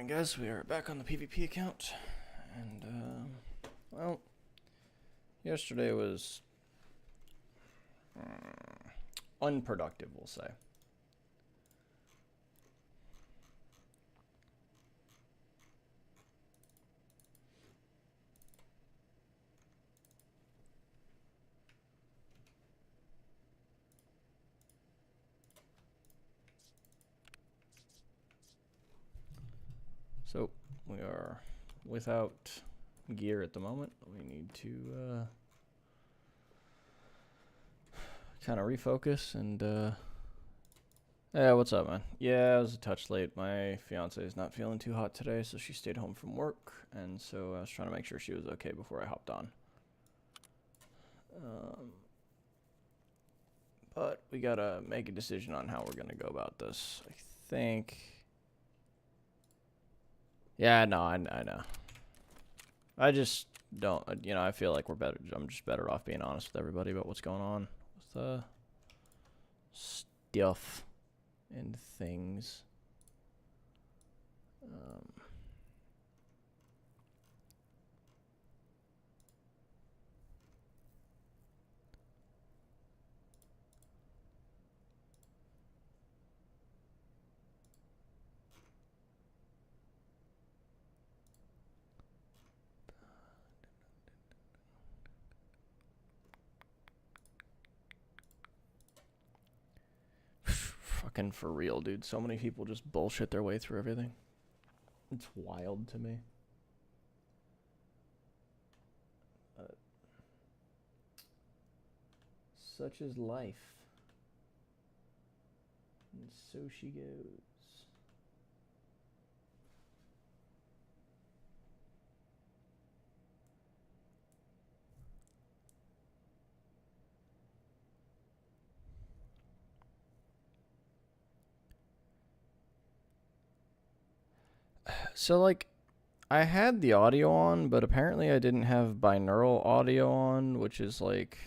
morning, guys. We are back on the PvP account, and well, yesterday was unproductive, we'll say. So, we are without gear at the moment. We need to kind of refocus and, yeah, what's up, man? Yeah, I was a touch late. My fiance is not feeling too hot today, so she stayed home from work, and so I was trying to make sure she was okay before I hopped on. But we gotta make a decision on how we're gonna go about this. I think... Yeah, no, I know. I just don't, you know, I feel like I'm just better off being honest with everybody about what's going on with, stuff and things. Fucking for real, dude. So many people just bullshit their way through everything. It's wild to me. Such is life. And so she goes. So, like, I had the audio on, but apparently I didn't have binaural audio on, which is, like,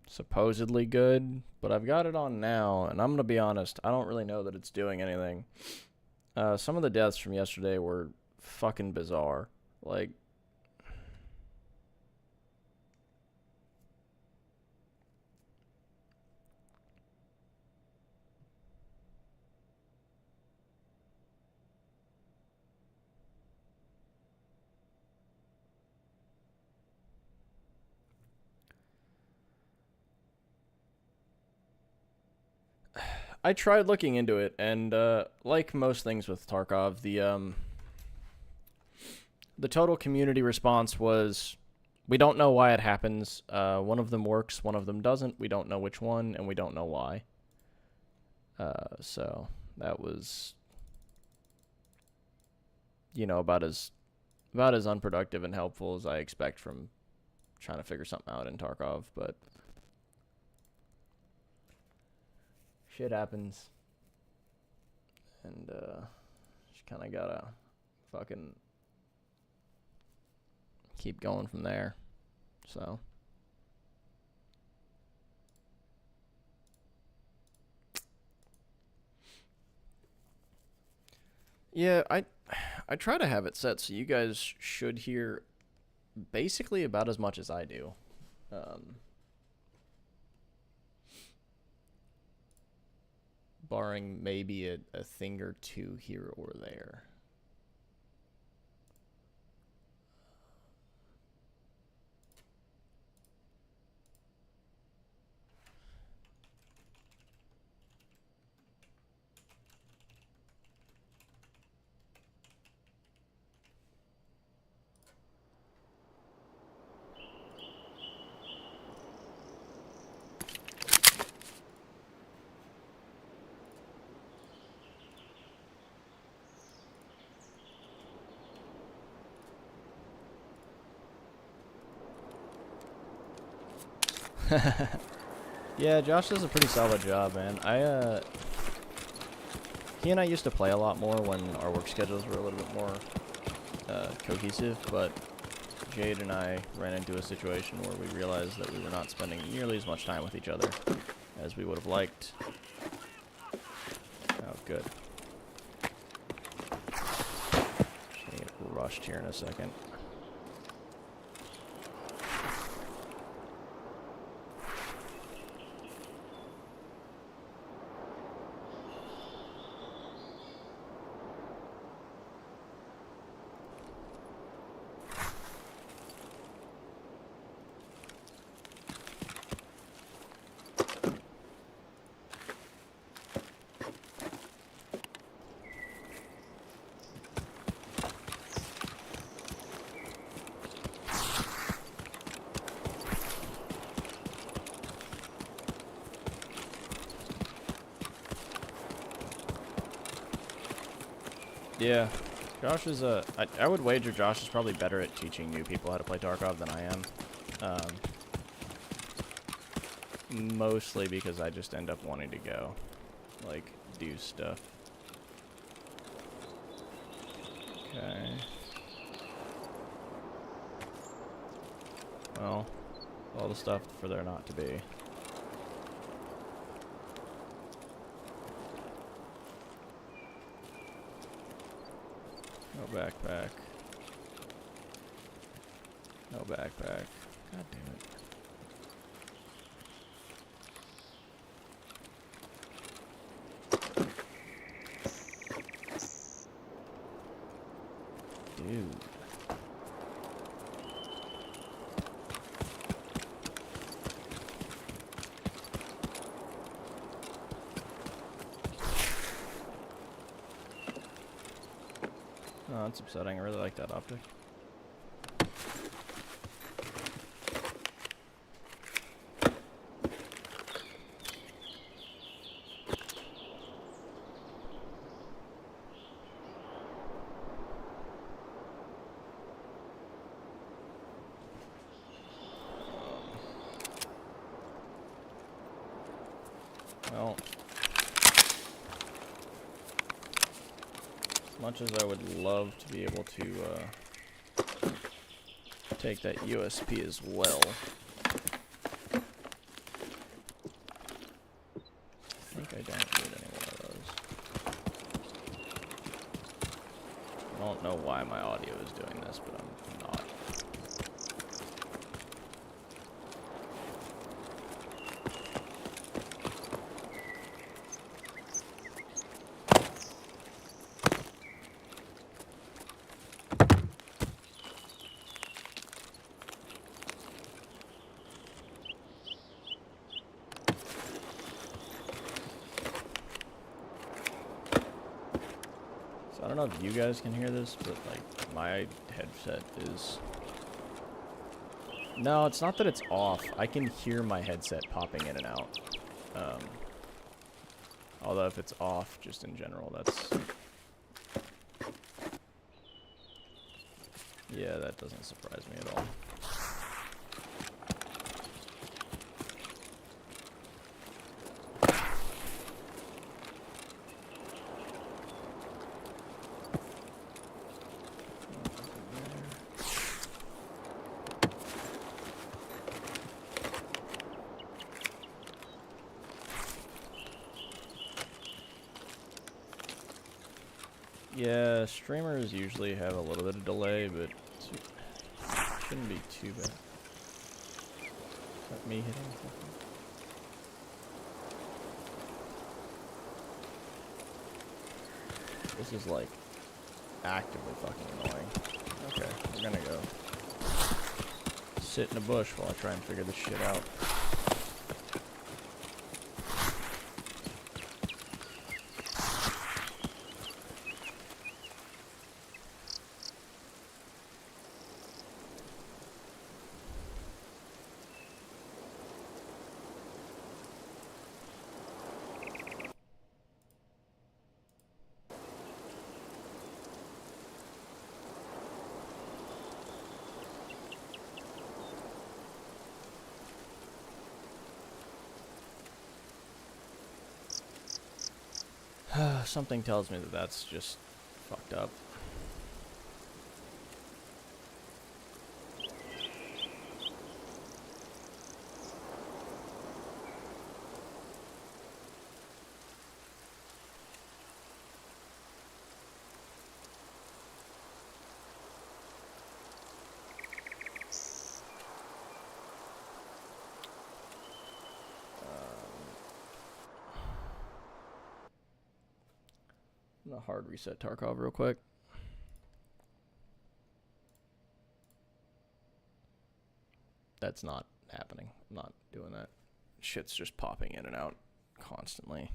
supposedly good, but I've got it on now, and I'm gonna be honest, I don't really know that it's doing anything. Some of the deaths from yesterday were fucking bizarre. Like, I tried looking into it, and like most things with Tarkov, the total community response was, we don't know why it happens. One of them works, one of them doesn't. We don't know which one, and we don't know why. So that was, you know, about as unproductive and helpful as I expect from trying to figure something out in Tarkov, but shit happens, and just kind of gotta fucking keep going from there. So yeah, I try to have it set so you guys should hear basically about as much as I do. Barring maybe a thing or two here or there. Yeah, Josh does a pretty solid job, man. He and I used to play a lot more when our work schedules were a little bit more cohesive, but Jade and I ran into a situation where we realized that we were not spending nearly as much time with each other as we would have liked. Oh, good. rushed here in a second. Yeah, Josh is I would wager Josh is probably better at teaching new people how to play Tarkov than I am. Mostly because I just end up wanting to go, like, do stuff. Okay. Well, all the stuff for there not to be. No backpack. No backpack. God damn it. Dude. Oh, that's upsetting. I really like that optic. Well, as much as I would love to be able to take that USP as well, I think I don't need any one of those. I don't know why my audio is doing this, but I'm not. I don't know if you guys can hear this, but like my headset is... No, it's not that it's off. I can hear my headset popping in and out. Although if it's off, just in general, that's... Yeah, that doesn't surprise me at all. Yeah, streamers usually have a little bit of delay, but it shouldn't be too bad. Is that me hitting something? This is like actively fucking annoying. Okay, we're gonna go sit in a bush while I try and figure this shit out. Something tells me that that's just fucked up. gonna hard reset Tarkov real quick. That's not happening. I'm not doing that. Shit's just popping in and out constantly.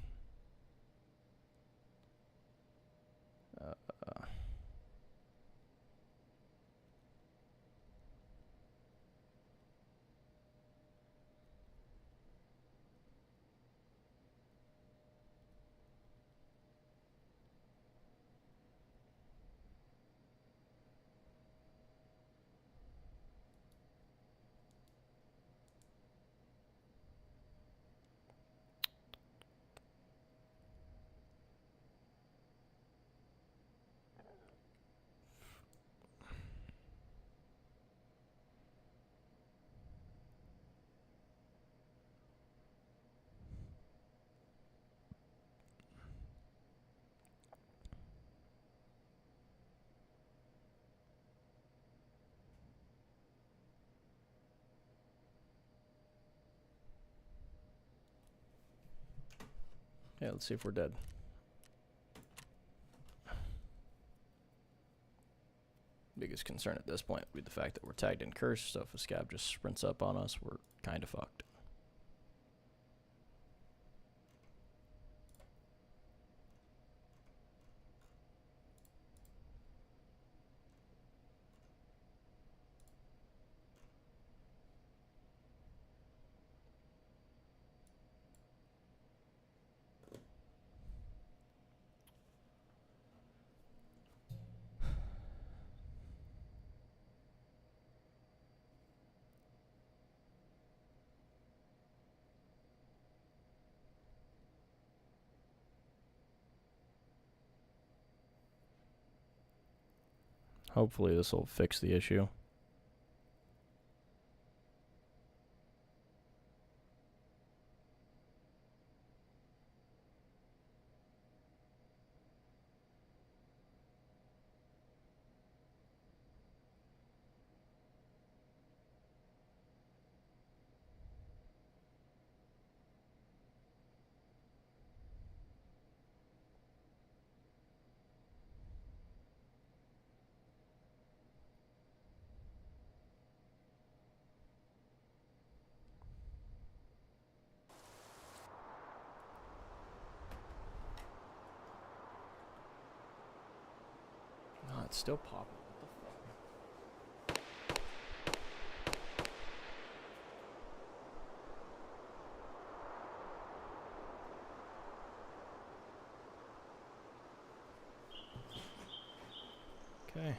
Yeah, let's see if we're dead. Biggest concern at this point would be the fact that we're tagged in curse, so if a scab just sprints up on us, we're kind of fucked. Hopefully this will fix the issue. No, it's still popping. What the fuck? Okay.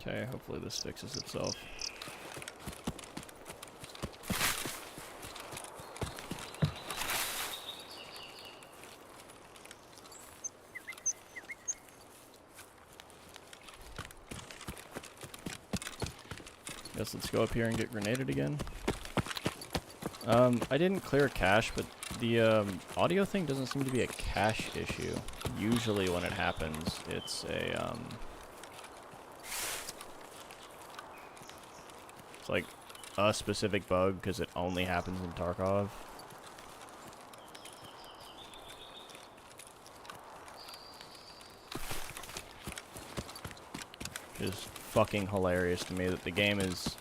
Okay, hopefully this fixes itself. Guess let's go up here and get grenaded again. I didn't clear cache, but the audio thing doesn't seem to be a cache issue. Usually when it happens, it's a like a specific bug because it only happens in Tarkov. Which is fucking hilarious to me that the game is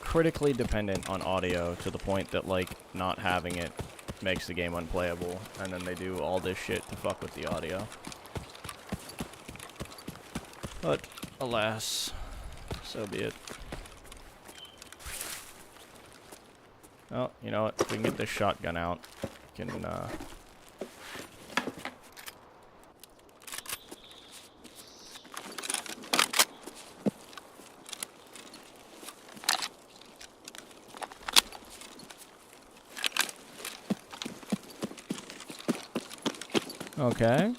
critically dependent on audio to the point that, like, not having it makes the game unplayable, and then they do all this shit to fuck with the audio. But, alas, so be it. Well, you know what? If we can get this shotgun out, we can, Okay.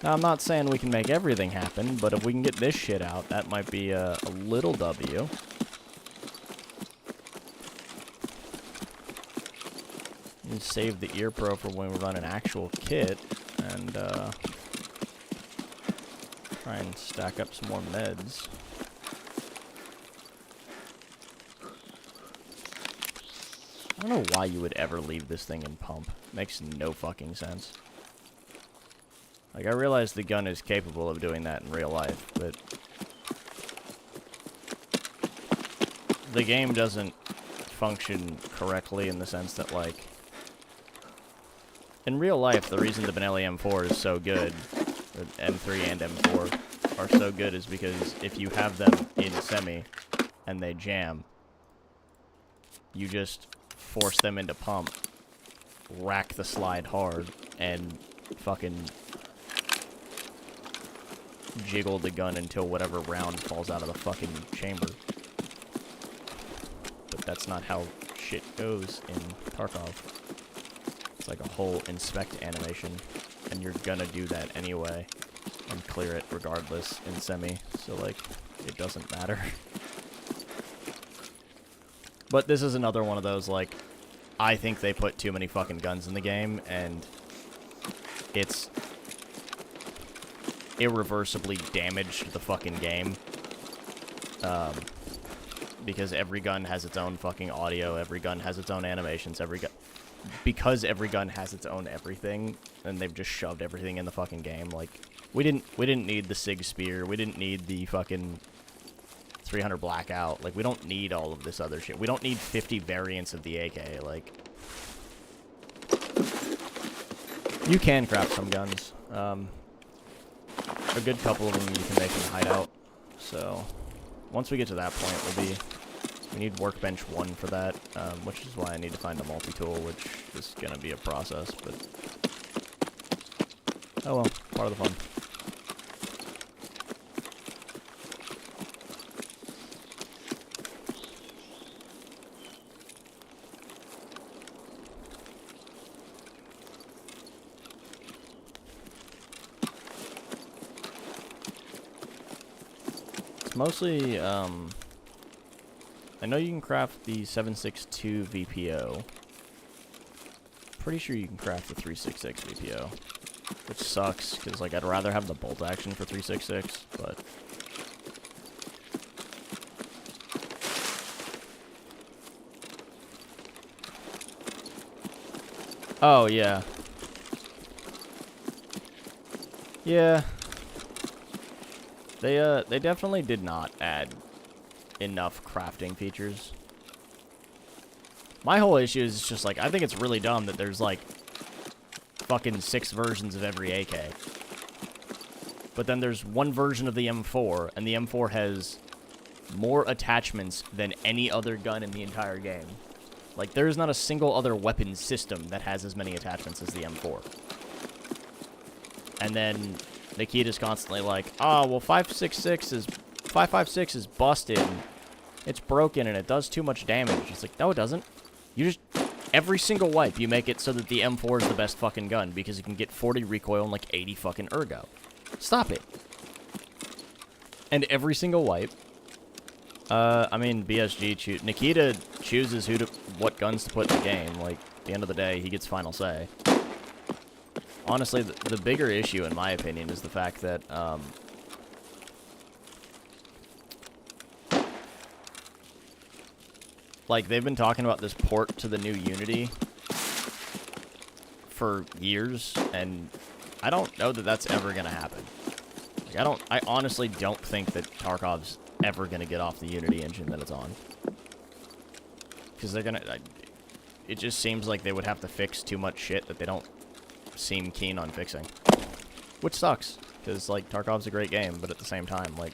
Now, I'm not saying we can make everything happen, but if we can get this shit out, that might be a little W. And save the ear pro for when we run an actual kit, and try and stack up some more meds. I don't know why you would ever leave this thing in pump. Makes no fucking sense. Like, I realize the gun is capable of doing that in real life, but the game doesn't function correctly in the sense that, like, in real life, the reason the Benelli M4 is so good, or M3 and M4 are so good, is because if you have them in semi and they jam, you just force them into pump, rack the slide hard, and fucking jiggle the gun until whatever round falls out of the fucking chamber. But that's not how shit goes in Tarkov. It's like a whole inspect animation, and you're gonna do that anyway, and clear it regardless in semi, so, like, it doesn't matter. But this is another one of those, like, I think they put too many fucking guns in the game, and it's irreversibly damaged the fucking game. Because every gun has its own fucking audio, every gun has its own animations, because every gun has its own everything, and they've just shoved everything in the fucking game. Like, we didn't need the Sig Spear, we didn't need the fucking 300 Blackout. Like, we don't need all of this other shit. We don't need 50 variants of the AK. Like, you can craft some guns. A good couple of them you can make in hideout. So, once we get to that point, we need workbench 1 for that, which is why I need to find a multi-tool, which is gonna be a process, but oh well, part of the fun. Mostly, I know you can craft the 7.62 VPO. Pretty sure you can craft the 3.66 VPO. Which sucks, because, like, I'd rather have the bolt action for 3.66, but oh, yeah. Yeah. They definitely did not add enough crafting features. My whole issue is just, like, I think it's really dumb that there's, like, fucking 6 versions of every AK. But then there's one version of the M4, and the M4 has more attachments than any other gun in the entire game. Like, there is not a single other weapon system that has as many attachments as the M4. And then Nikita's constantly like, oh, well, 5.56 is busted. It's broken and it does too much damage. It's like, no, it doesn't. You just, every single wipe, you make it so that the M4 is the best fucking gun because you can get 40 recoil and like 80 fucking ergo. Stop it. And every single wipe, I mean, BSG, Nikita chooses what guns to put in the game. Like, at the end of the day, he gets final say. Honestly, the bigger issue, in my opinion, is the fact that, like, they've been talking about this port to the new Unity for years, and I don't know that that's ever going to happen. Like, I honestly don't think that Tarkov's ever going to get off the Unity engine that it's on. Because they're going to... It just seems like they would have to fix too much shit that they don't seem keen on fixing. Which sucks, because, like, Tarkov's a great game, but at the same time, like...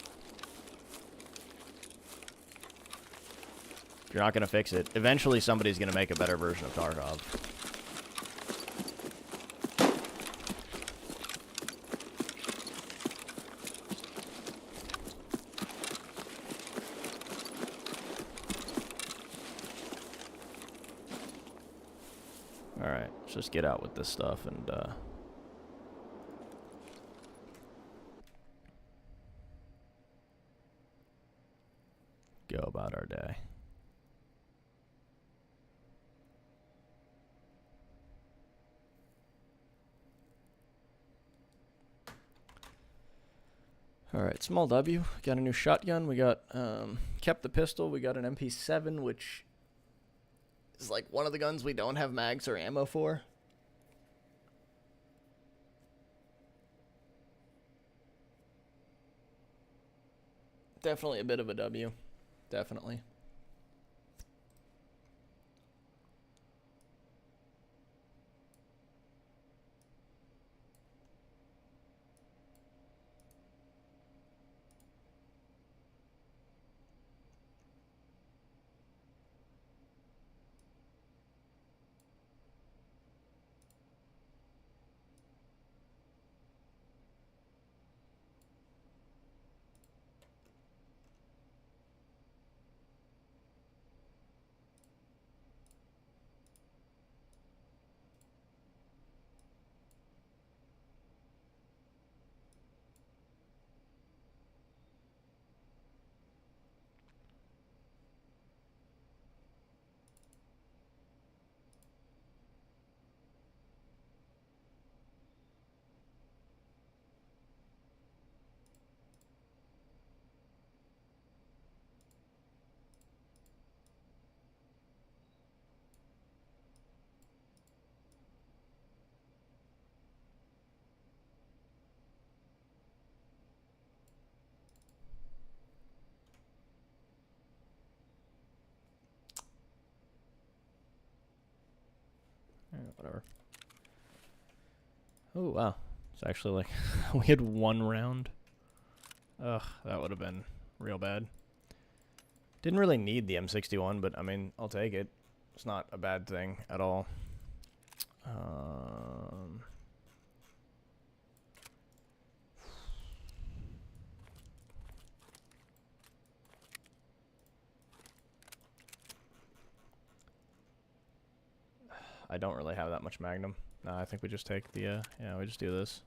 If you're not going to fix it, eventually somebody's going to make a better version of Tarkov. Alright, let's just get out with this stuff and, go about our day. Alright, small W. Got a new shotgun. We got, kept the pistol. We got an MP7, which is like one of the guns we don't have mags or ammo for. Definitely a bit of a W. Definitely. Whatever. Oh, wow. It's actually like, we had one round. Ugh, that would have been real bad. Didn't really need the M61, but I mean, I'll take it. It's not a bad thing at all. I don't really have that much Magnum. No, I think we just take the, yeah, we just do this.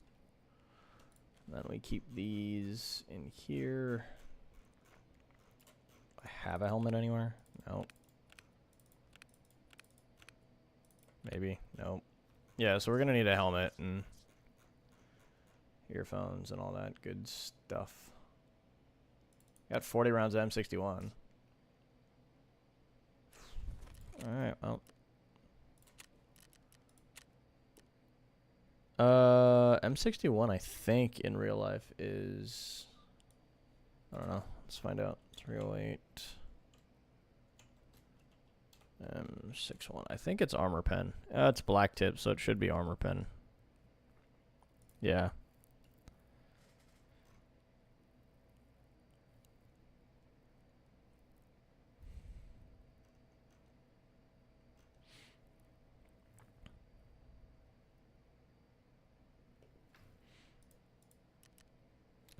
And then we keep these in here. I have a helmet anywhere? No. Maybe. No. Yeah, so we're gonna need a helmet and earphones and all that good stuff. Got 40 rounds of M61. Alright, well. M61, I think, in real life is... I don't know. Let's find out. 308. M61. I think it's armor pen. It's black tip, so it should be armor pen. Yeah.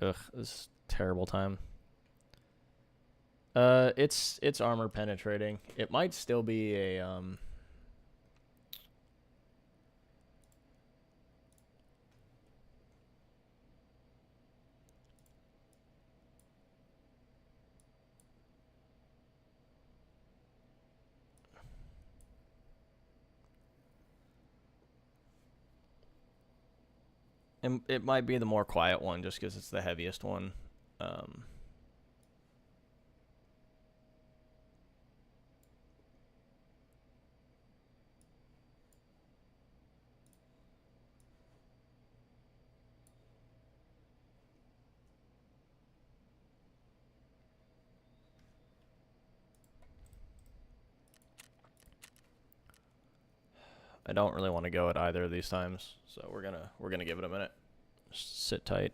Ugh, this is terrible time. It's armor penetrating. It might still be a and it might be the more quiet one just because it's the heaviest one. I don't really want to go at either of these times, so we're gonna give it a minute. Just sit tight.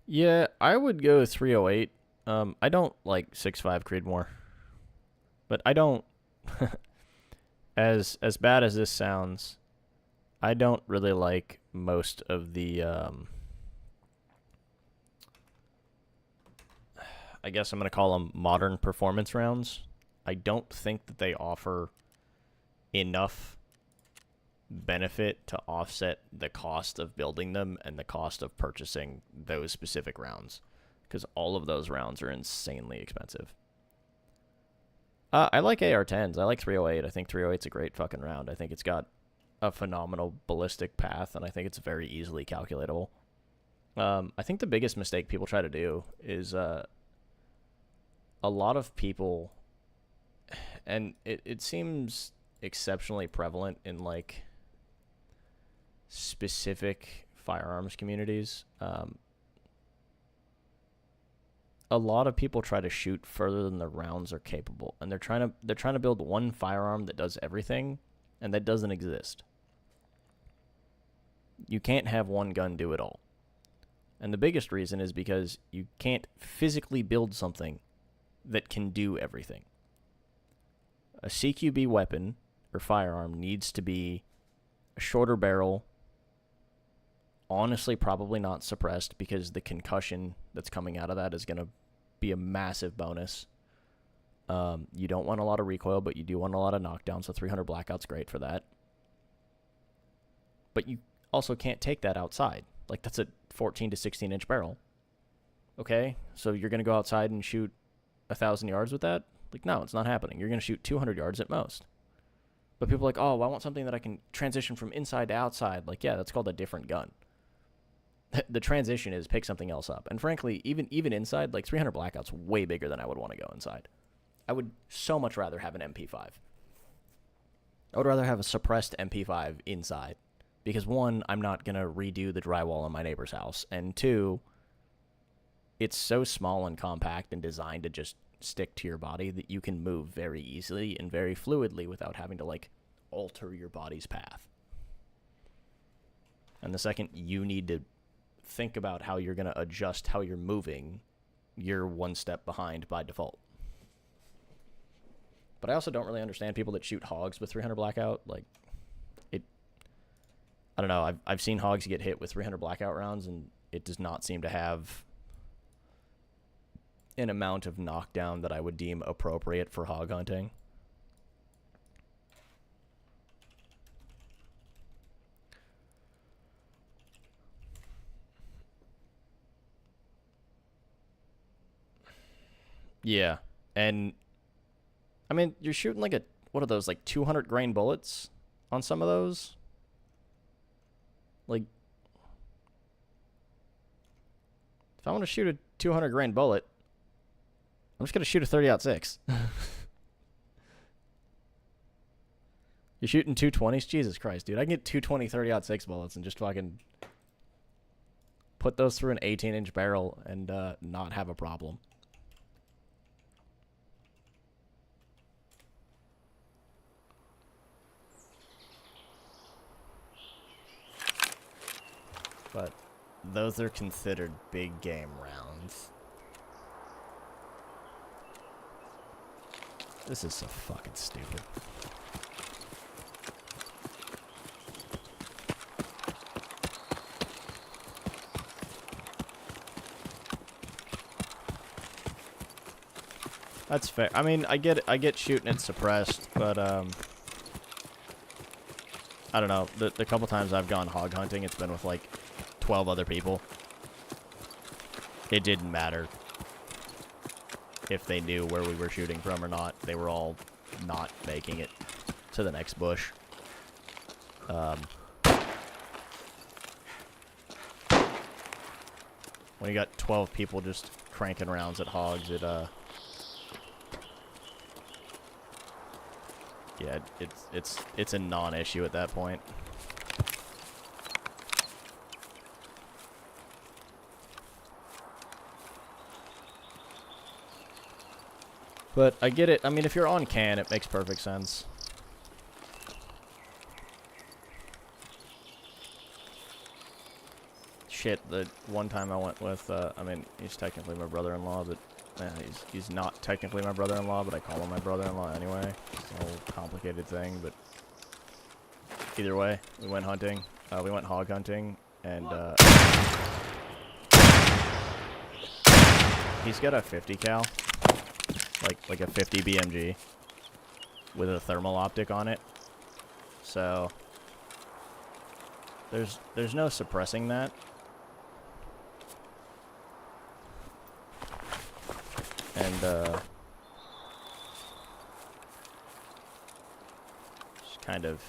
Yeah, I would go 308. I don't like 6.5 Creedmoor, but I don't. As bad as this sounds, I don't really like most of the. I guess I'm gonna call them modern performance rounds. I don't think that they offer enough benefit to offset the cost of building them and the cost of purchasing those specific rounds, because all of those rounds are insanely expensive. I like AR-10s. I like 308. I think 308's a great fucking round. I think it's got a phenomenal ballistic path, and I think it's very easily calculatable. I think the biggest mistake people try to do is a lot of people, and it seems exceptionally prevalent in like specific firearms communities. A lot of people try to shoot further than the rounds are capable, and they're trying to build one firearm that does everything, and that doesn't exist. You can't have one gun do it all. And the biggest reason is because you can't physically build something that can do everything. A CQB weapon or firearm needs to be a shorter barrel, honestly probably not suppressed, because the concussion that's coming out of that is going to be a massive bonus. You don't want a lot of recoil, but you do want a lot of knockdown, so 300 blackout's great for that. But you also can't take that outside. Like, that's a 14 to 16 inch barrel. Okay, so you're going to go outside and shoot 1,000 yards with that? Like, no, it's not happening. You're going to shoot 200 yards at most. But people are like, oh, I want something that I can transition from inside to outside. Like, yeah, that's called a different gun. The transition is pick something else up. And frankly, even inside, like 300 blackout's way bigger than I would want to go inside. I would so much rather have an MP5. I would rather have a suppressed MP5 inside. Because one, I'm not going to redo the drywall in my neighbor's house. And two, it's so small and compact and designed to just stick to your body that you can move very easily and very fluidly without having to, like, alter your body's path. And the second you need to think about how you're going to adjust how you're moving, you're one step behind by default. But I also don't really understand people that shoot hogs with 300 blackout. Like, I don't know. I've seen hogs get hit with 300 blackout rounds, and it does not seem to have an amount of knockdown that I would deem appropriate for hog hunting. Yeah, and I mean, you're shooting like what are those, like 200 grain bullets on some of those? Like, if I want to shoot a 200 grain bullet, I'm just going to shoot a 30-06. You're shooting 220s? Jesus Christ, dude. I can get 220 30-06 bullets and just fucking put those through an 18-inch barrel and not have a problem. But those are considered big game rounds. This is so fucking stupid. That's fair. I mean, I get shooting it suppressed, but I don't know. The couple times I've gone hog hunting, it's been with like 12 other people. It didn't matter if they knew where we were shooting from or not. They were all not making it to the next bush. When you got 12 people just cranking rounds at hogs, yeah, it's a non-issue at that point. But I get it. I mean, if you're on can, it makes perfect sense. Shit, the one time I went with, I mean, he's technically my brother-in-law, but he's not technically my brother-in-law, but I call him my brother-in-law anyway. It's a whole complicated thing, but either way, we went hunting. We went hog hunting, and he's got a 50 cal, like a 50 BMG with a thermal optic on it. So there's no suppressing that. And just kind of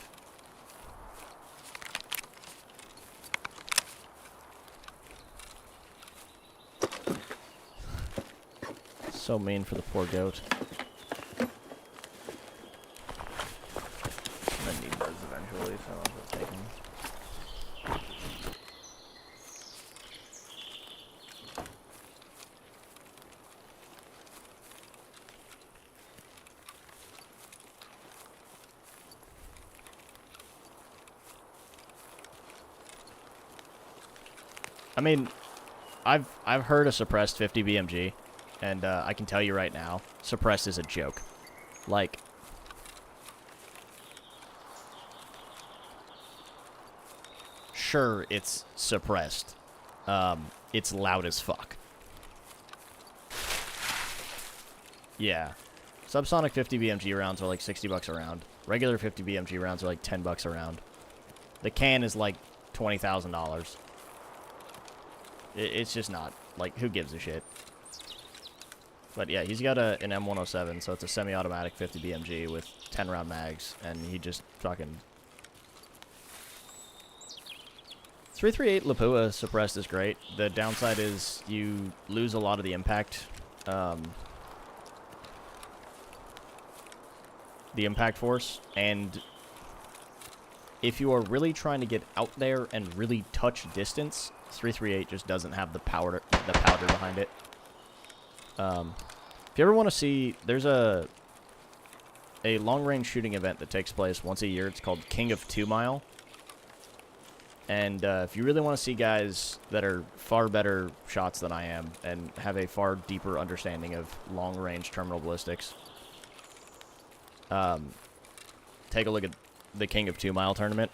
so mean for the poor goat. I'm gonna need those eventually, so I'll just take them. I mean, I've heard a suppressed 50 BMG, and I can tell you right now, suppressed is a joke. Like, sure, it's suppressed. It's loud as fuck. Yeah. Subsonic 50 BMG rounds are like 60 bucks a round. Regular 50 BMG rounds are like 10 bucks a round. The can is like $20,000. It's just not, like, who gives a shit? But yeah, he's got an M107, so it's a semi-automatic 50 BMG with 10-round mags, and he just fucking... 338 Lapua suppressed is great. The downside is you lose a lot of the impact. The impact force, and if you are really trying to get out there and really touch distance, 338 just doesn't have the powder behind it. If you ever want to see, there's a long-range shooting event that takes place once a year. It's called King of 2 Mile. And if you really want to see guys that are far better shots than I am and have a far deeper understanding of long-range terminal ballistics, take a look at the King of 2 Mile tournament.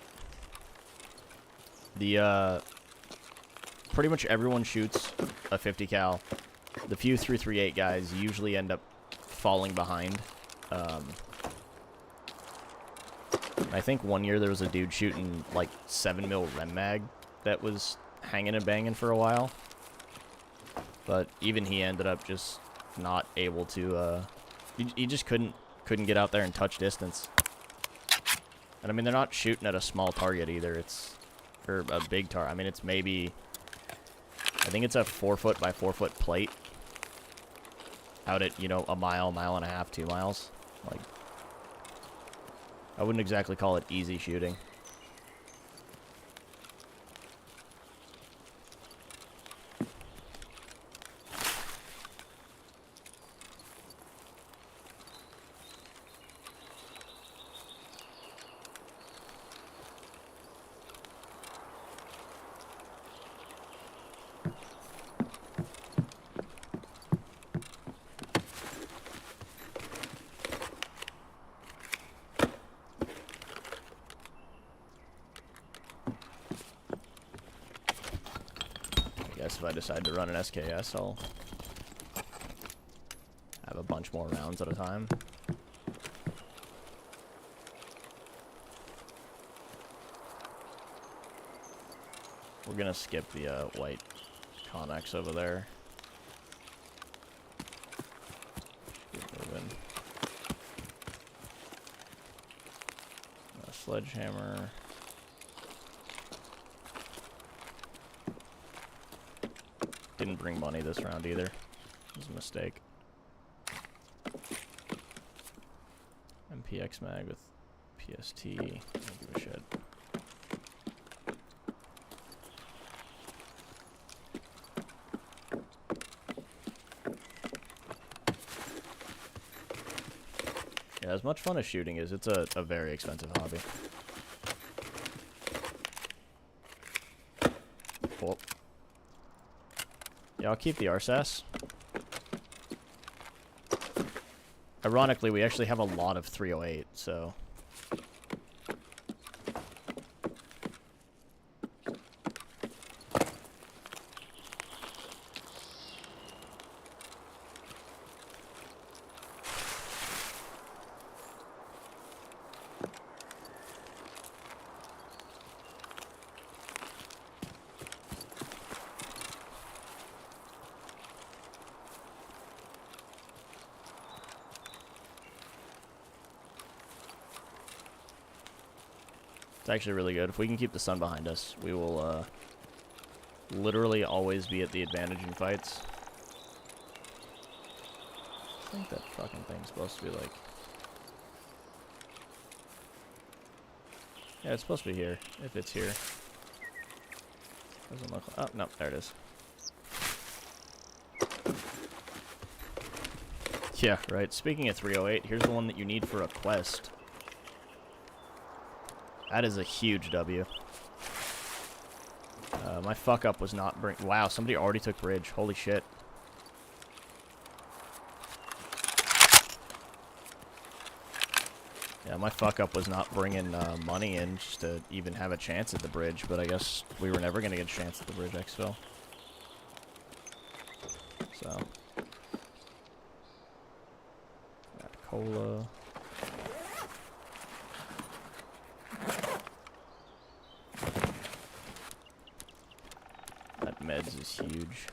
Pretty much everyone shoots a 50 cal. The few 338 guys usually end up falling behind. I think one year there was a dude shooting like 7mm Rem mag that was hanging and banging for a while. But even he ended up just not able to, he just couldn't get out there and touch distance. And I mean, they're not shooting at a small target either. Or a big target. I mean, it's maybe, I think it's a 4-foot by 4-foot plate out at, you know, a mile, mile and a half, 2 miles. Like, I wouldn't exactly call it easy shooting. If I decide to run an SKS, I'll have a bunch more rounds at a time. We're gonna skip the white Connex over there. Keep moving. A sledgehammer. Didn't bring money this round either. It was a mistake. MPX mag with PST. I don't give a shit. Yeah, as much fun as shooting is, it's a very expensive hobby. Cool. Yeah, I'll keep the RSAS. Ironically, we actually have a lot of 308, so... It's actually really good. If we can keep the sun behind us, we will literally always be at the advantage in fights. I think that fucking thing's supposed to be like... Yeah, it's supposed to be here, if it's here. Doesn't look like... Oh, no, there it is. Yeah, right. Speaking of 308, here's the one that you need for a quest. That is a huge W. My fuck up was not bring. Wow, somebody already took bridge. Holy shit. Yeah, my fuck up was not bringing money in just to even have a chance at the bridge, but I guess we were never gonna get a chance at the bridge exfil. So. Got cola. Meds is huge.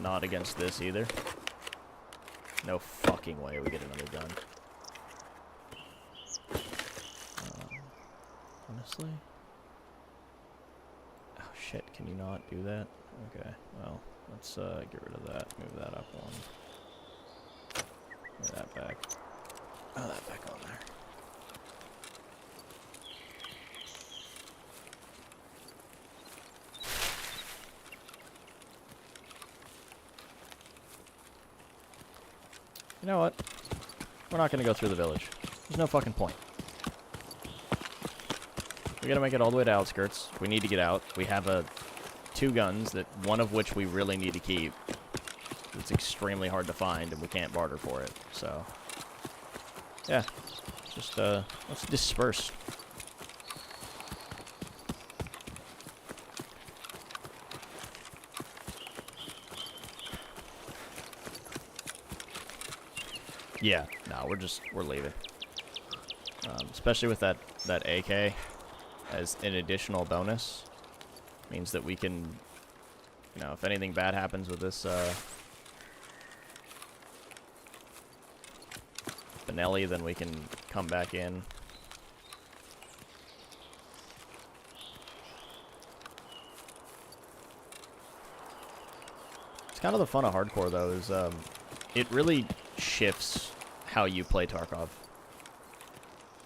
Not against this either. No fucking way we get another gun. Honestly? Oh shit, can you not do that? Okay, well, let's get rid of that, move that up one. Move that back. Oh, that back on there. You know what? We're not gonna go through the village. There's no fucking point. We gotta make it all the way to outskirts. We need to get out. We have two guns, that one of which we really need to keep. It's extremely hard to find, and we can't barter for it. So, yeah, just let's disperse. Yeah, no, we're leaving. Especially with that AK. As an additional bonus, means that we can, you know, if anything bad happens with this Benelli, then we can come back in. It's kind of the fun of hardcore, though, is it really shifts how you play Tarkov.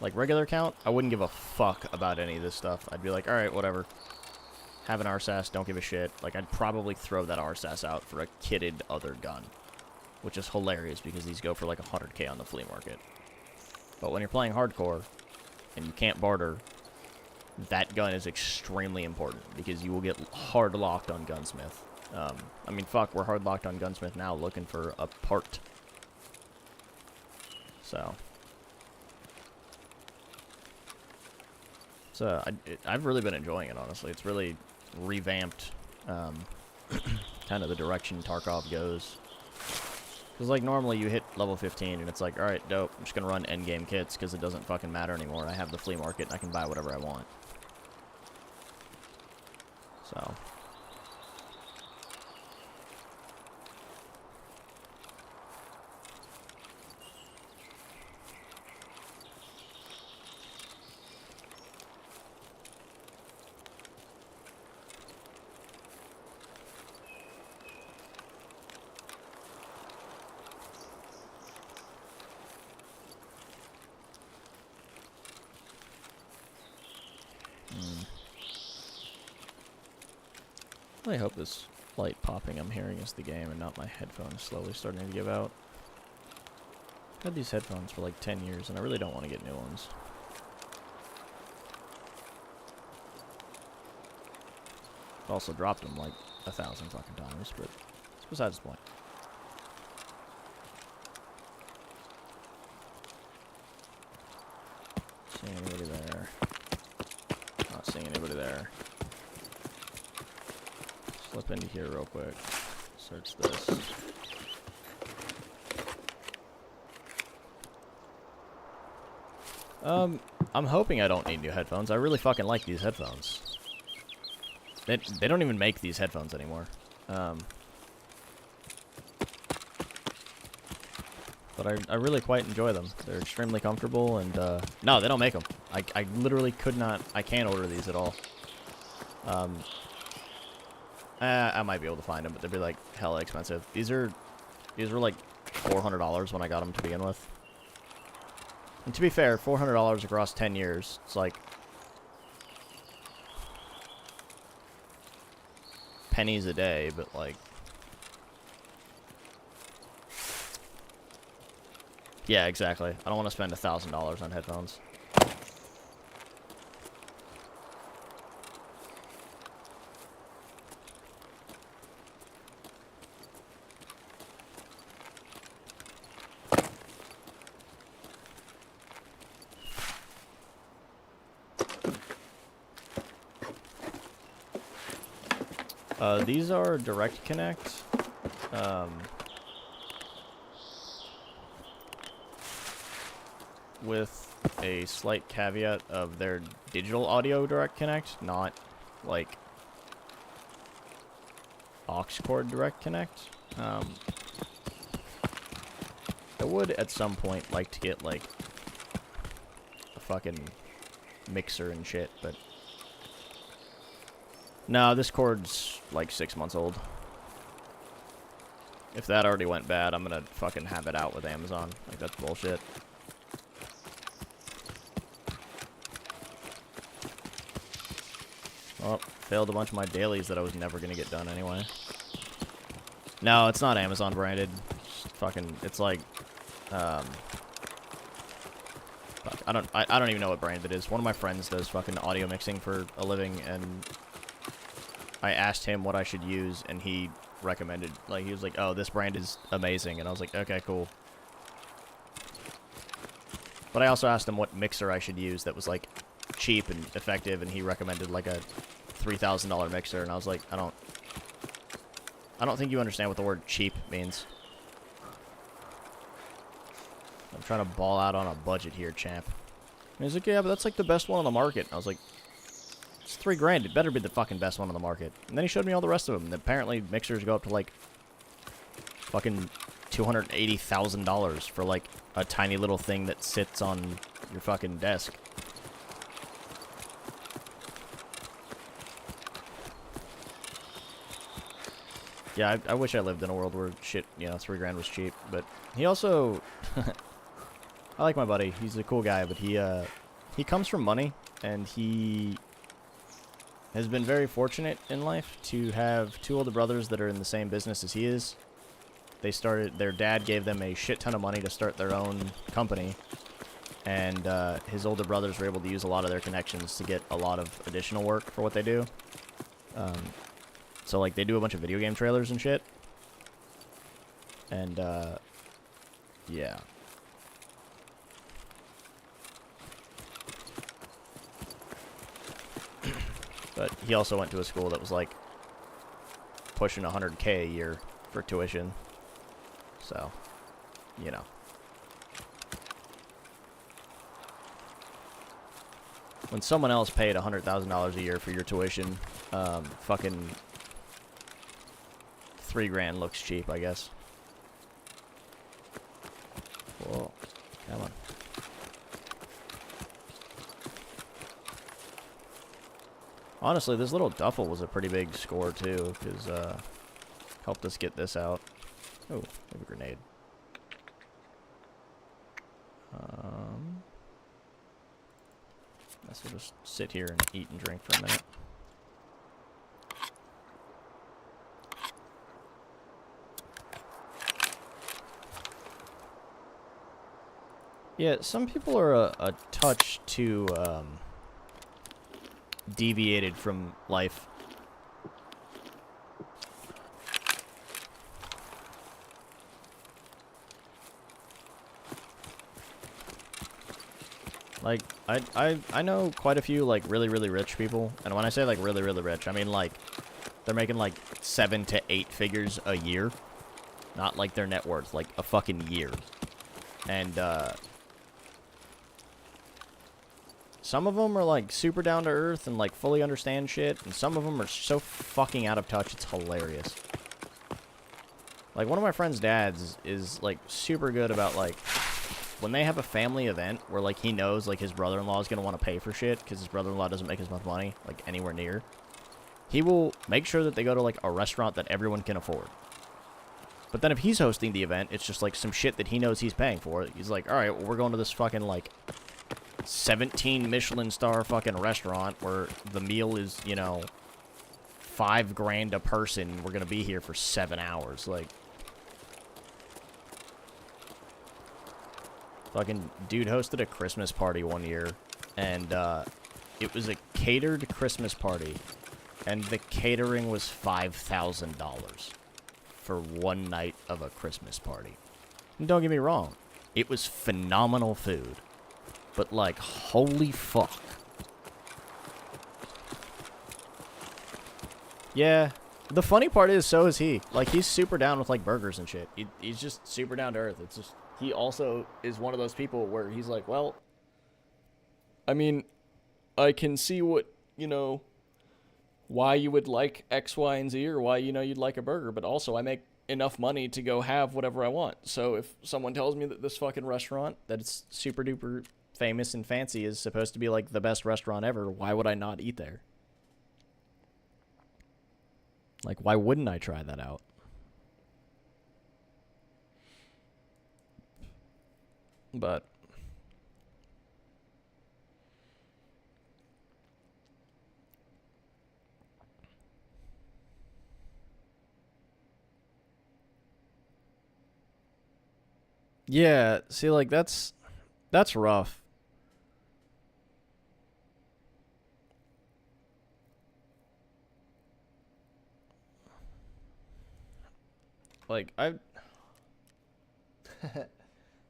Like, regular count, I wouldn't give a fuck about any of this stuff. I'd be like, alright, whatever. Have an RSAS, don't give a shit. Like, I'd probably throw that RSAS out for a kitted other gun. Which is hilarious, because these go for like 100k on the flea market. But when you're playing hardcore, and you can't barter, that gun is extremely important, because you will get hard locked on Gunsmith. I mean, fuck, we're hard locked on Gunsmith now, looking for a part. So... So, I've really been enjoying it, honestly. It's really revamped kind of the direction Tarkov goes. Because, like, normally you hit level 15 and it's like, alright, dope, I'm just gonna run endgame kits because it doesn't fucking matter anymore. I have the flea market and I can buy whatever I want. So. I hope this light popping I'm hearing is the game and not my headphones slowly starting to give out. I've had these headphones for like 10 years and I really don't want to get new ones. I've also dropped them like 1,000 fucking times, but it's besides the point. Seeing anybody there? Not seeing anybody there. Slip into here real quick. Search this. I'm hoping I don't need new headphones. I really fucking like these headphones. They don't even make these headphones anymore. But I really quite enjoy them. They're extremely comfortable and, no, they don't make them. I literally could not, I can't order these at all. I might be able to find them, but they'd be like hella expensive. These were like $400 when I got them to begin with. And to be fair, $400 across 10 years, it's like pennies a day, but like, yeah, exactly. I don't want to spend $1,000 on headphones. These are direct connect. With a slight caveat of their digital audio direct connect, not like aux cord direct connect. I would at some point like to get like a fucking mixer and shit, but no, this cord's like 6 months old. If that already went bad, I'm gonna fucking have it out with Amazon. Like, that's bullshit. Oh, failed a bunch of my dailies that I was never gonna get done anyway. No, it's not Amazon branded. It's fucking, it's like, fuck, I don't even know what brand it is. One of my friends does fucking audio mixing for a living, and I asked him what I should use, and he recommended, like, he was like, oh, this brand is amazing, and I was like, okay, cool. But I also asked him what mixer I should use that was, like, cheap and effective, and he recommended, like, a $3,000 mixer, and I was like, I don't think you understand what the word cheap means. I'm trying to ball out on a budget here, champ. And he's like, yeah, but that's, like, the best one on the market. And I was like, it's $3 grand. It better be the fucking best one on the market. And then he showed me all the rest of them. And apparently, mixers go up to like fucking $280,000 for like a tiny little thing that sits on your fucking desk. Yeah, I wish I lived in a world where shit, you know, $3 grand was cheap. But he also, I like my buddy. He's a cool guy, but he comes from money, and he has been very fortunate in life to have two older brothers that are in the same business as he is. They started, their dad gave them a shit ton of money to start their own company, and his older brothers were able to use a lot of their connections to get a lot of additional work for what they do. So, like, they do a bunch of video game trailers and shit. And, yeah. But he also went to a school that was, like, pushing $100K a year for tuition. So you know. When someone else paid $100,000 a year for your tuition, fucking $3 grand looks cheap, I guess. Whoa, come on. Honestly, this little duffel was a pretty big score too, because helped us get this out. Oh, I have a grenade. Guess we'll just sit here and eat and drink for a minute. Yeah, some people are a touch too deviated from life. Like, I know quite a few, like, really, really rich people. And when I say, like, really, really rich, I mean, like, they're making, like, 7 to 8 figures a year. Not, like, their net worth, like, a fucking year. And, some of them are, like, super down to earth and, like, fully understand shit. And some of them are so fucking out of touch, it's hilarious. Like, one of my friend's dads is, like, super good about, like, when they have a family event where, like, he knows, like, his brother-in-law is going to want to pay for shit because his brother-in-law doesn't make as much money, like, anywhere near, he will make sure that they go to, like, a restaurant that everyone can afford. But then if he's hosting the event, it's just, like, some shit that he knows he's paying for. He's like, all right, well, we're going to this fucking, like, 17 Michelin star fucking restaurant where the meal is, you know, $5 grand a person. We're going to be here for 7 hours. Like, fucking dude hosted a Christmas party one year, and it was a catered Christmas party, and the catering was $5,000 for one night of a Christmas party. And don't get me wrong, it was phenomenal food, but, like, holy fuck. Yeah, the funny part is, so is he. Like, he's super down with, like, burgers and shit. He's just super down to earth. It's just, he also is one of those people where he's like, well, I mean, I can see what, you know, why you would like X, Y, and Z, or why, you know, you'd like a burger, but also I make enough money to go have whatever I want. So if someone tells me that this fucking restaurant, that it's super duper famous and fancy, is supposed to be, like, the best restaurant ever, why would I not eat there? Like, why wouldn't I try that out? But yeah, see, like, that's rough. Like,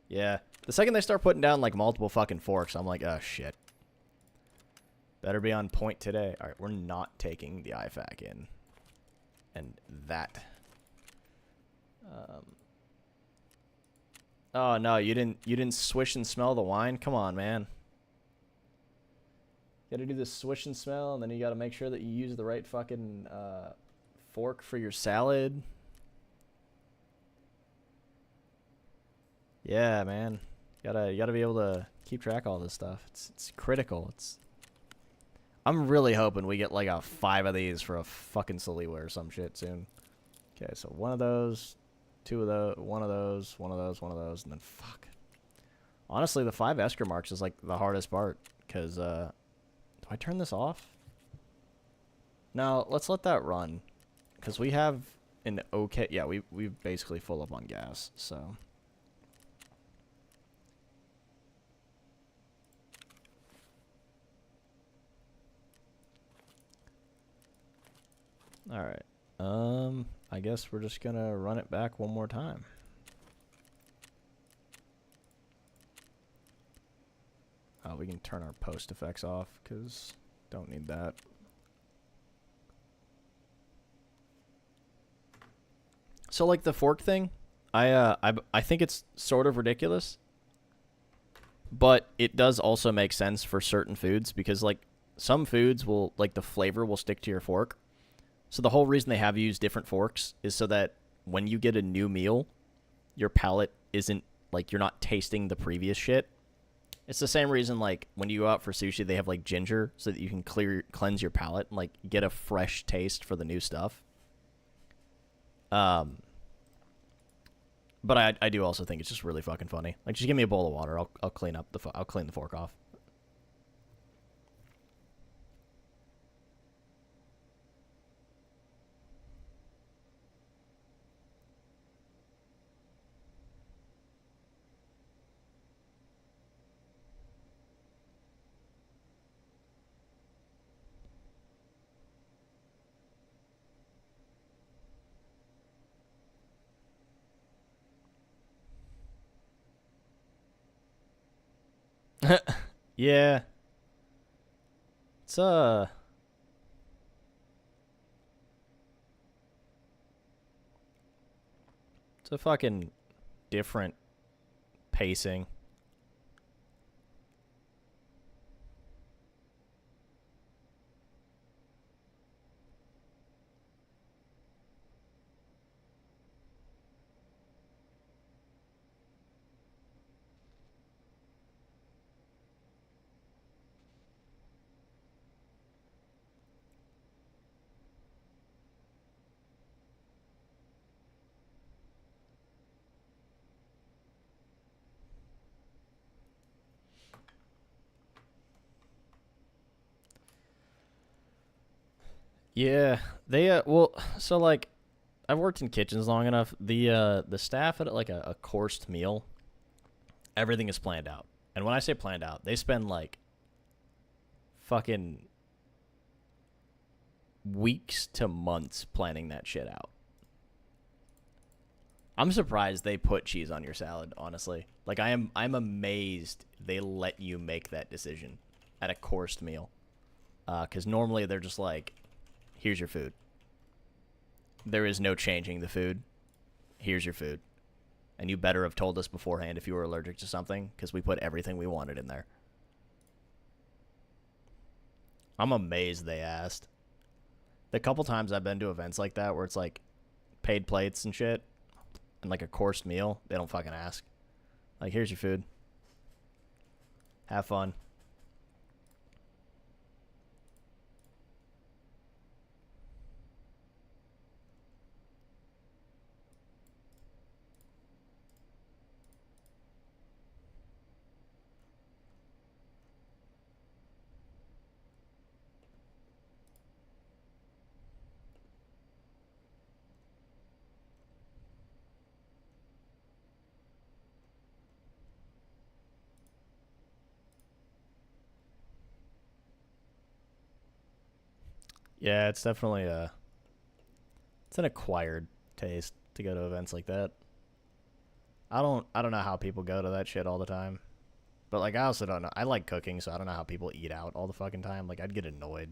yeah. The second they start putting down, like, multiple fucking forks, I'm like, oh, shit. Better be on point today. Alright, we're not taking the IFAC in. And that. Oh, no, you didn't swish and smell the wine? Come on, man. You gotta do this swish and smell, and then you gotta make sure that you use the right fucking, fork for your salad. Yeah, man. You gotta be able to keep track of all this stuff. It's critical. I'm really hoping we get, like, a 5 of these for a fucking Saliwa or some shit soon. Okay, so one of those, 2 of those, one of those, one of those, one of those, and then fuck. Honestly, the 5 esker marks is, like, the hardest part, because, do I turn this off? No, let's let that run, because we have an okay, yeah, we're basically full up on gas, so. Alright. I guess we're just gonna run it back one more time. Oh, we can turn our post effects off, because don't need that. So, like, the fork thing, I think it's sort of ridiculous, but it does also make sense for certain foods because like some foods will like the flavor will stick to your fork. So the whole reason they have you use different forks is so that when you get a new meal, your palate isn't like you're not tasting the previous shit. It's the same reason like when you go out for sushi, they have like ginger so that you can cleanse your palate and like get a fresh taste for the new stuff. But I do also think it's just really fucking funny. Like just give me a bowl of water, I'll clean up I'll clean the fork off. Yeah. It's it's a fucking different pacing. Yeah, they well, so like I've worked in kitchens long enough. The staff at like a coursed meal, everything is planned out. And when I say planned out, they spend like fucking weeks to months planning that shit out. I'm surprised they put cheese on your salad, honestly. Like I'm amazed they let you make that decision at a coursed meal. Cuz normally they're just like here's your food. There is no changing the food. Here's your food. And you better have told us beforehand if you were allergic to something, because we put everything we wanted in there. I'm amazed they asked. The couple times I've been to events like that where it's like paid plates and shit, and like a coursed meal, they don't fucking ask. Like, here's your food. Have fun. Yeah, it's definitely it's an acquired taste to go to events like that. I don't know how people go to that shit all the time. But like I also don't know. I like cooking, so I don't know how people eat out all the fucking time. Like I'd get annoyed.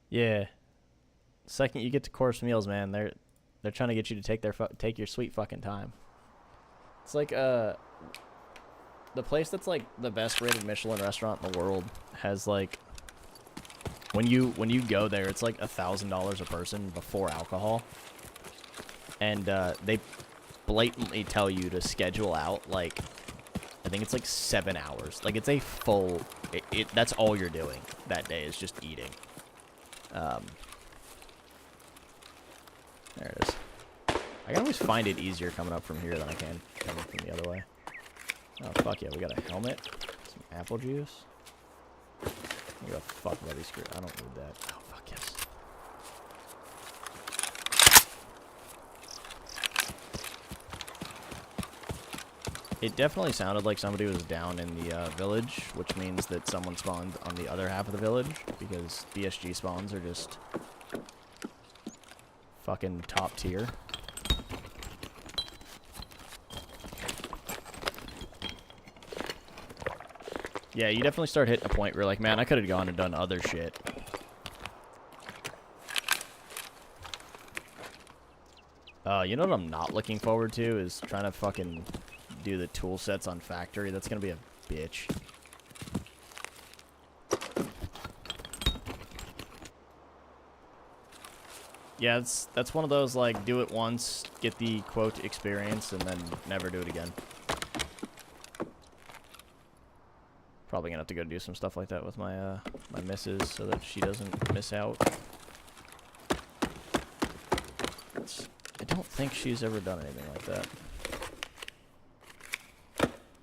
Yeah. Second you get to course meals, man, they're trying to get you to take your sweet fucking time. It's like the place that's like the best rated Michelin restaurant in the world has like when you go there, it's like $1,000 a person before alcohol, and they blatantly tell you to schedule out like I think it's like 7 hours. Like it's a full. That's all you're doing that day is just eating. There it is. I can always find it easier coming up from here than I can coming from the other way. Oh, fuck yeah, we got a helmet, some apple juice. We got a fuck buddy screw. I don't need that. Oh, fuck yes. It definitely sounded like somebody was down in the village, which means that someone spawned on the other half of the village, because BSG spawns are just fucking top tier. Yeah, you definitely start hitting a point where you're like, man, I could have gone and done other shit. You know what I'm not looking forward to is trying to fucking do the tool sets on factory. That's gonna be a bitch. Yeah, that's one of those, like, do it once, get the, quote, experience, and then never do it again. Probably gonna have to go do some stuff like that with my, my missus so that she doesn't miss out. I don't think she's ever done anything like that.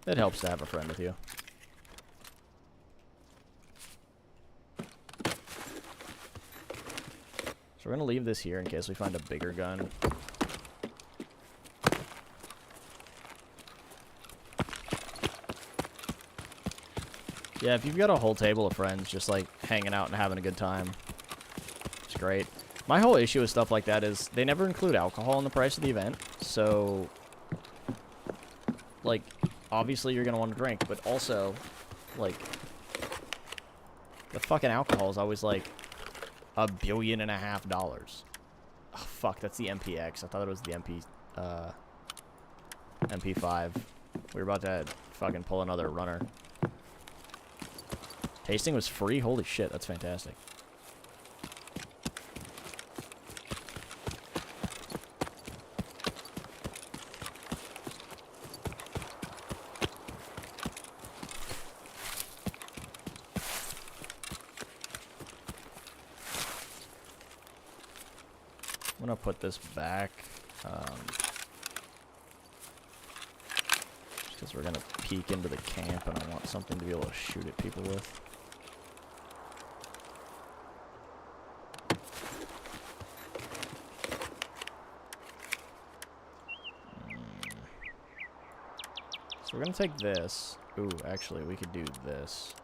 It helps to have a friend with you. So we're gonna leave this here in case we find a bigger gun. Yeah, if you've got a whole table of friends just like hanging out and having a good time, it's great. My whole issue with stuff like that is they never include alcohol in the price of the event, so like obviously you're gonna want to drink, but also like the fucking alcohol is always like $1.5 billion. Oh fuck, that's the MPX. I thought it was the MP5. We were about to fucking pull another runner. Tasting was free? Holy shit, that's fantastic. I'm gonna put this back, just because we're gonna peek into the camp and I want something to be able to shoot at people with. So we're gonna take this. Ooh, actually, we could do this.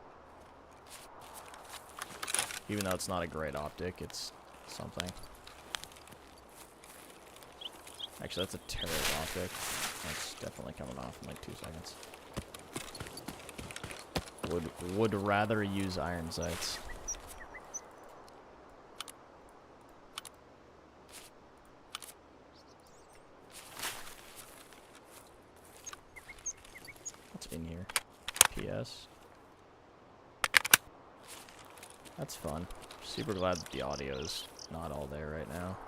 Even though it's not a great optic, it's something. Actually, that's a terrible optic. That's definitely coming off in like 2 seconds. Would rather use iron sights. What's in here? PS. That's fun. Super glad that the audio is not all there right now.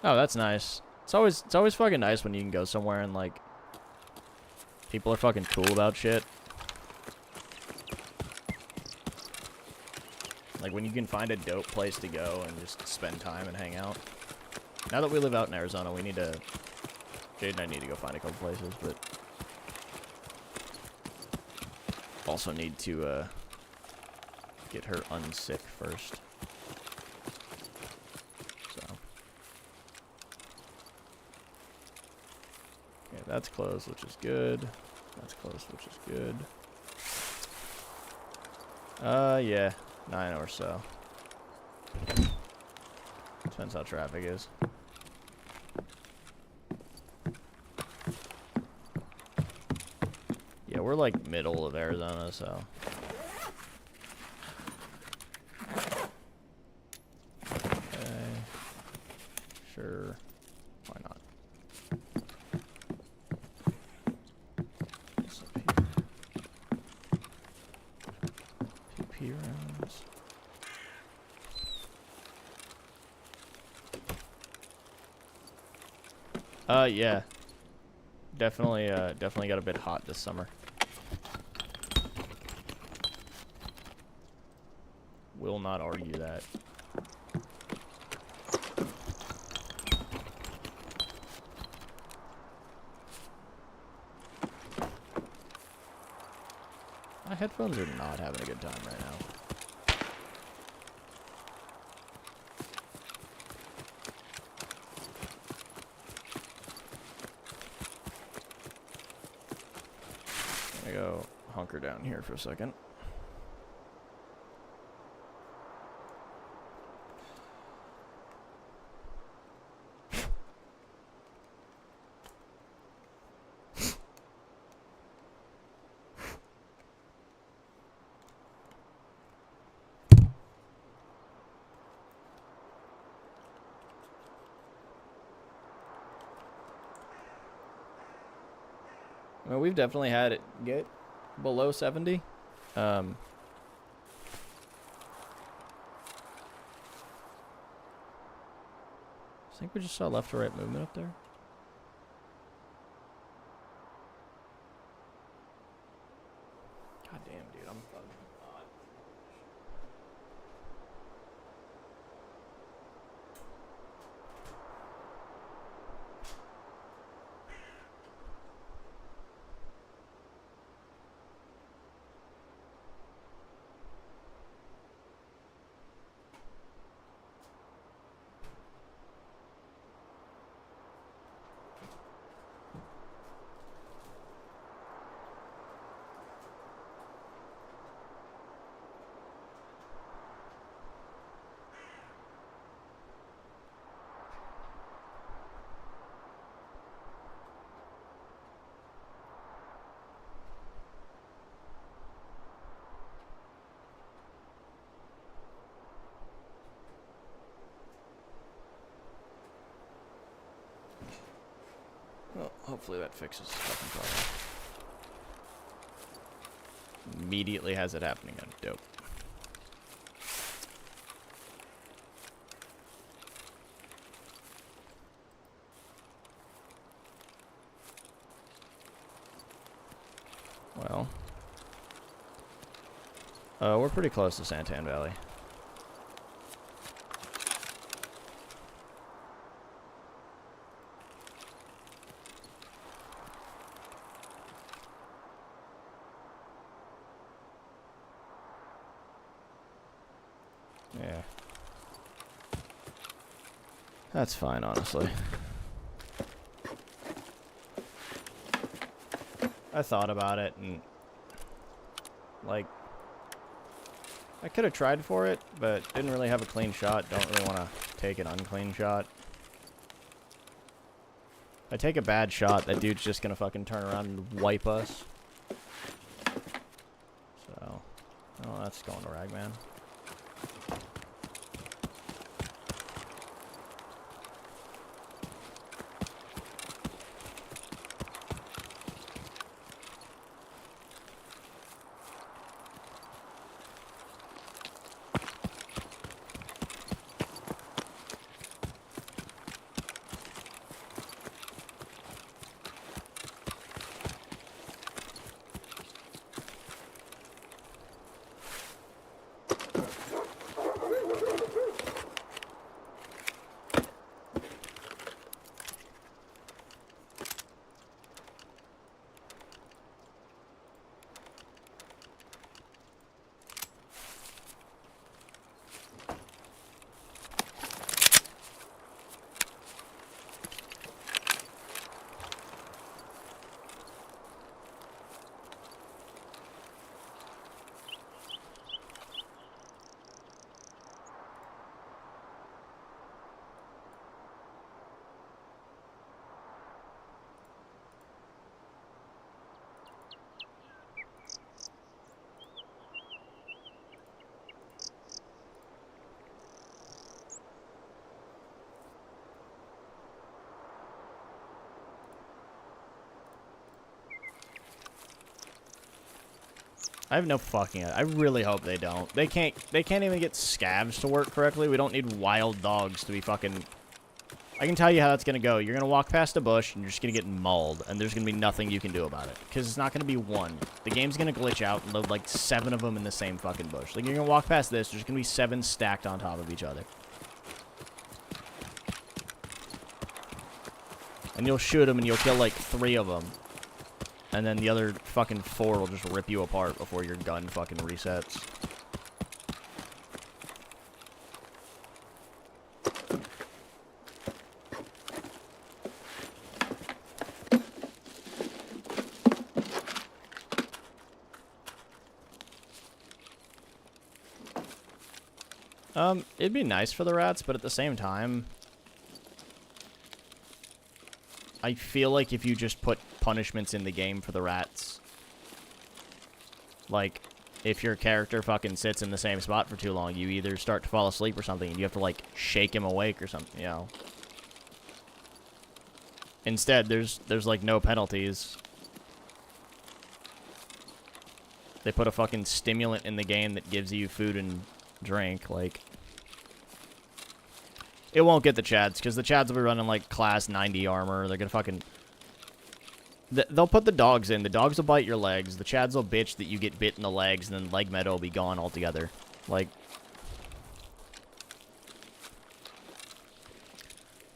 Oh, that's nice. It's always fucking nice when you can go somewhere and like people are fucking cool about shit. Like when you can find a dope place to go and just spend time and hang out. Now that we live out in Arizona, we need to Jade and I need to go find a couple places, but also need to get her unsick first. That's closed, which is good. That's closed, which is good. Yeah. 9 or so. Depends how traffic is. Yeah, we're like middle of Arizona, so. Okay. Sure. Why not? Rounds. Yeah. Definitely got a bit hot this summer. Will not argue that. My headphones are not having a good time right now. I'm gonna go hunker down here for a second. I mean, we've definitely had it get below 70. I think we just saw left to right movement up there. God damn, dude, I'm fucking odd. Well, hopefully that fixes the fucking problem. Immediately has it happening on dope. Well, we're pretty close to Santan Valley. Yeah. That's fine, honestly. I thought about it, and, like, I could have tried for it, but didn't really have a clean shot. Don't really want to take an unclean shot. If I take a bad shot, that dude's just going to fucking turn around and wipe us. So, oh, that's going to Ragman. I have no fucking idea. I really hope they don't. They can't even get scavs to work correctly. We don't need wild dogs to be fucking... I can tell you how that's gonna go. You're gonna walk past a bush, and you're just gonna get mauled, and there's gonna be nothing you can do about it. Because it's not gonna be one. The game's gonna glitch out and load, like, 7 of them in the same fucking bush. Like, you're gonna walk past this, there's gonna be 7 stacked on top of each other. And you'll shoot them, and you'll kill, like, 3 of them. And then the other fucking 4 will just rip you apart before your gun fucking resets. It'd be nice for the rats, but at the same time, I feel like if you just put punishments in the game for the rats, like, if your character fucking sits in the same spot for too long, you either start to fall asleep or something, and you have to, like, shake him awake or something, you know. Instead, there's like, no penalties. They put a fucking stimulant in the game that gives you food and drink, like... It won't get the Chads, because the Chads will be running, like, class 90 armor. They're gonna fucking... They'll put the dogs in. The dogs will bite your legs. The Chads will bitch that you get bit in the legs, and then leg meta will be gone altogether. Like...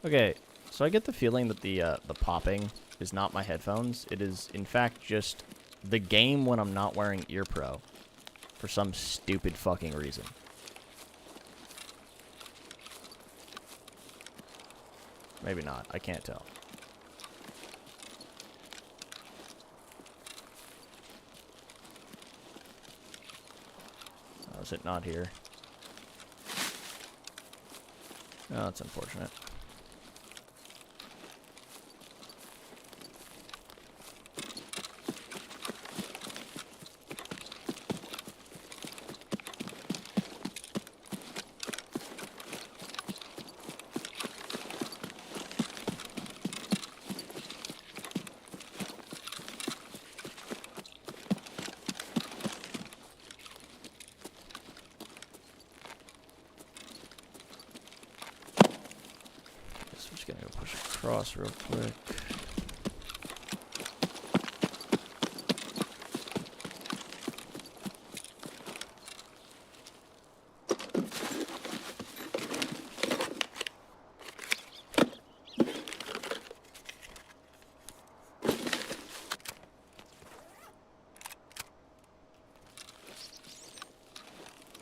Okay, so I get the feeling that the popping is not my headphones. It is, in fact, just the game when I'm not wearing ear pro. For some stupid fucking reason. Maybe not. I can't tell. Oh, is it not here? Oh, that's unfortunate. Across real quick.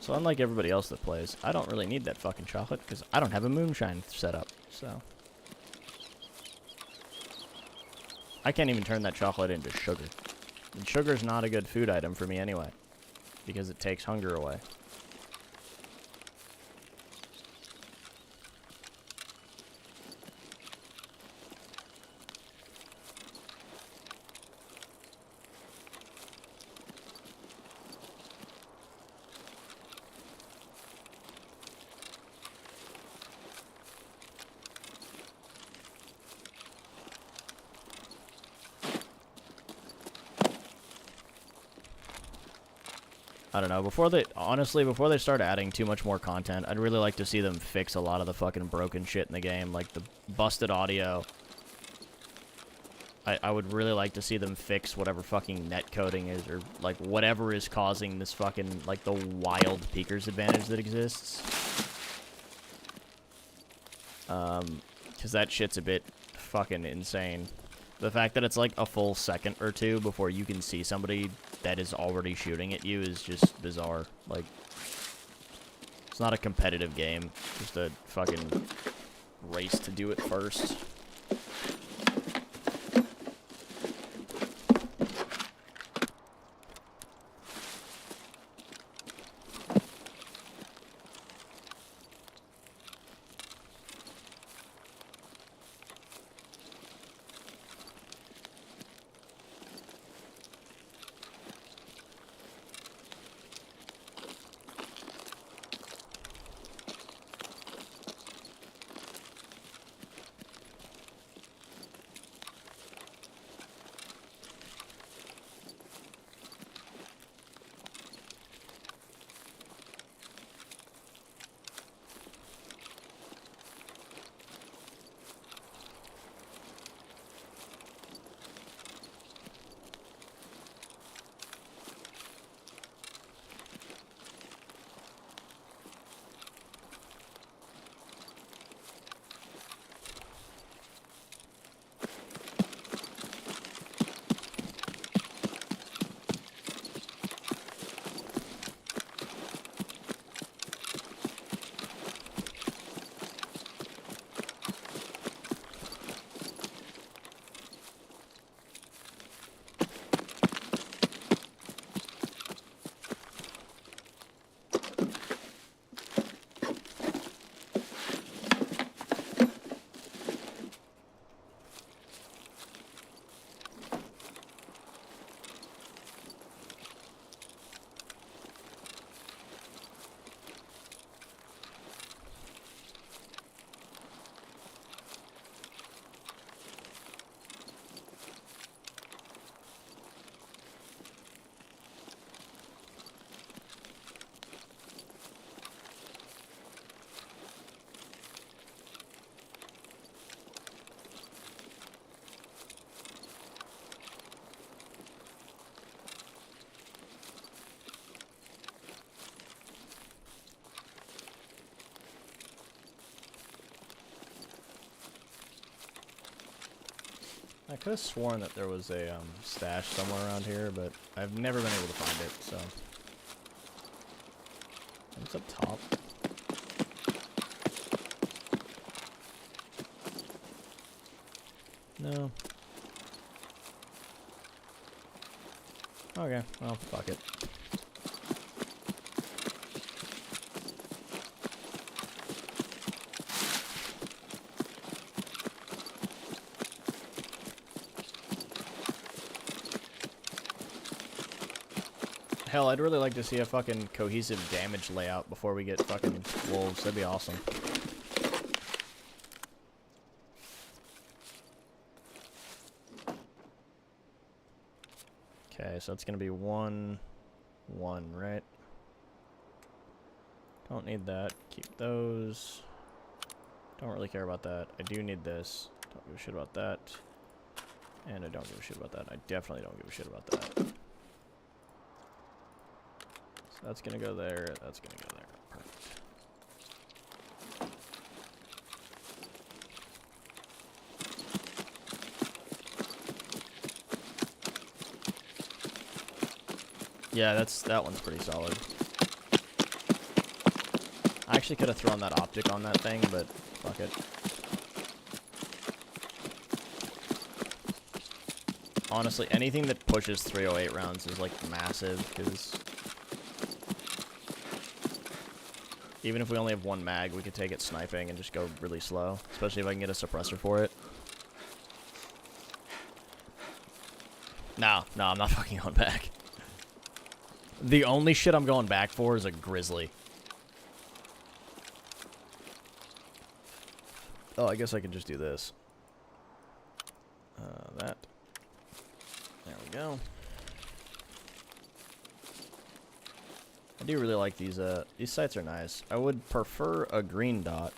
So unlike everybody else that plays, I don't really need that fucking chocolate because I don't have a moonshine set up, so... I can't even turn that chocolate into sugar. And sugar's not a good food item for me anyway, because it takes hunger away. I don't know, honestly, before they start adding too much more content, I'd really like to see them fix a lot of the fucking broken shit in the game, like the busted audio. I would really like to see them fix whatever fucking net coding is, or, like, whatever is causing this fucking, like, the wild peekers advantage that exists. Because that shit's a bit fucking insane. The fact that it's, like, a full second or two before you can see somebody that is already shooting at you is just bizarre. Like, it's not a competitive game. Just a fucking race to do it first. I could have sworn that there was a stash somewhere around here, but I've never been able to find it, so. What's up top? No. Okay, well, fuck it. Hell, I'd really like to see a fucking cohesive damage layout before we get fucking wolves. That'd be awesome. Okay, so it's gonna be 1, 1, right? Don't need that. Keep those. Don't really care about that. I do need this. Don't give a shit about that. And I don't give a shit about that. I definitely don't give a shit about that. So that's gonna go there. That's gonna go there. Perfect. Yeah, that one's pretty solid. I actually could have thrown that optic on that thing, but fuck it. Honestly, anything that pushes 308 rounds is like massive, because even if we only have 1 mag, we could take it sniping and just go really slow, especially if I can get a suppressor for it. No, I'm not fucking going back. The only shit I'm going back for is a grizzly. Oh, I guess I can just do this. That. There we go. I do really like these sites are nice. I would prefer a green dot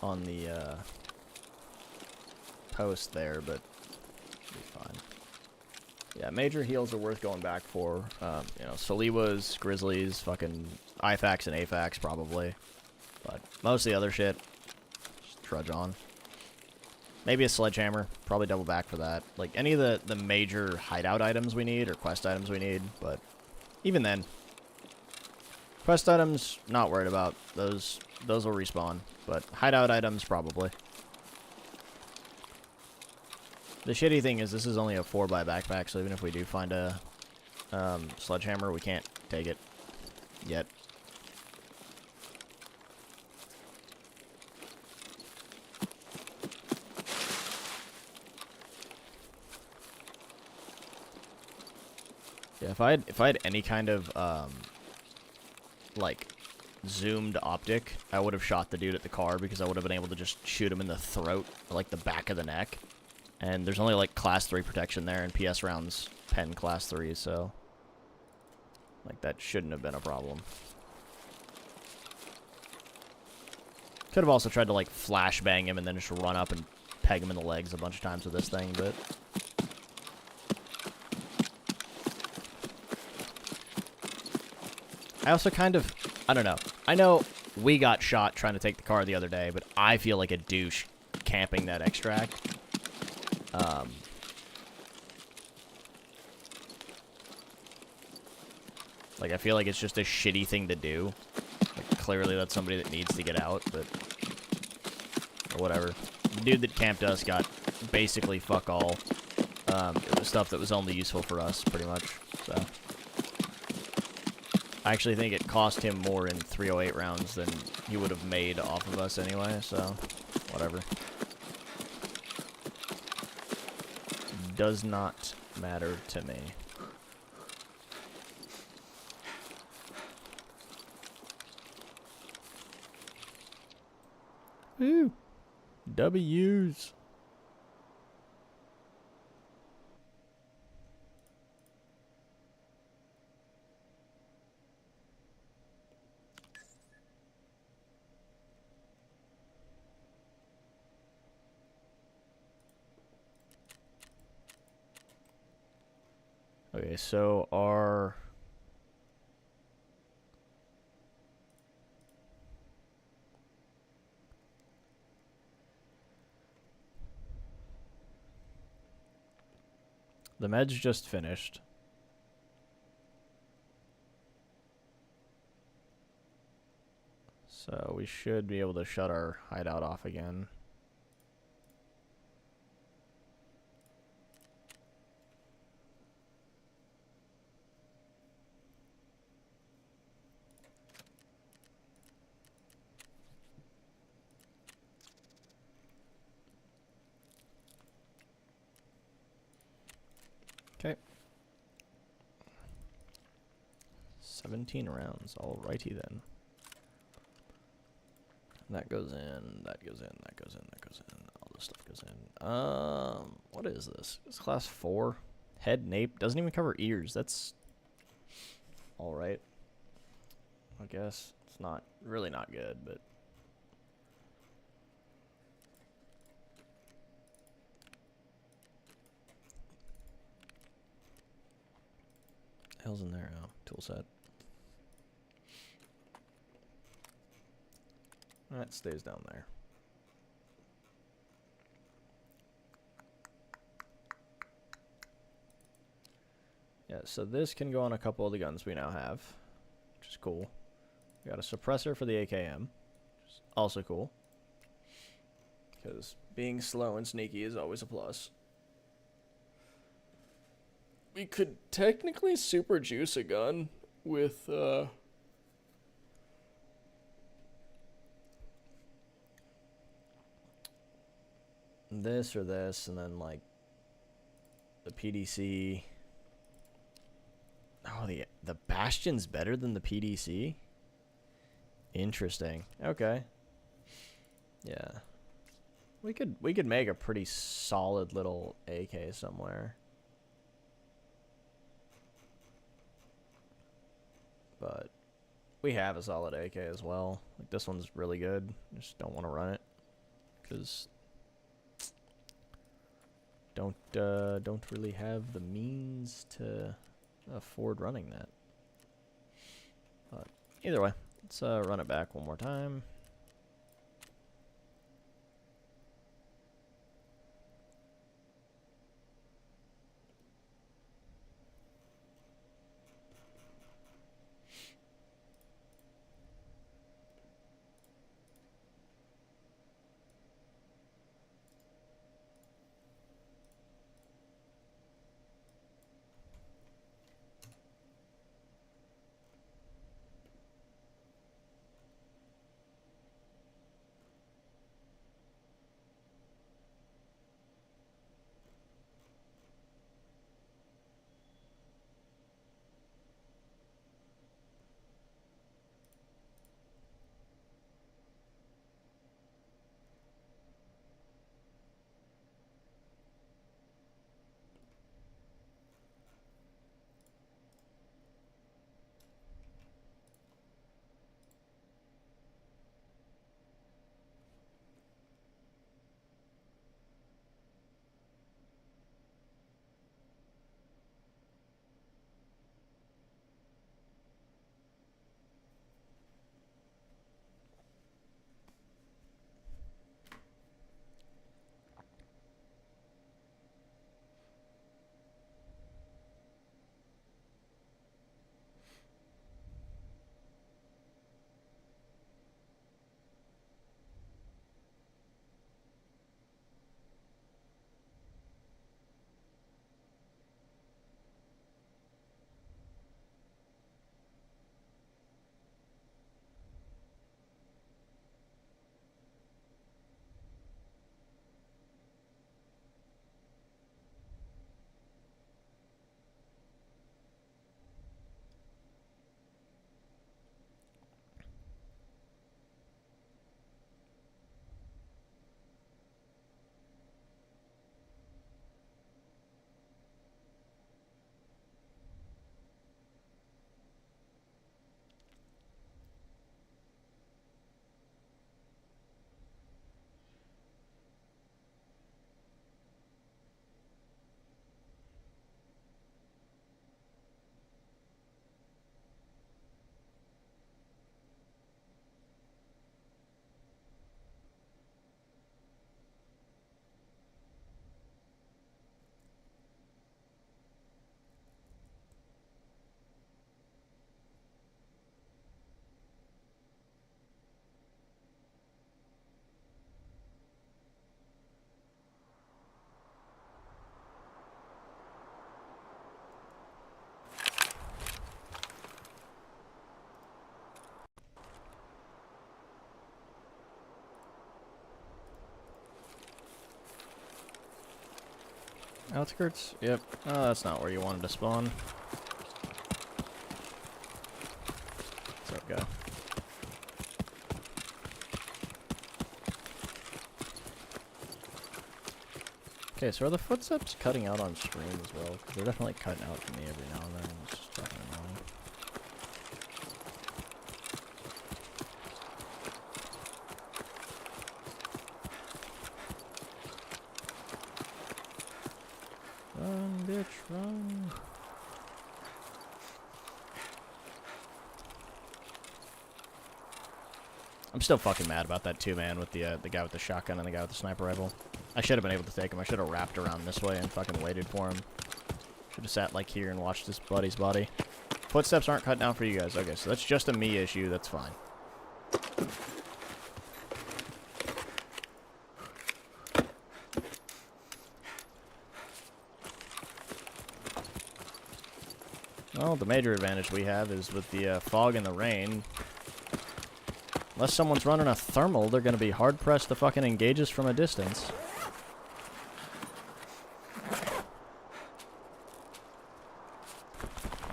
on the post there, but it'll be fine. Yeah, major heals are worth going back for. You know, Saliwas, Grizzlies, fucking IFAX and AFAX probably. But most of the other shit, just trudge on. Maybe a sledgehammer, probably double back for that. Like any of the major hideout items we need or quest items we need, but even then. Quest items, not worried about. Those will respawn, but hideout items probably. The shitty thing is this is only a 4x backpack, so even if we do find a sledgehammer, we can't take it yet. Yeah, if I had any kind of like zoomed optic, I would have shot the dude at the car because I would have been able to just shoot him in the throat, or like the back of the neck. And there's only like class 3 protection there, and PS rounds pen class 3, so like that shouldn't have been a problem. Could have also tried to like flashbang him and then just run up and peg him in the legs a bunch of times with this thing, but I also kind of, I don't know. I know we got shot trying to take the car the other day, but I feel like a douche camping that extract. Like, I feel like it's just a shitty thing to do. Like, clearly that's somebody that needs to get out, but or whatever. The dude that camped us got basically fuck all. It was stuff that was only useful for us, pretty much, so. I actually think it cost him more in 308 rounds than he would have made off of us anyway, so whatever. Does not matter to me. Woo! W's. Okay, so our The meds just finished. So we should be able to shut our hideout off again. Okay. 17 rounds. Alrighty then. That goes in, that goes in, that goes in, that goes in. All this stuff goes in. What is this? It's class 4. Head nape. Doesn't even cover ears. That's alright. I guess. It's not, really not good, but. Hell's in there? Oh, tool set. That stays down there. Yeah, so this can go on a couple of the guns we now have, which is cool. We got a suppressor for the AKM, which is also cool. Because being slow and sneaky is always a plus. We could technically super juice a gun with, this or this, and then, like, the PDC. Oh, the Bastion's better than the PDC? Interesting. Okay. Yeah. We could make a pretty solid little AK somewhere. But we have a solid AK as well. Like, this one's really good. Just don't want to run it because don't really have the means to afford running that. But either way, let's run it back one more time. Outskirts? Yep. Oh, that's not where you wanted to spawn. What's up, guy? Okay, so are the footsteps cutting out on stream as well? Because they're definitely cutting out for me every now and then. It's just fucking annoying. Run, bitch, run. I'm still fucking mad about that too, man, with the guy with the shotgun and the guy with the sniper rifle. I should have been able to take him. I should have wrapped around this way and fucking waited for him. Should have sat like here and watched his buddy's body. Footsteps aren't cut down for you guys. Okay, so that's just a me issue. That's fine. Well, the major advantage we have is with the fog and the rain. Unless someone's running a thermal, they're going to be hard-pressed to fucking engage us from a distance.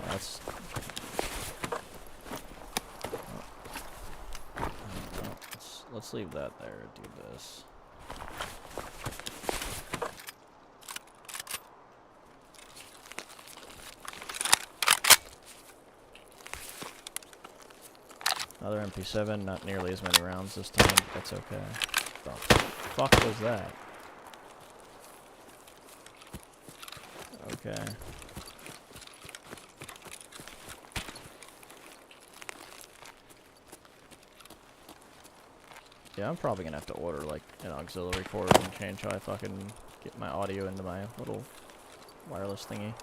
That's... Let's leave that there and do this. Another MP7, not nearly as many rounds this time, but that's okay. What the fuck was that? Okay. Yeah, I'm probably gonna have to order like an auxiliary cord and change how I fucking get my audio into my little wireless thingy.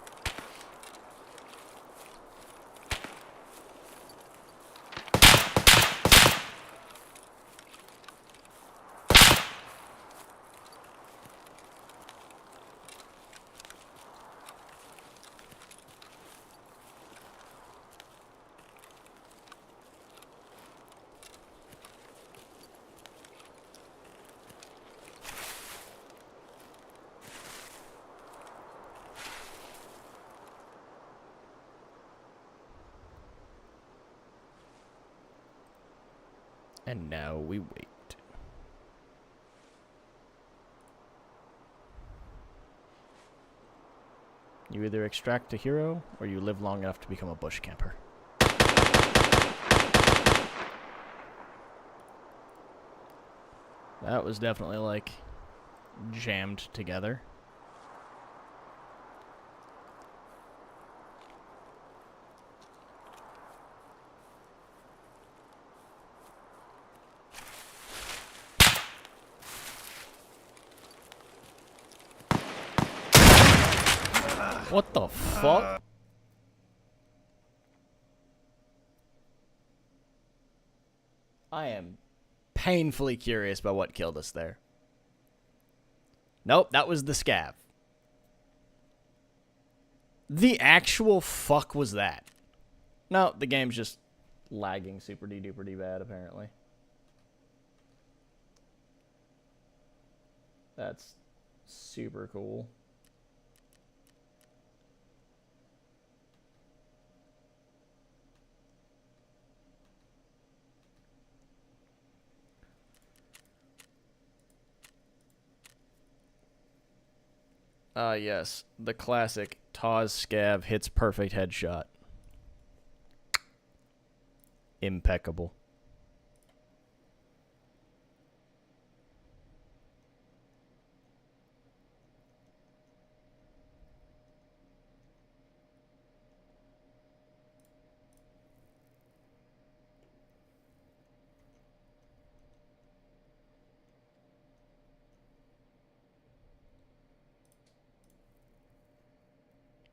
And now we wait. You either extract a hero, or you live long enough to become a bush camper. That was definitely, like, jammed together. What the fuck? I am painfully curious about what killed us there. Nope, that was the scav. The actual fuck was that? No, the game's just lagging super duper bad, apparently. That's super cool. Yes, the classic Taz scav hits perfect headshot. Impeccable.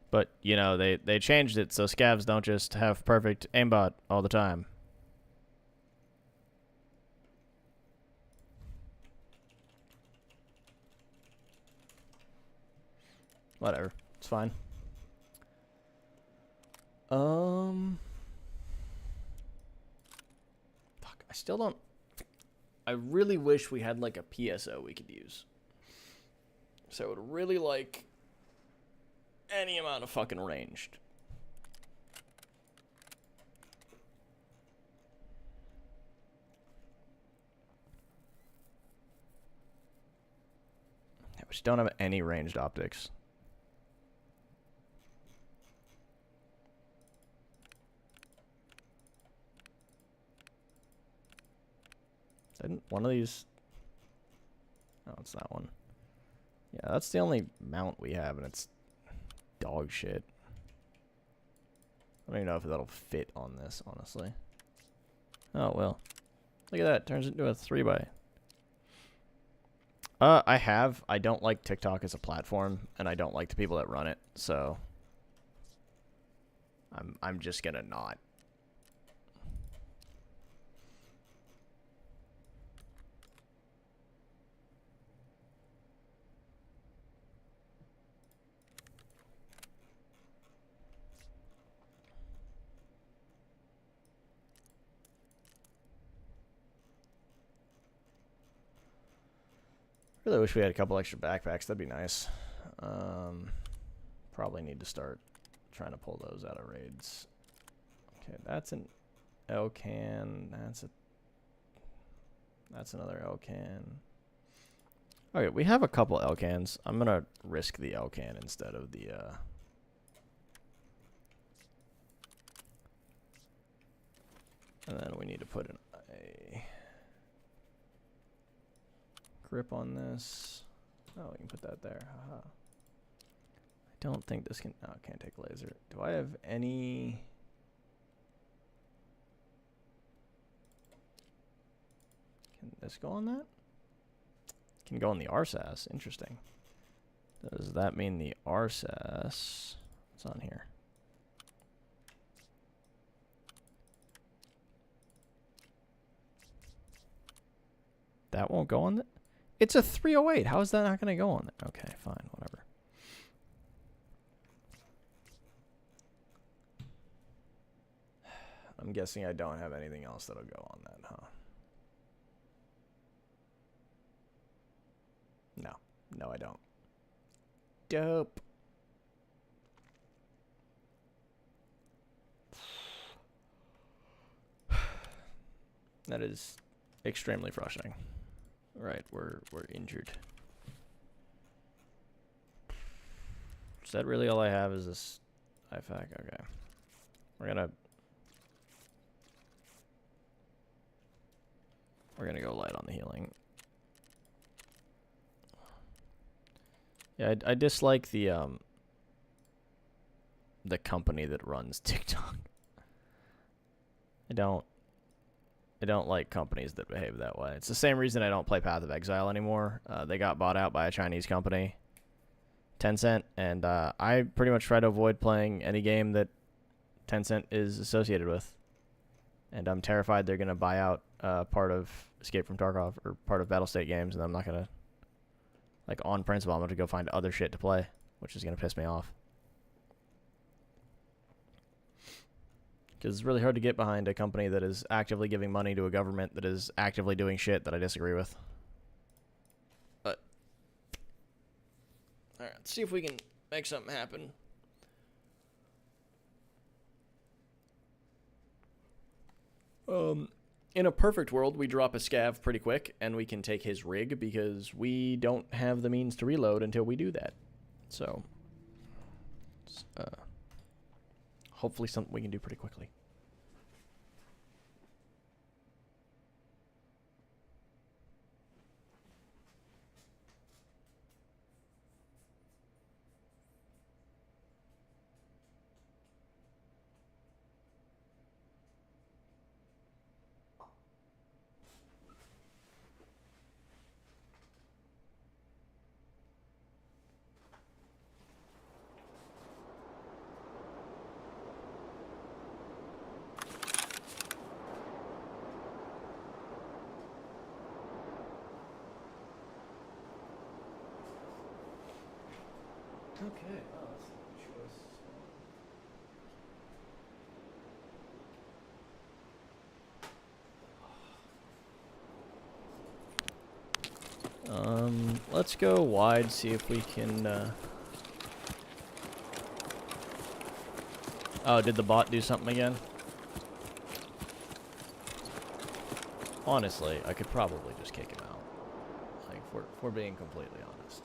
But, you know, they changed it so scavs don't just have perfect aimbot all the time. Whatever. It's fine. Fuck, I still don't... I really wish we had, like, a PSO we could use. So I would really like any amount of fucking ranged. Yeah, but you don't have any ranged optics. Didn't one of these... Oh, it's that one. Yeah, that's the only mount we have, and it's dog shit. I don't even know if that'll fit on this, honestly. Oh, well. Look at that. Turns into a 3x. I don't like TikTok as a platform, and I don't like the people that run it, so... I'm just gonna not. Really wish we had a couple extra backpacks. That'd be nice. Probably need to start trying to pull those out of raids. Okay, that's an L-can. That's another L-can. Okay, we have a couple L-cans. I'm gonna risk the L-can instead of the and then we need to put a grip on this. Oh, we can put that there. Haha. I don't think this can... Oh, it can't take laser. Do I have any... Can this go on that? Can go on the RSAS. Interesting. Does that mean the RSAS... What's on here? That won't go on it? It's a 308. How is that not going to go on it? Okay, fine, whatever. I'm guessing I don't have anything else that'll go on that, huh? No. No, I don't. Dope. That is extremely frustrating. Right, we're injured. Is that really all I have? Is this IFAC? Okay. We're gonna go light on the healing. Yeah, I dislike the company that runs TikTok. I don't like companies that behave that way. It's the same reason I don't play Path of Exile anymore. They got bought out by a Chinese company, Tencent, and I pretty much try to avoid playing any game that Tencent is associated with. And I'm terrified they're going to buy out part of Escape from Tarkov or part of Battlestate Games, and I'm not going to, like, on principle, I'm going to go find other shit to play, which is going to piss me off. Because it's really hard to get behind a company that is actively giving money to a government that is actively doing shit that I disagree with. But, alright, let's see if we can make something happen. In a perfect world, we drop a scav pretty quick, and we can take his rig, because we don't have the means to reload until we do that. So, hopefully something we can do pretty quickly. Okay. Oh, that's a choice. Let's go wide, see if we can Oh, did the bot do something again? Honestly, I could probably just kick him out. Like, if we're being completely honest.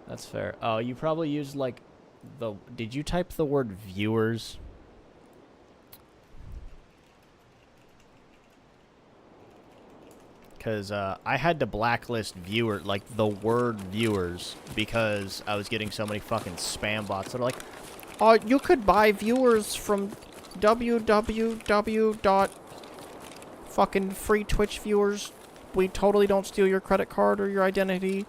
That's fair. Oh, you probably used, like, did you type the word viewers? Because I had to blacklist the word viewers, because I was getting so many fucking spam bots that are like, oh, you could buy viewers from www. Fucking free Twitch viewers. We totally don't steal your credit card or your identity.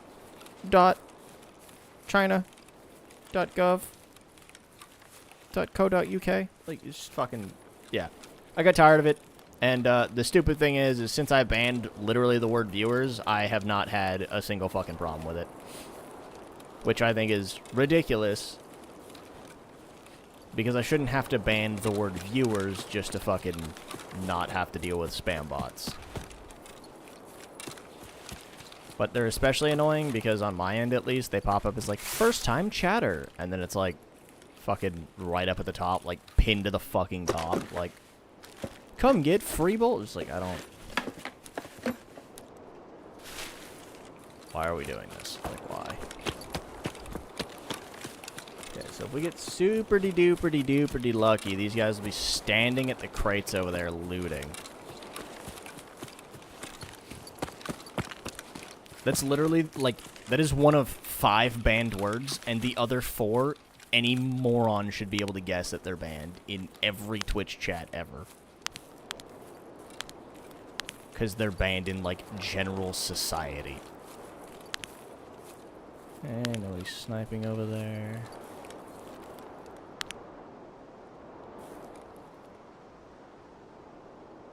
China.gov.co.uk. Like, it's just fucking, yeah. I got tired of it. And the stupid thing is since I banned literally the word viewers, I have not had a single fucking problem with it. Which I think is ridiculous. Because I shouldn't have to ban the word viewers just to fucking not have to deal with spam bots. But they're especially annoying because on my end, at least, they pop up as, like, first-time chatter. And then it's, like, fucking right up at the top, like, pinned to the fucking top. Like, come get free bolts. Like, I don't... Why are we doing this? Like, why? Okay, so if we get super-de-duper-de-duper-de lucky, these guys will be standing at the crates over there looting. That's literally, like, that is one of 5 banned words, and the other 4, any moron should be able to guess that they're banned in every Twitch chat ever. Because they're banned in, like, general society. And nobody's sniping over there.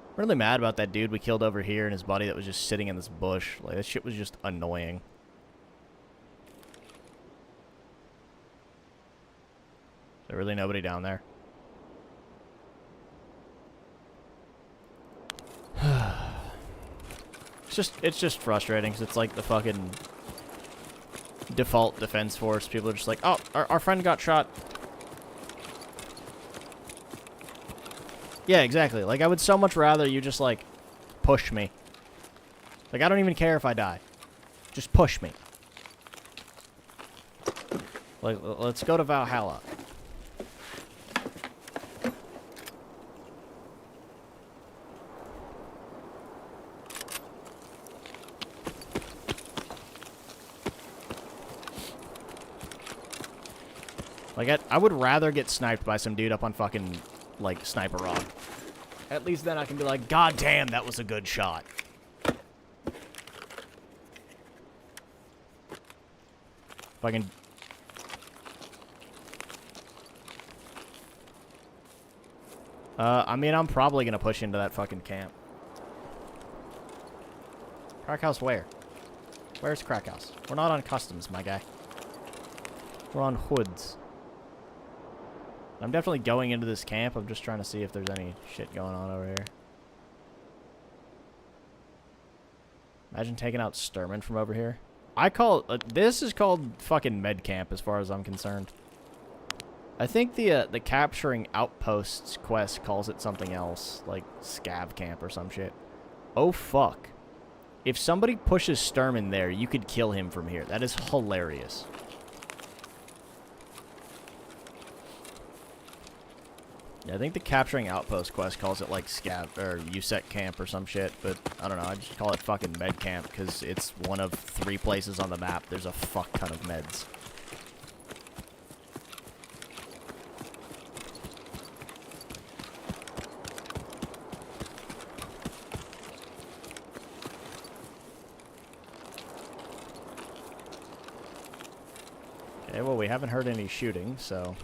I'm really mad about that dude we killed over here and his buddy that was just sitting in this bush. Like, that shit was just annoying. Is there really nobody down there? It's just frustrating because it's like the fucking default defense force. People are just like, oh, our friend got shot. Yeah, exactly. Like, I would so much rather you just, like, push me. Like, I don't even care if I die. Just push me. Like, let's go to Valhalla. Like, I would rather get sniped by some dude up on fucking, like, Sniper Rock. At least then I can be like, God damn, that was a good shot. If I can... I mean, I'm probably gonna push into that fucking camp. Crack house where? Where's crack house? We're not on customs, my guy. We're on hoods. I'm definitely going into this camp. I'm just trying to see if there's any shit going on over here. Imagine taking out Sturman from over here. This is called fucking med camp as far as I'm concerned. I think the capturing outposts quest calls it something else, like scav camp or some shit. Oh fuck. If somebody pushes Sturman there, you could kill him from here. That is hilarious. Yeah, I think the capturing outpost quest calls it like scav or USEC camp or some shit, but I don't know. I just call it fucking med camp because it's one of 3 places on the map. There's a fuck ton of meds. Okay, well, we haven't heard any shooting, so...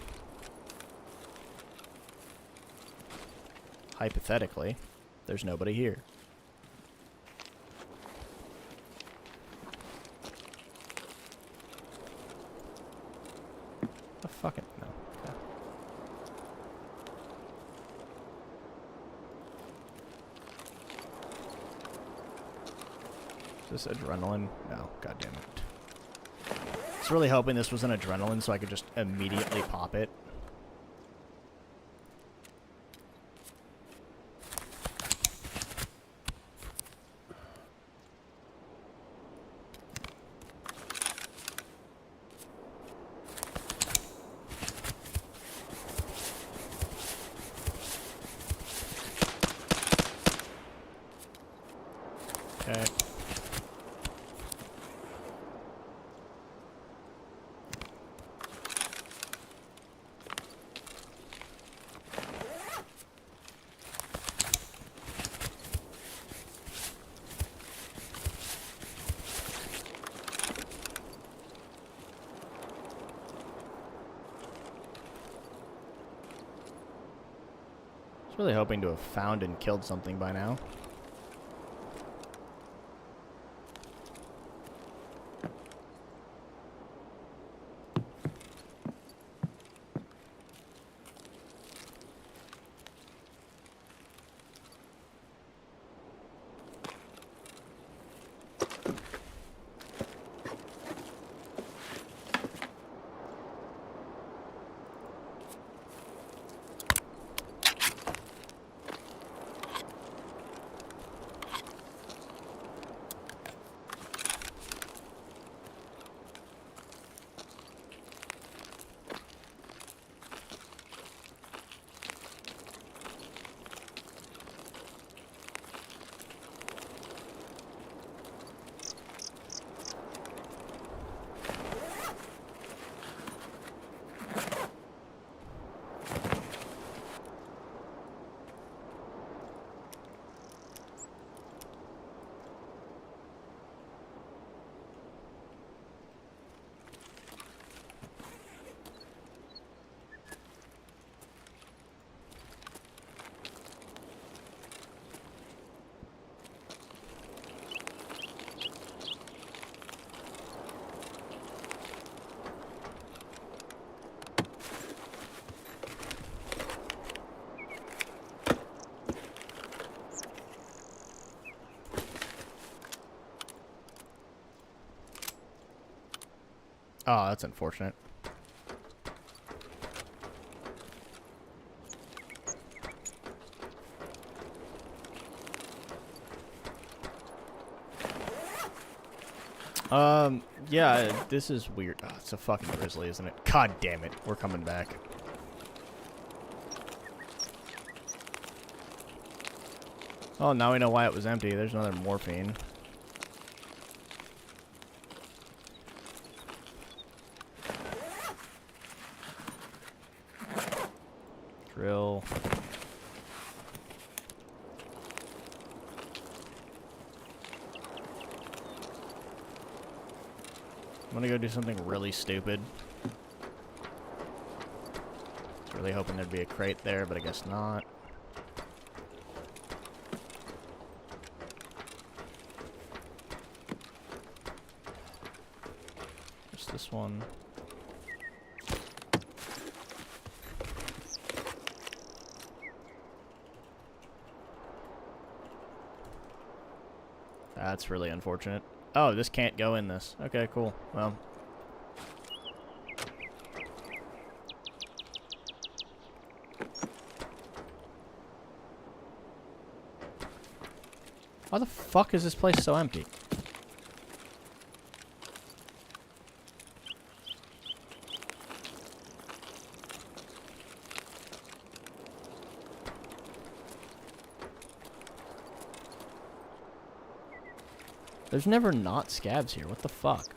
hypothetically, there's nobody here. The fucking no. Okay. Is this adrenaline? No, god damn it. I was really hoping this was an adrenaline so I could just immediately pop it. Okay. I was really hoping to have found and killed something by now. Oh, that's unfortunate. Yeah, this is weird. Oh, it's a fucking grizzly, isn't it? God damn it. We're coming back. Oh, now we know why it was empty. There's another morphine. Drill. I'm gonna go do something really stupid. I was really hoping there'd be a crate there, but I guess not. Just this one. That's really unfortunate. Oh, this can't go in this. Okay, cool. Well. Why the fuck is this place so empty? There's never not scabs here. What the fuck?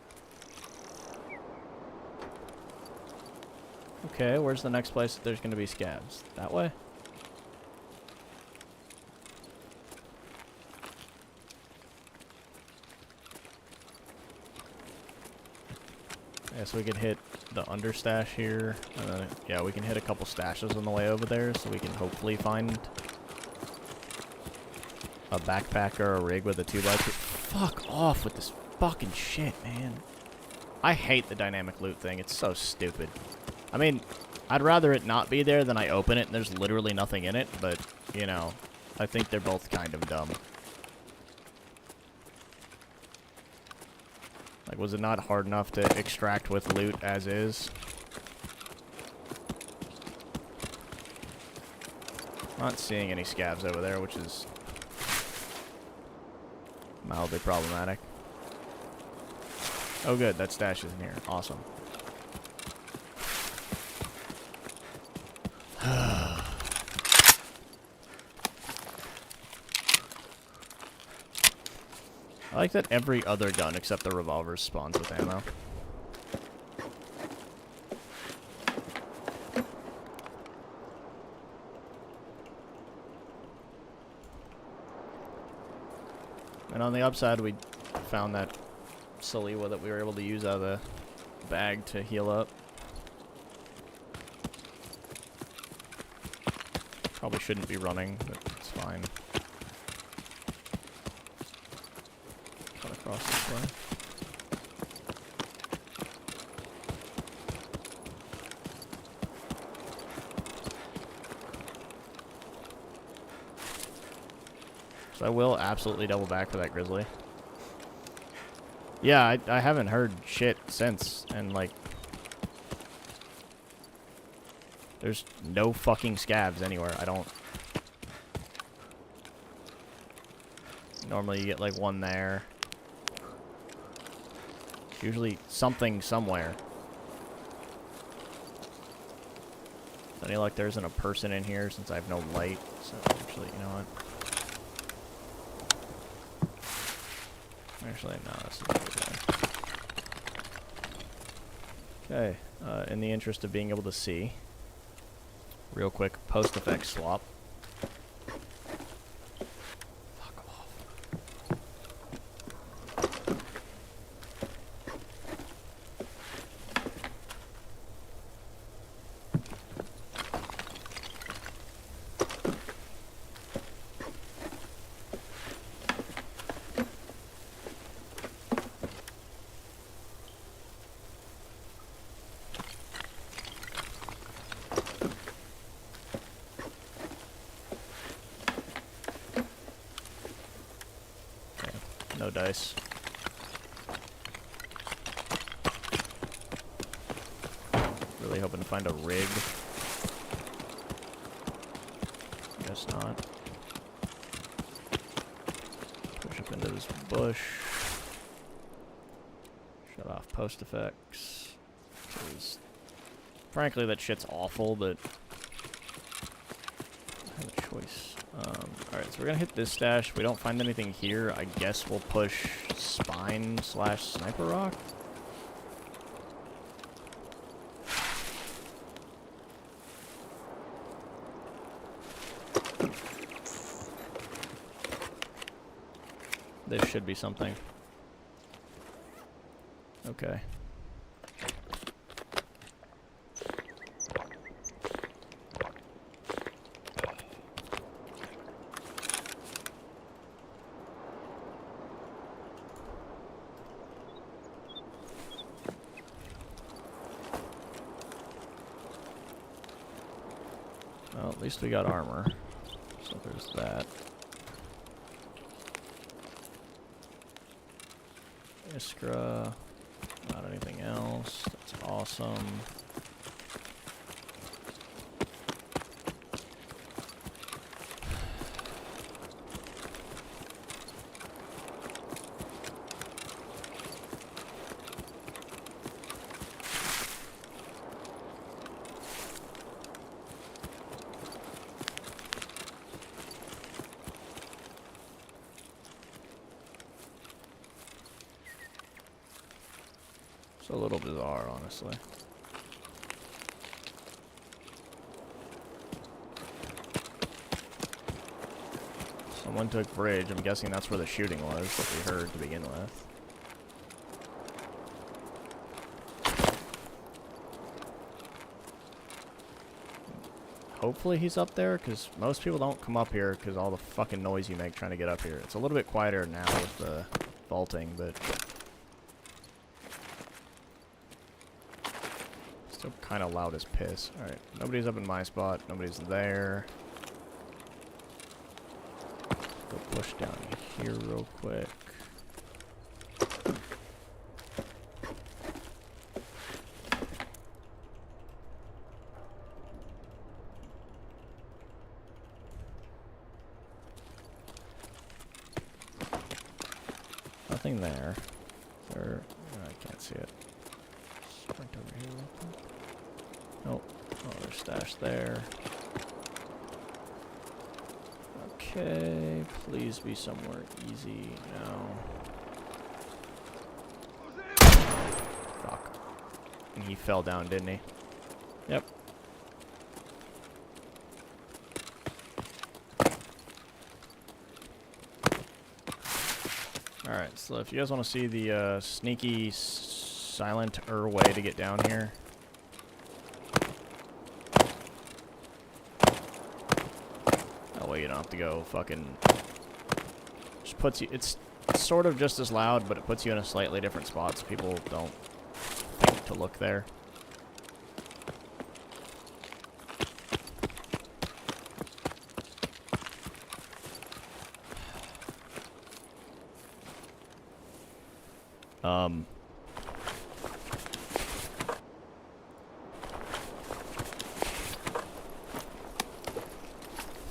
Okay, where's the next place that there's going to be scabs? That way? Yeah, so we could hit the understash here. Yeah, we can hit a couple stashes on the way over there, so we can hopefully find a backpack or a rig with a 2x2. Fuck off with this fucking shit, man. I hate the dynamic loot thing. It's so stupid. I mean, I'd rather it not be there than I open it and there's literally nothing in it, but, you know, I think they're both kind of dumb. Like, was it not hard enough to extract with loot as is? Not seeing any scavs over there, which is mildly problematic. Oh good, that stash is in here. Awesome. I like that every other gun except the revolver spawns with ammo. And on the upside, we found that Saliwa that we were able to use out of the bag to heal up. Probably shouldn't be running, but it's fine. Cut across this way. So I will absolutely double back for that grizzly. Yeah, I haven't heard shit since, and like, there's no fucking scavs anywhere. I don't. Normally you get like one there. Usually something somewhere. Any luck there isn't a person in here since I have no light. So actually, you know what? Actually, no, that's not good. Okay, in the interest of being able to see, real quick, post effect swap. Fuck off. No dice. Really hoping to find a rig. Guess not. Push up into this bush. Shut off post effects. 'Cause frankly, that shit's awful, but I have a choice. Alright, so we're gonna hit this stash. If we don't find anything here, I guess we'll push spine / sniper rock. This should be something. Okay. Well, at least we got armor. So there's that. Iskra. Not anything else. That's awesome. A little bizarre, honestly. Someone took bridge. I'm guessing that's where the shooting was that we heard to begin with. hopefully he's up there, because most people don't come up here because all the fucking noise you make trying to get up here. It's a little bit quieter now with the vaulting, but still kind of loud as piss. Alright, nobody's up in my spot. Nobody's there. Go push down here real quick. Nothing there. There. Oh, I can't see it. Sprint over here real quick. Nope. Oh, there's stash there. Okay. Please be somewhere easy now. Fuck. And he fell down, didn't he? Yep. Alright, so if you guys want to see the sneaky, silent-er way to get down here. That way you don't have to go fucking... Just puts you... It's sort of just as loud, but it puts you in a slightly different spot so people don't think to look there.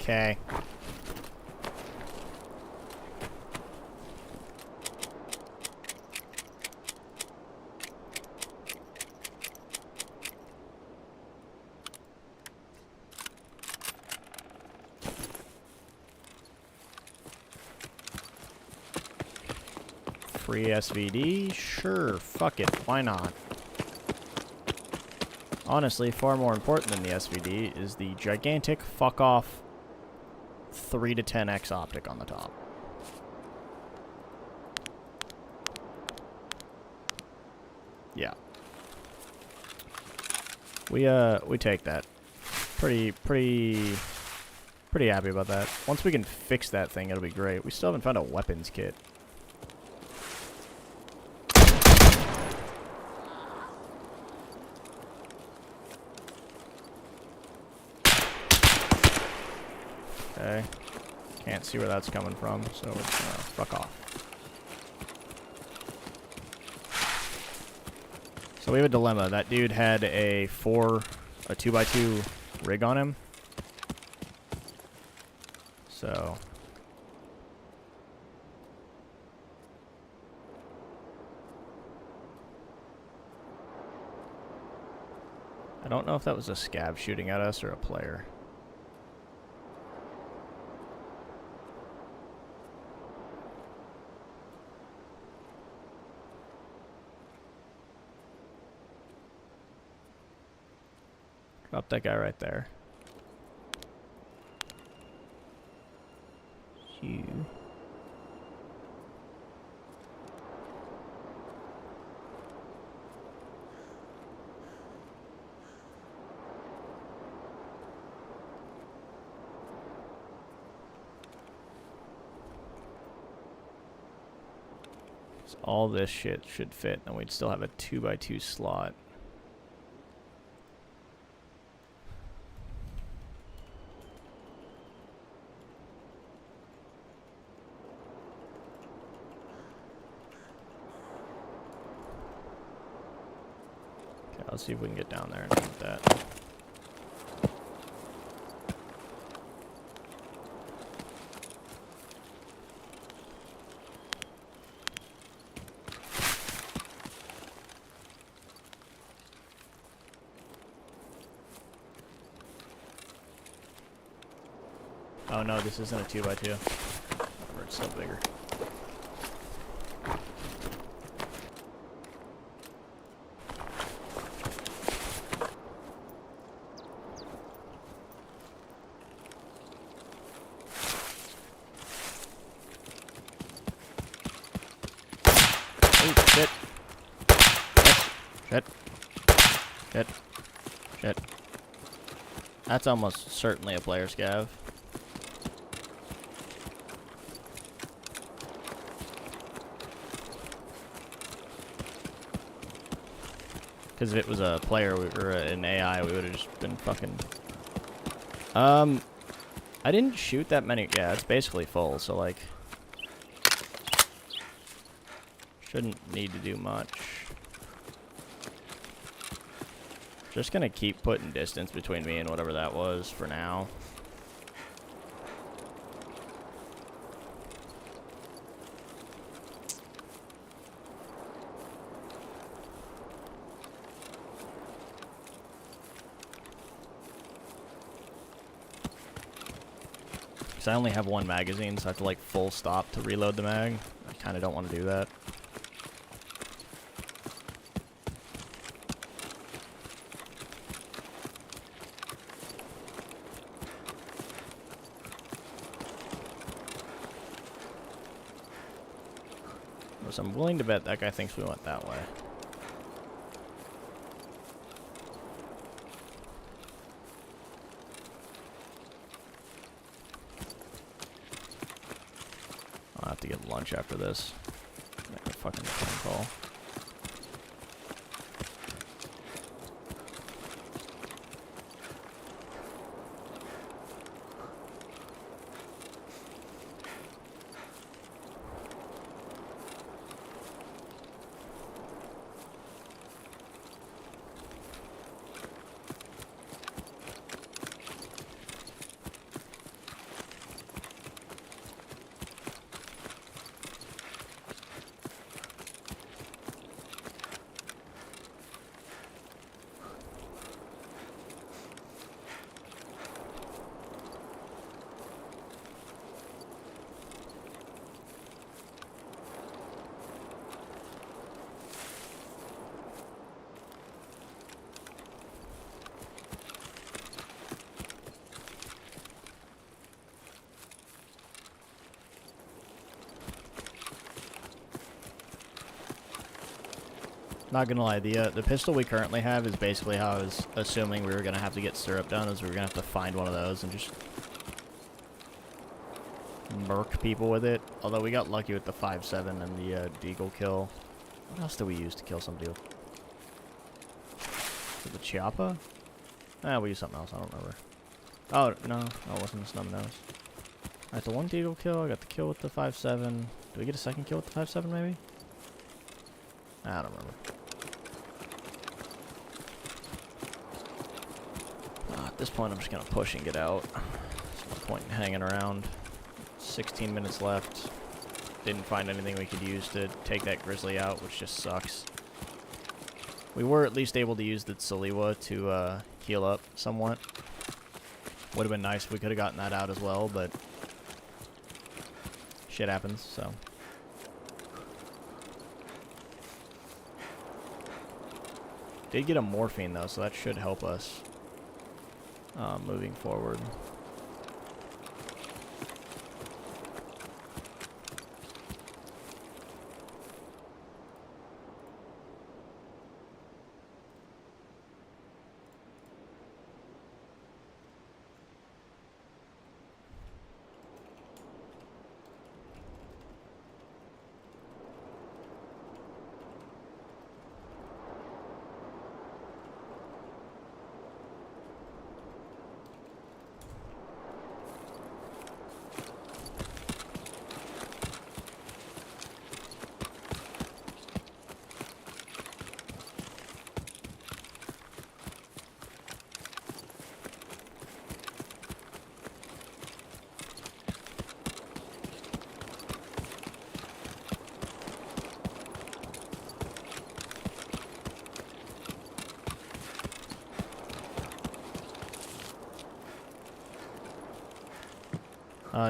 Okay. Free SVD? Sure, fuck it, why not? Honestly, far more important than the SVD is the gigantic fuck-off 3 to 10x optic on the top. Yeah. We take that. Pretty happy about that. Once we can fix that thing, it'll be great. We still haven't found a weapons kit. Okay. Can't see where that's coming from, so it's fuck off. So we have a dilemma. That dude had a 2x2 rig on him. So I don't know if that was a scav shooting at us or a player. Drop that guy right there. You. So all this shit should fit, and we'd still have a 2x2 slot. Let's see if we can get down there and do that. Oh no, this isn't a 2x2. It's still bigger. Shit. Shit. Shit. Shit. That's almost certainly a player scav. Because if it was a player or an AI, we would have just been fucking... I didn't shoot that many... Yeah, it's basically full, so, like... Shouldn't need to do much. Just gonna keep putting distance between me and whatever that was for now. Because I only have one magazine, so I have to, like, full stop to reload the mag. I kind of don't want to do that. So I'm willing to bet that guy thinks we went that way. I'll have to get lunch after this. Make a fucking phone call. Not gonna lie, the pistol we currently have is basically how I was assuming we were gonna have to get syrup done, is we were gonna have to find one of those and just murk people with it. Although we got lucky with the 5.7 and the deagle kill. What else did we use to kill somebody with? With the Chiappa? Ah, we used something else, I don't remember. Oh, no, it wasn't the snub nose. Alright, the one deagle kill, I got the kill with the 5.7. Do we get a second kill with the 5.7 maybe? I don't remember. At this point, I'm just gonna push and get out. There's no point in hanging around. 16 minutes left. Didn't find anything we could use to take that grizzly out, which just sucks. We were at least able to use the Saliwa to heal up somewhat. Would have been nice if we could have gotten that out as well, but shit happens, so. Did get a morphine though, so that should help us moving forward.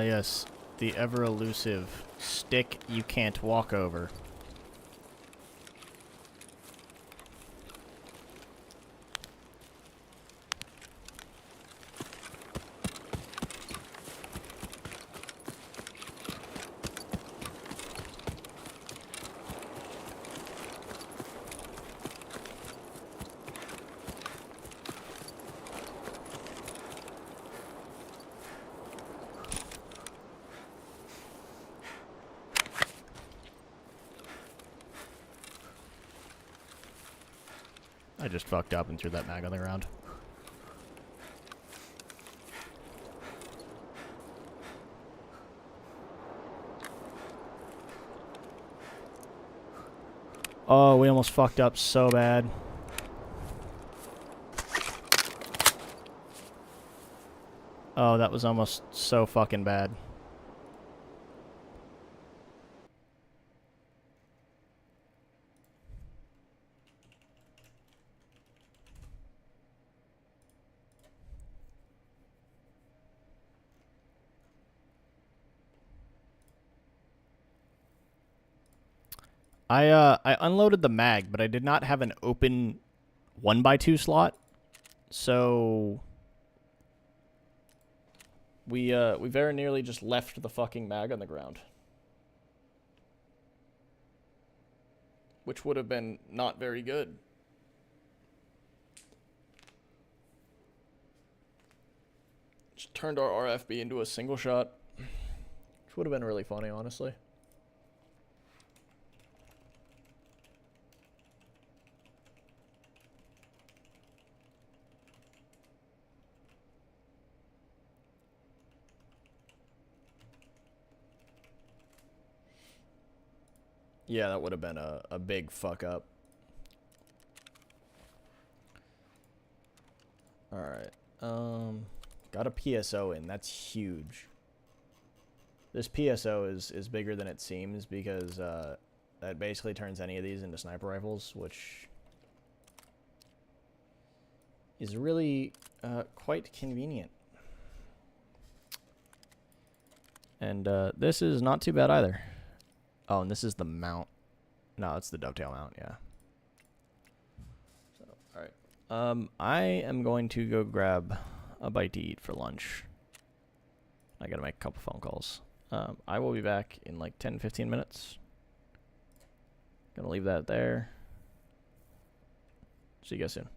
Yes, the ever-elusive stick you can't walk over. I just fucked up and threw that mag on the ground. Oh, we almost fucked up so bad. Oh, that was almost so fucking bad. I unloaded the mag, but I did not have an open 1x2 slot, so we very nearly just left the fucking mag on the ground, which would have been not very good. Just turned our RFB into a single shot, which would have been really funny, honestly. Yeah, that would have been a big fuck up. Alright. Got a PSO in. That's huge. This PSO is bigger than it seems because that basically turns any of these into sniper rifles, which is really quite convenient. And this is not too bad either. Oh, and this is the mount. No, it's the dovetail mount, yeah. So, alright. I am going to go grab a bite to eat for lunch. I gotta make a couple phone calls. I will be back in like 10-15 minutes. Gonna leave that there. See you guys soon.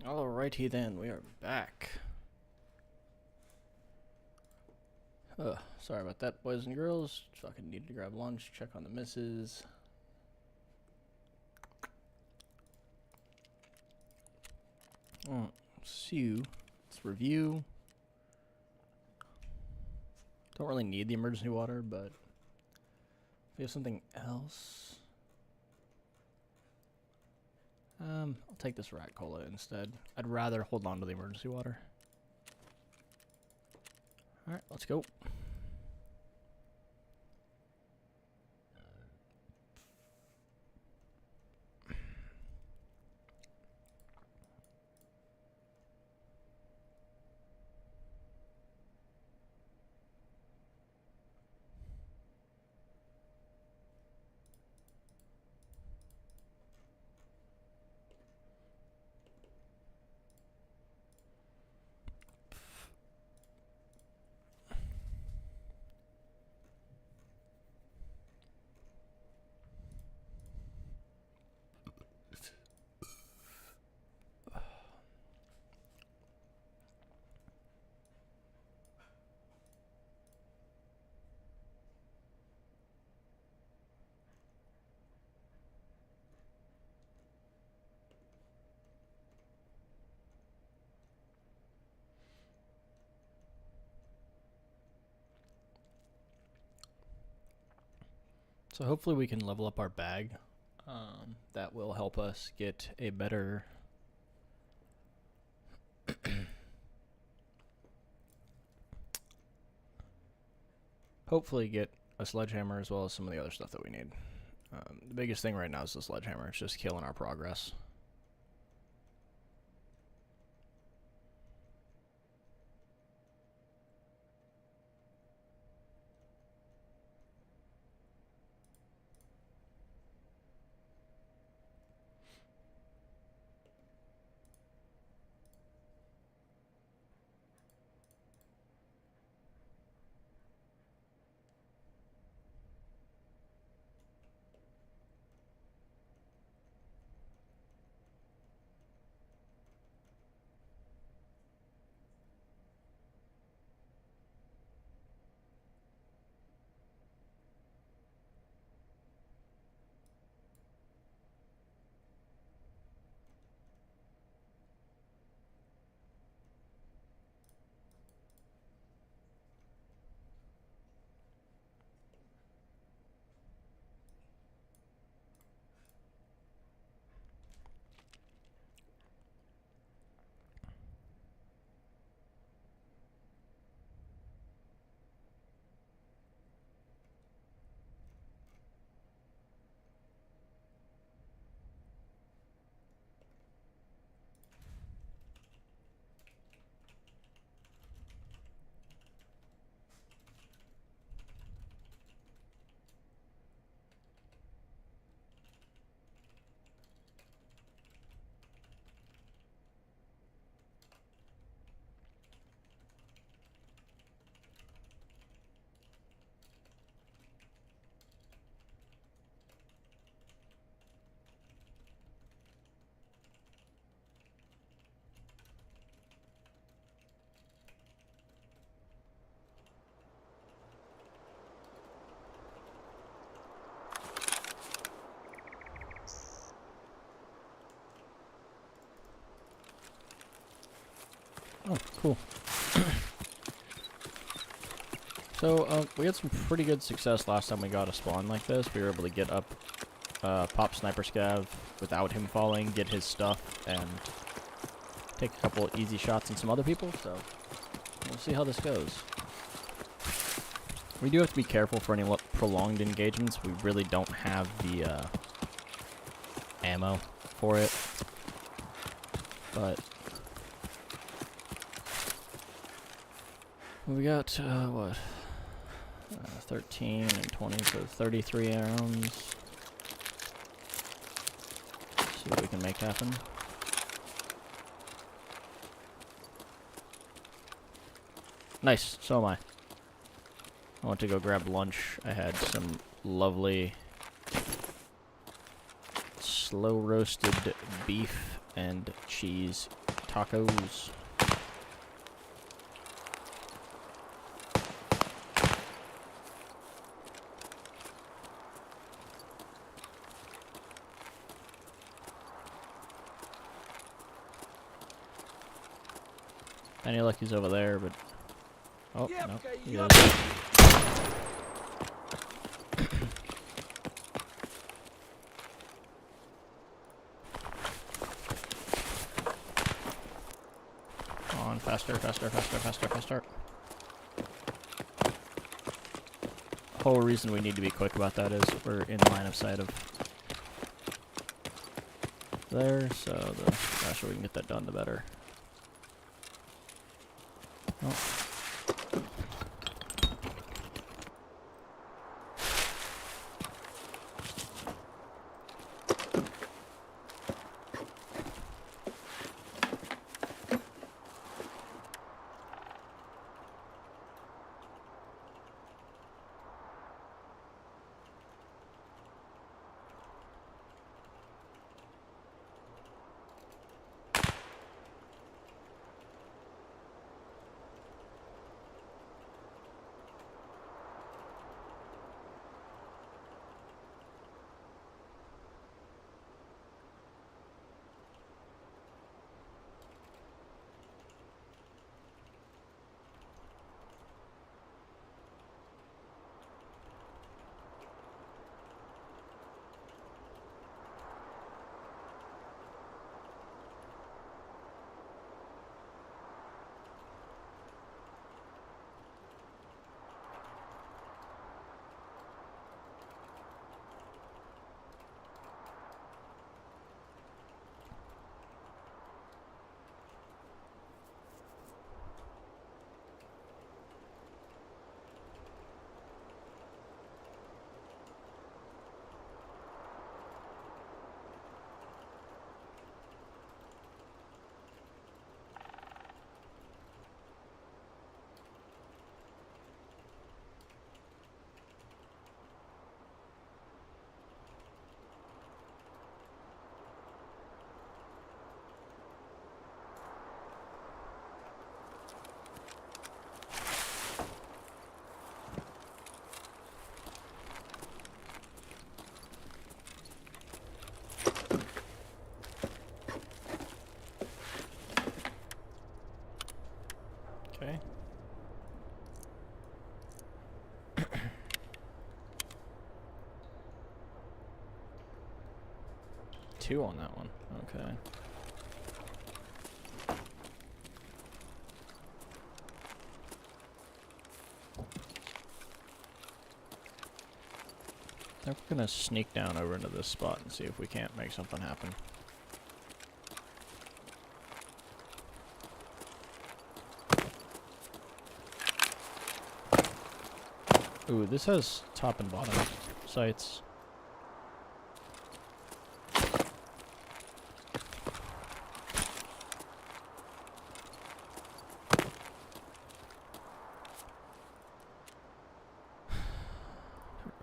Alrighty then, we are back. Sorry about that, boys and girls. Fucking needed to grab lunch, check on the missus. So, let's review. Don't really need the emergency water, but if we have something else... I'll take this rat cola instead. I'd rather hold on to the emergency water. Alright, let's go. So hopefully we can level up our bag. That will help us get a better... hopefully get a sledgehammer as well as some of the other stuff that we need. The biggest thing right now is the sledgehammer. It's just killing our progress. Oh, cool. So, we had some pretty good success last time we got a spawn like this. We were able to get up, pop sniper scav without him falling, get his stuff, and take a couple easy shots on some other people, so we'll see how this goes. We do have to be careful for any prolonged engagements. We really don't have the, ammo for it, but... we got, what? 13 and 20, so 33 rounds. See what we can make happen. Nice, so am I. I went to go grab lunch. I had some lovely slow roasted beef and cheese tacos. Any luck he's over there, but oh no, he is. On faster, faster, faster, faster, faster. Whole reason we need to be quick about that is we're in line of sight of there, so the faster we can get that done, the better. Oh. Okay. Two on that one. Okay. I think we're gonna sneak down over into this spot and see if we can't make something happen. Ooh, this has top and bottom sights.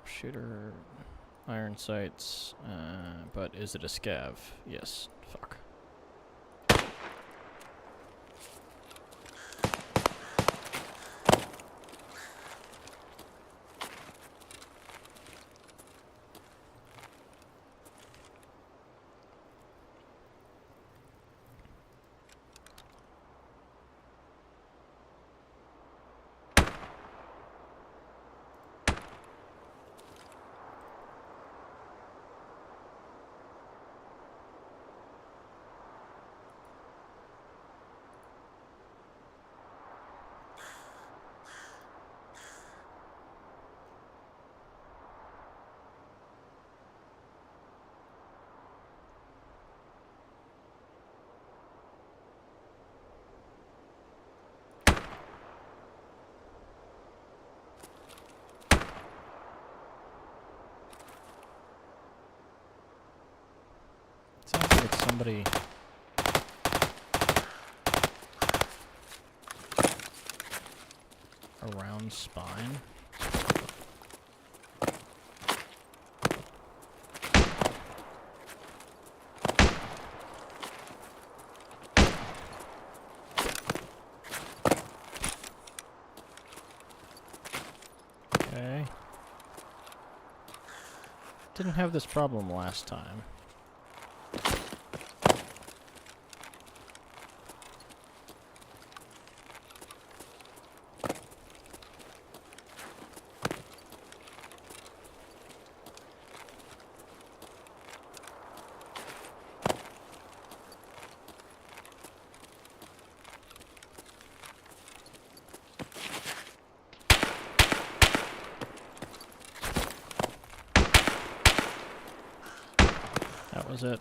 Shooter, iron sights, but is it a scav? Yes. Fuck. Sounds like somebody around spine. Okay. Didn't have this problem last time. That was it.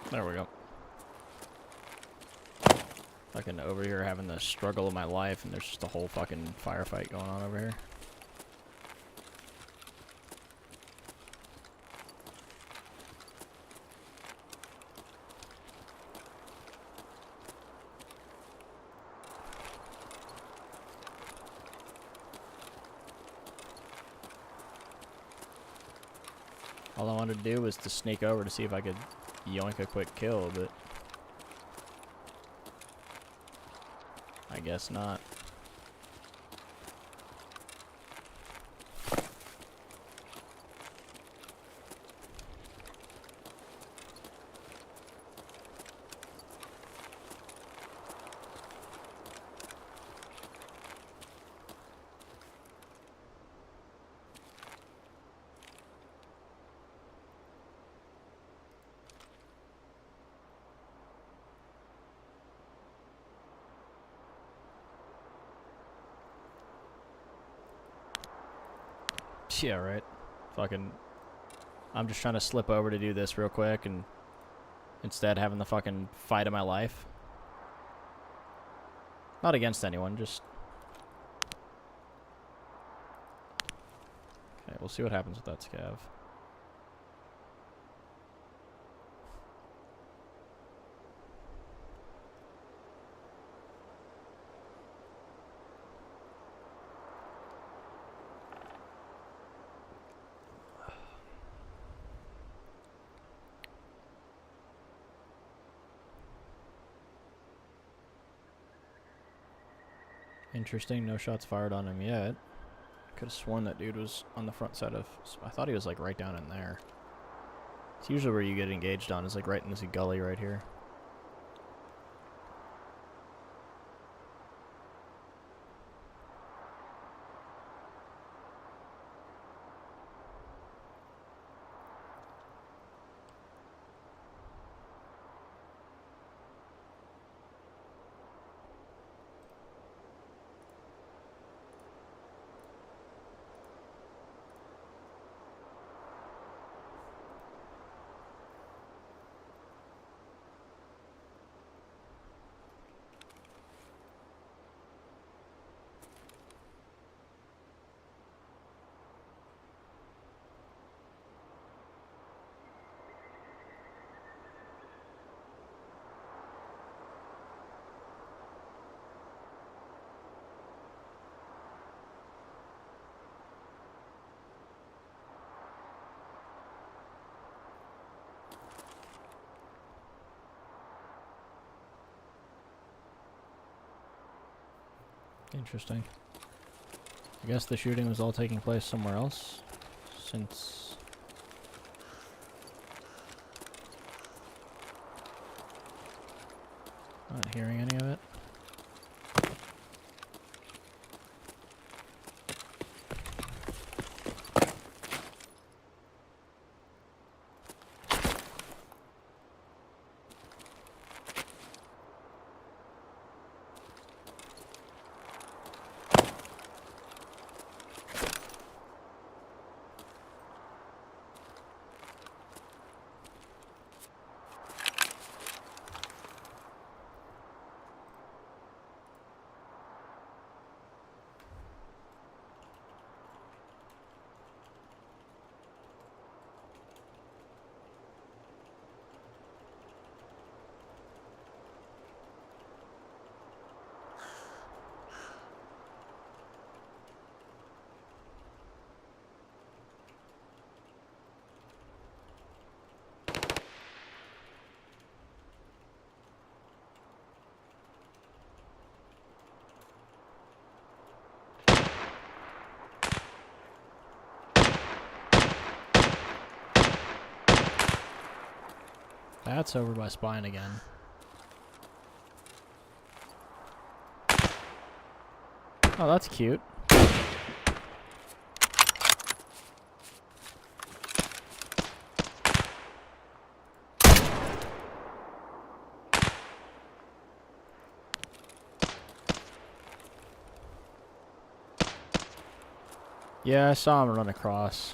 There we go. Fucking over here having the struggle of my life, and there's just a whole fucking firefight going on over here. All I wanted to do was to sneak over to see if I could yoink a quick kill, but I guess not. Yeah, right. Fucking, I'm just trying to slip over to do this real quick, and instead having the fucking fight of my life. Not against anyone, just... Okay, we'll see what happens with that scav. Interesting, no shots fired on him yet. Could have sworn that dude was on the front side of... I thought he was like right down in there. It's usually where you get engaged on, is like right in this gully right here. Interesting. I guess the shooting was all taking place somewhere else, since... Not hearing any of it. That's over by Spine again. Oh, that's cute. Yeah, I saw him run across.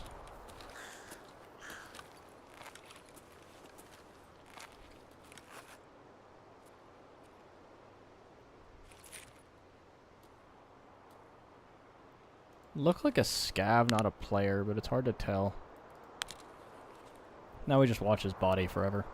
Looked like a scav, not a player, but it's hard to tell. Now we just watch his body forever.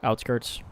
Outskirts.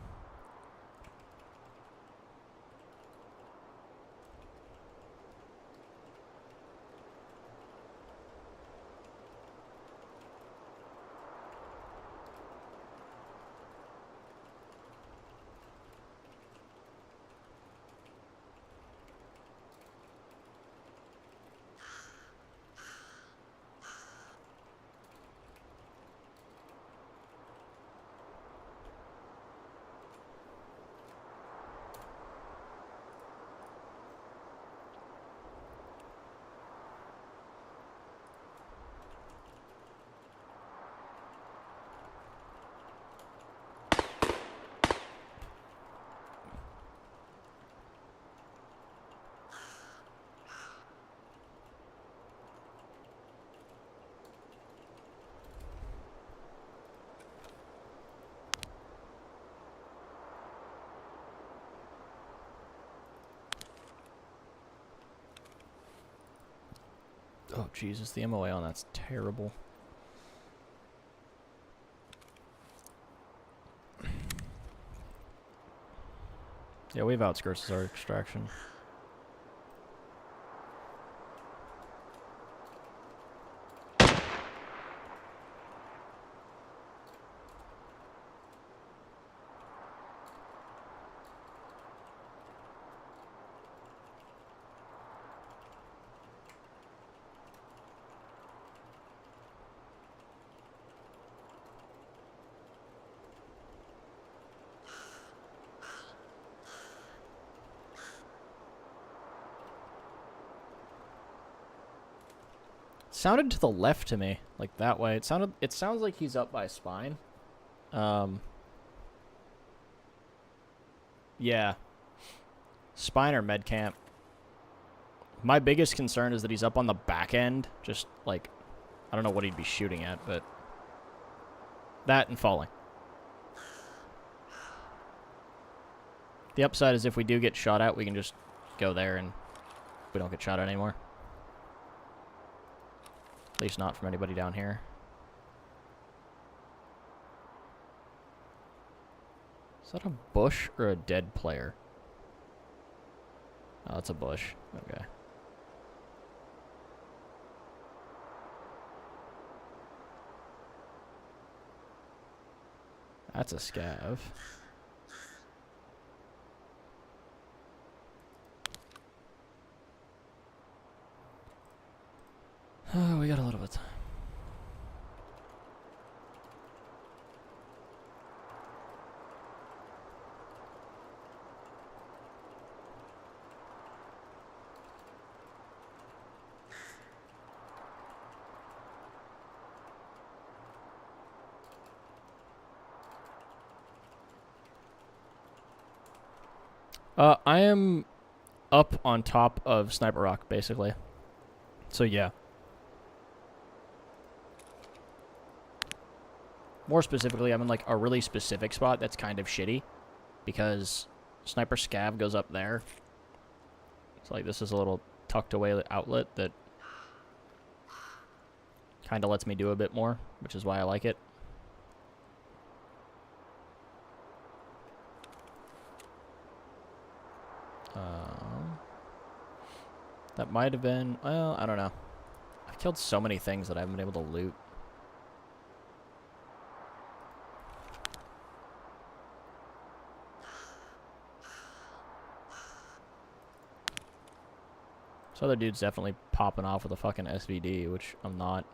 Oh, Jesus, the MOA on that's terrible. Yeah, we have outskirts as our extraction. Sounded to the left to me, like that way. It sounds like he's up by Spine. Yeah. Spine or med camp. My biggest concern is that he's up on the back end, just like, I don't know what he'd be shooting at, but that and falling. The upside is if we do get shot at, we can just go there and we don't get shot at anymore. At least not from anybody down here. Is that a bush or a dead player? Oh, that's a bush. Okay. That's a scav. Oh, we got a little bit of time. I am up on top of Sniper Rock, basically. So, yeah. More specifically, I'm in, like, a really specific spot that's kind of shitty. Because Sniper Scav goes up there. It's like, this is a little tucked away outlet that kind of lets me do a bit more, which is why I like it. That might have been, well, I don't know. I've killed so many things that I haven't been able to loot. This other dude's definitely popping off with a fucking SVD, which I'm not.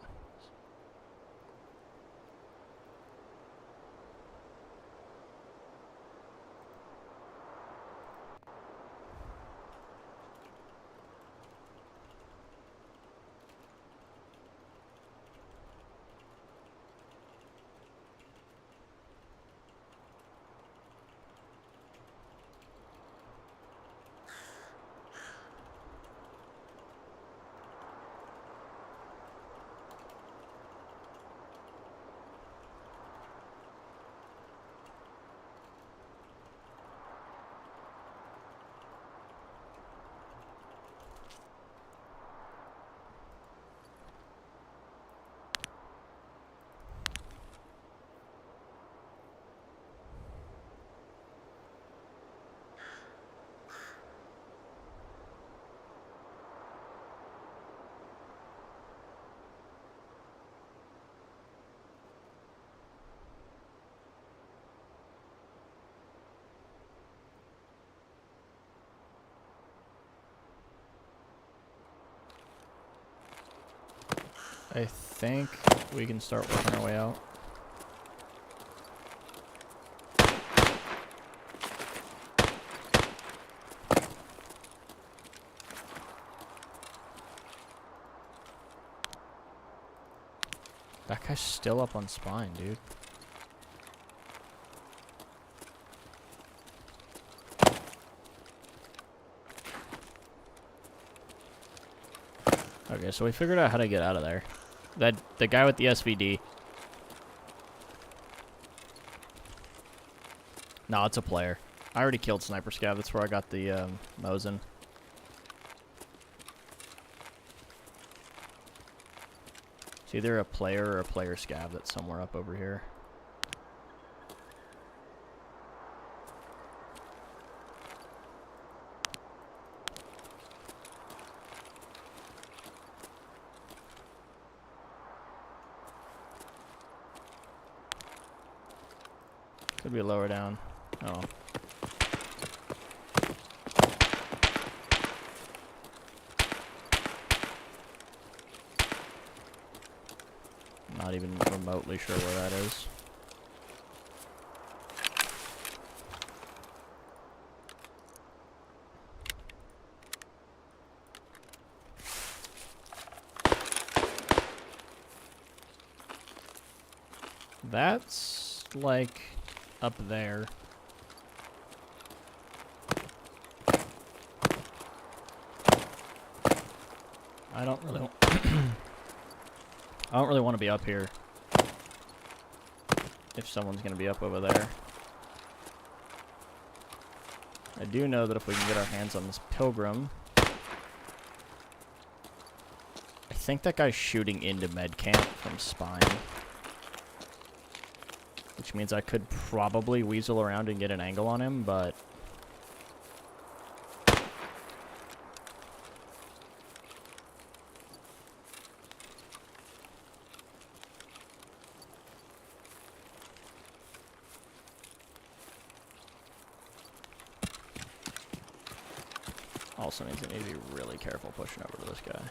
I think we can start working our way out. That guy's still up on spine, dude. Okay, so we figured out how to get out of there. The guy with the SVD. No, it's a player. I already killed Sniper Scav. That's where I got the Mosin. It's either a player or a player Scav that's somewhere up over here. Could be lower down. Oh. Not even remotely sure where that is. That's like up there. I don't really I don't really want to be up here if someone's going to be up over there. I do know that if we can get our hands on this Pilgrim... I think that guy's shooting into med camp from spine. Which means I could probably weasel around and get an angle on him, but... also means I need to be really careful pushing over to this guy.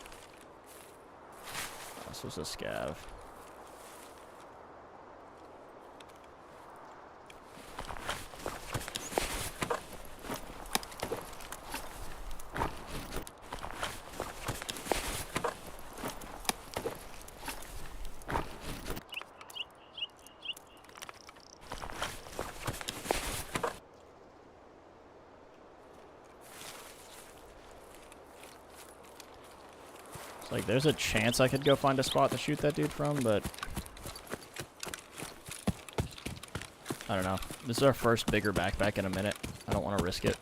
This was a scav. Like, there's a chance I could go find a spot to shoot that dude from, but... I don't know. This is our first bigger backpack in a minute. I don't want to risk it.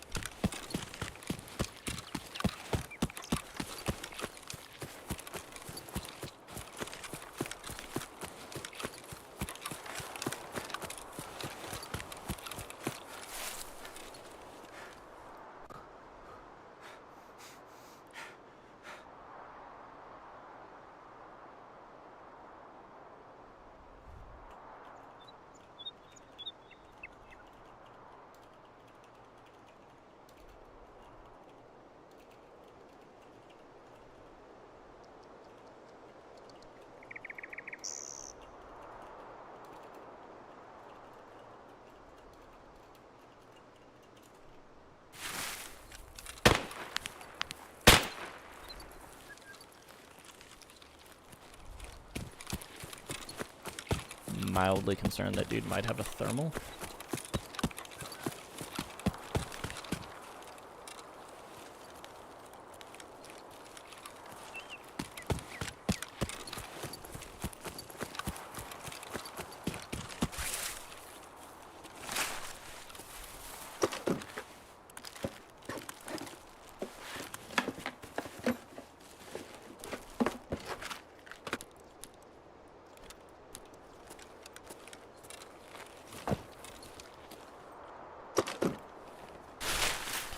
mildly concerned that dude might have a thermal.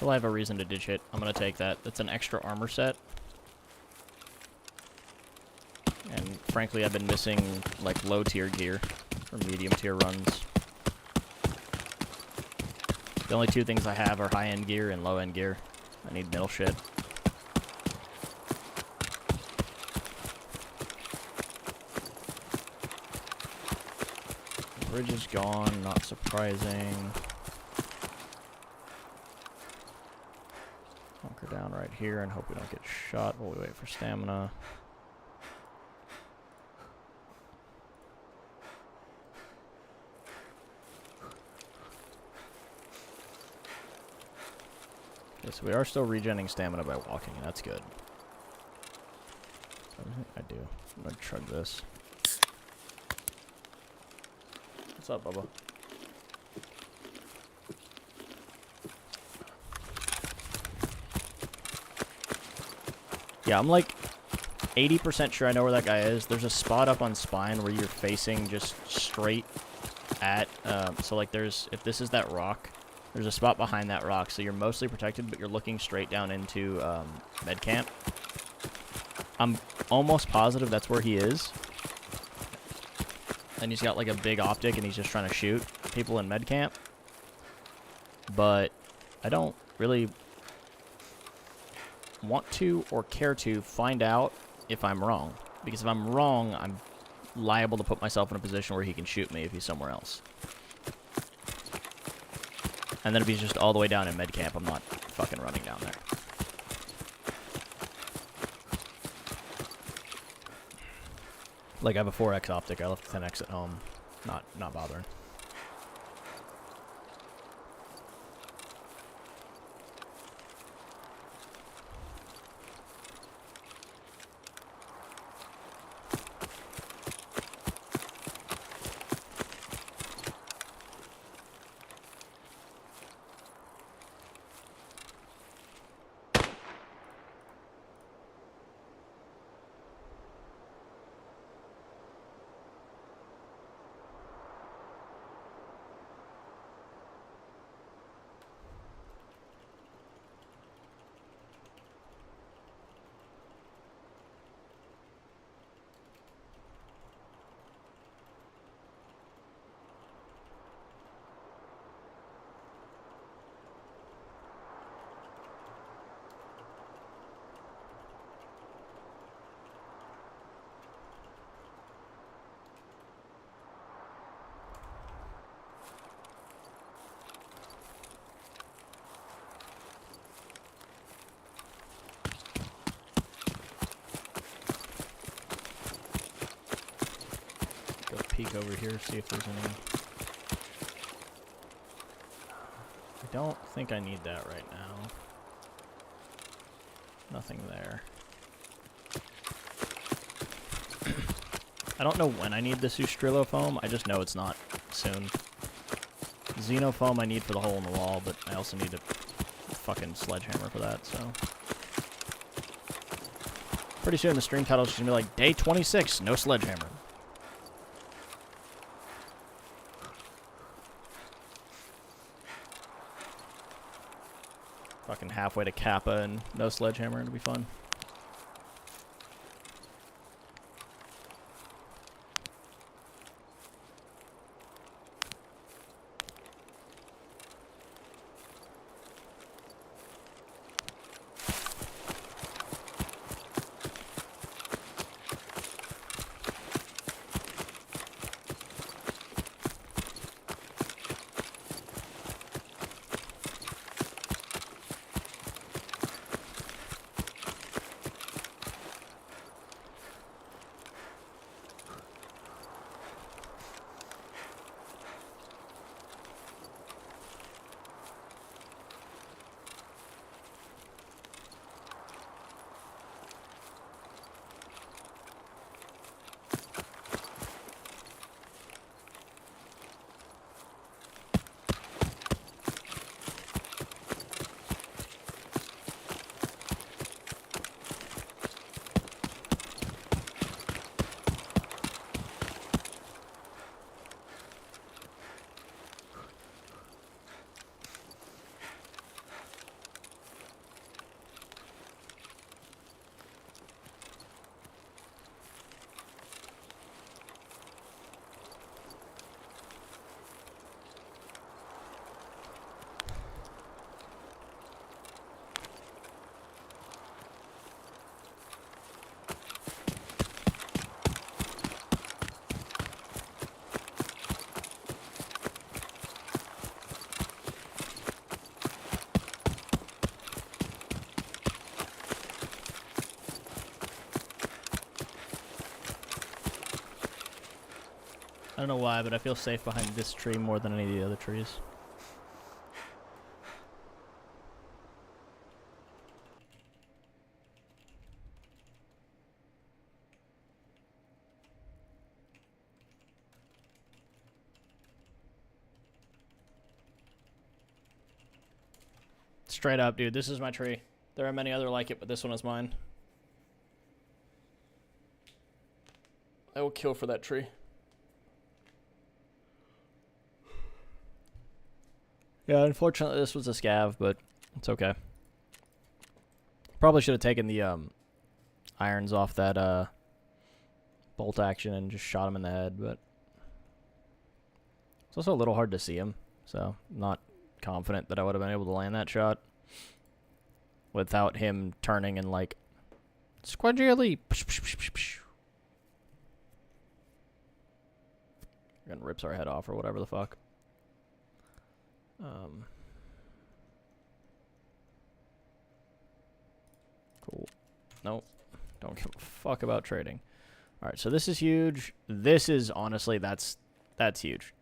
Well, I have a reason to ditch it. I'm gonna take that. That's an extra armor set. And frankly, I've been missing, like, low-tier gear for medium-tier runs. The only two things I have are high-end gear and low-end gear. I need middle shit. The bridge is gone, not surprising. Hunker down right here and hope we don't get shot while we wait for stamina. Okay, so we are still regenerating stamina by walking, and that's good. I do. I'm gonna chug this. What's up, Bubba? Yeah, I'm like 80% sure I know where that guy is. There's a spot up on Spine where you're facing just straight at, so like if this is that rock, there's a spot behind that rock, so you're mostly protected, but you're looking straight down into med camp. I'm almost positive that's where he is. And he's got like a big optic and he's just trying to shoot people in med camp. But I don't really want to or care to find out if I'm wrong. Because if I'm wrong, I'm liable to put myself in a position where he can shoot me if he's somewhere else. And then if he's just all the way down in med camp, I'm not fucking running down there. Like, I have a 4x optic. I left the 10x at home. Not bothering. Peek over here, see if there's any. I don't think I need that right now. Nothing there. I don't know when I need the Sustrilo foam, I just know it's not soon. Xenofoam I need for the hole in the wall, but I also need a fucking sledgehammer for that, so. Pretty soon the stream title's just gonna be like, day 26, no sledgehammer. Fucking halfway to Kappa and no sledgehammer, it'll be fun. don't know why, but I feel safe behind this tree more than any of the other trees. Straight up, dude. This is my tree. There are many other like it, but this one is mine. I will kill for that tree. Yeah, unfortunately this was a scav, but it's okay. Probably should have taken the irons off that bolt action and just shot him in the head, but it's also a little hard to see him, so I'm not confident that I would have been able to land that shot without him turning and like squadrilly. Gonna rips our head off or whatever the fuck. Cool. Nope. Don't give a fuck about trading. Alright, so this is huge. This is honestly that's huge.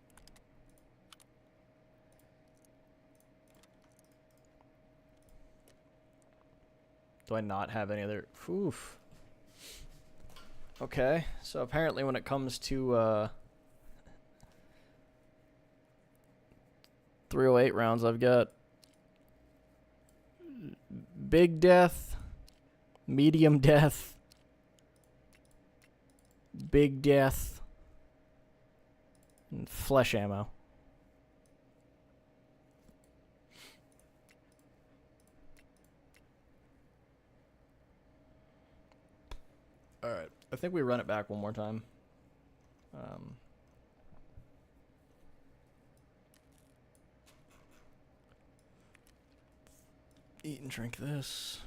Do I not have any other? Oof. Okay, so apparently when it comes to 308 rounds, I've got big death, medium death, big death, and flesh ammo. Alright, I think we run it back one more time. Eat and drink this.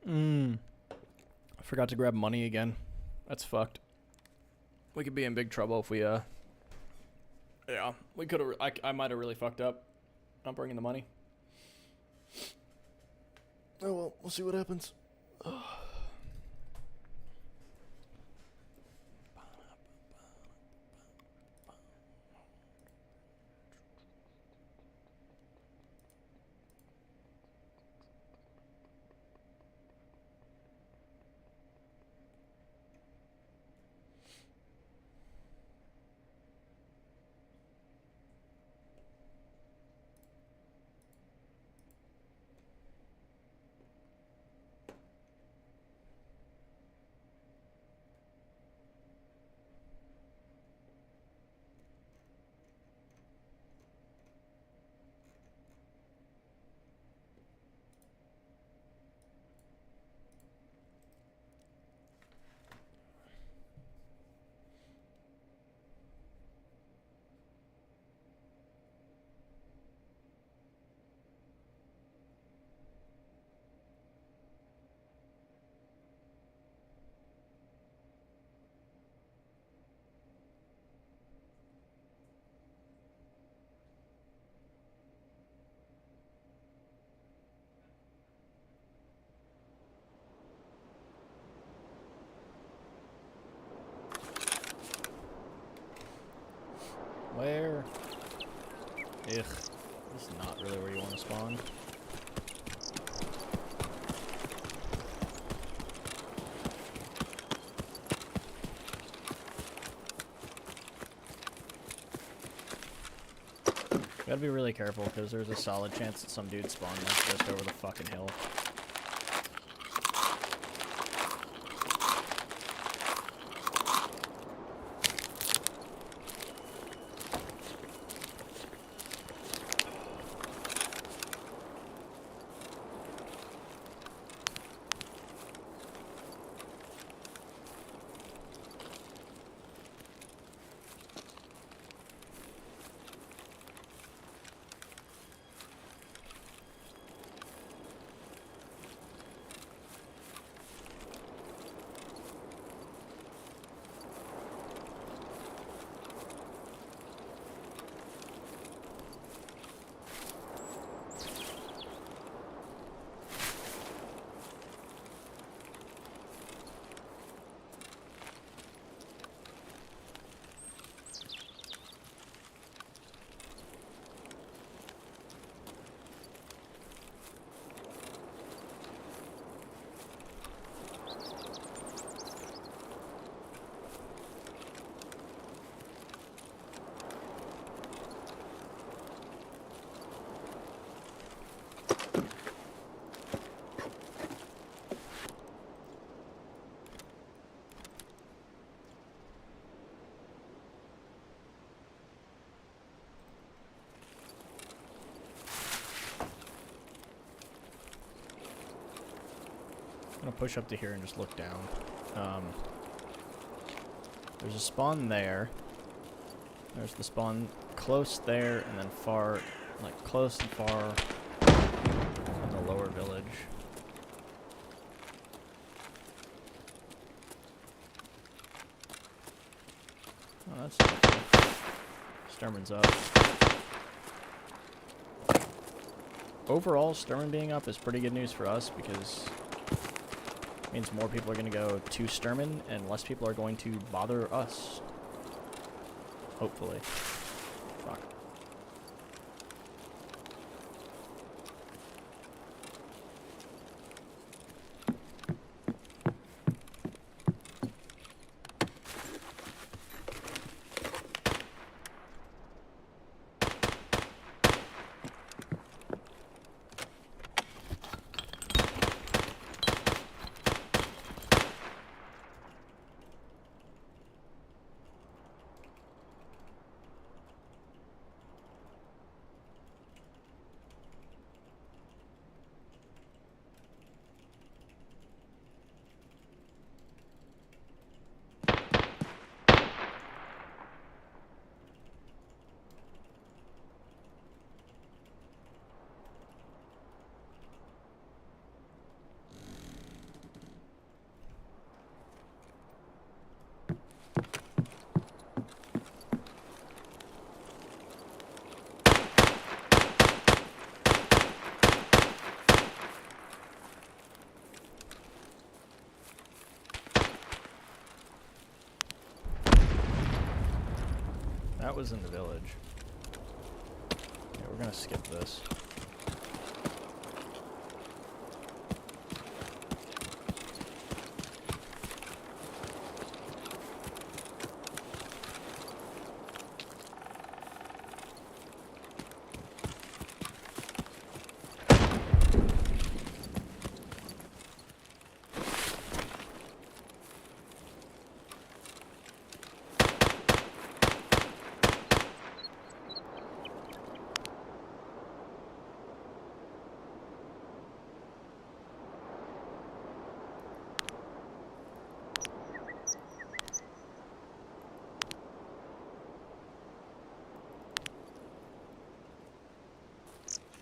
I forgot to grab money again. That's fucked. We could be in big trouble if we, yeah, we could have, I might have really fucked up not bringing the money. Oh well, we'll see what happens. Ugh. This is not really where you want to spawn. Gotta be really careful, because there's a solid chance that some dude spawned like just over the fucking hill. I'm gonna push up to here and just look down. There's a spawn there. There's the spawn close there, and then far, like close and far in the lower village. Oh, that's different. Sturman's up. Overall, Sturman being up is pretty good news for us because it means more people are going to go to Sturman and less people are going to bother us. Hopefully. Fuck. That was in the village. Yeah, we're gonna skip this.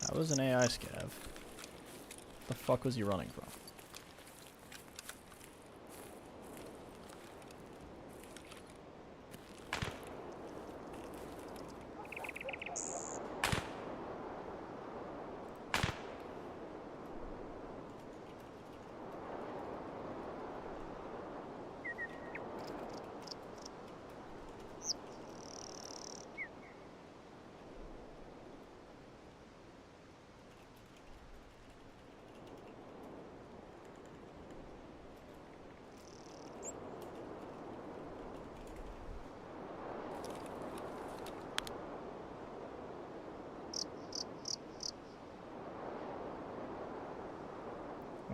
That was an AI scav. What the fuck was he running from?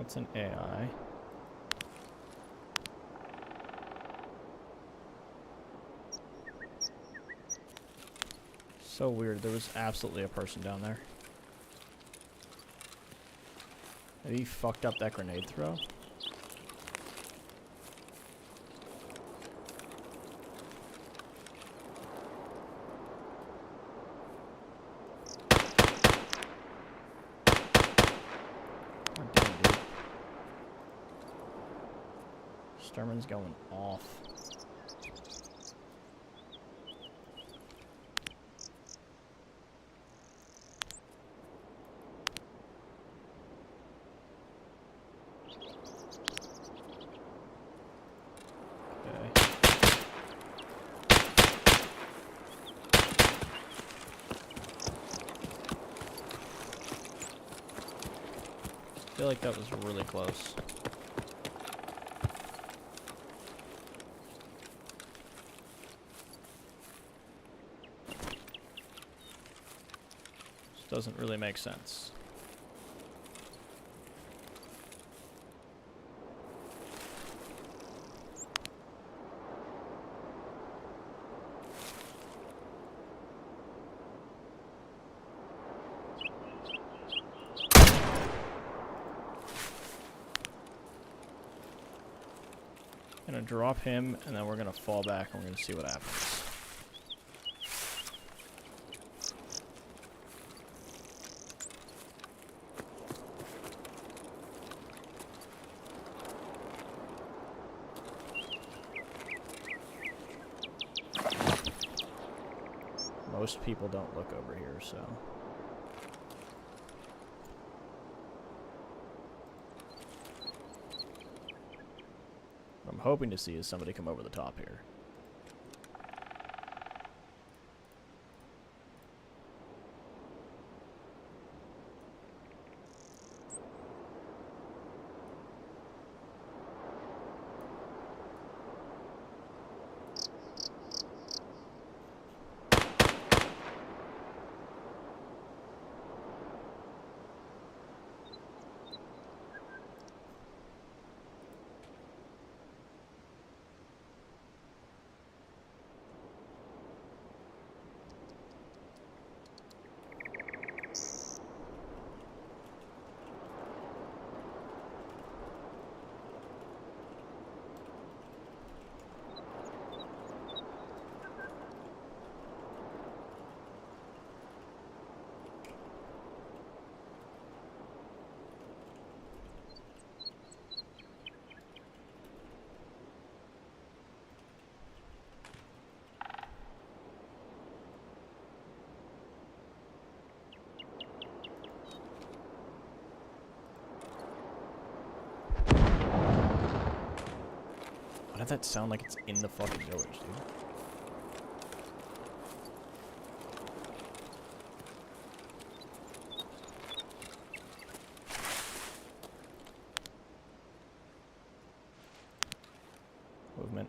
That's an AI. So weird. There was absolutely a person down there. Maybe he fucked up that grenade throw? Oh, damn, dude. Sturman's going off. I feel like that was really close. This doesn't really make sense. Gonna drop him, and then we're gonna fall back, and we're gonna see what happens. Most people don't look over here, so... What I'm hoping to see is somebody come over the top here. Why did that sound like it's in the fucking village, dude? Movement.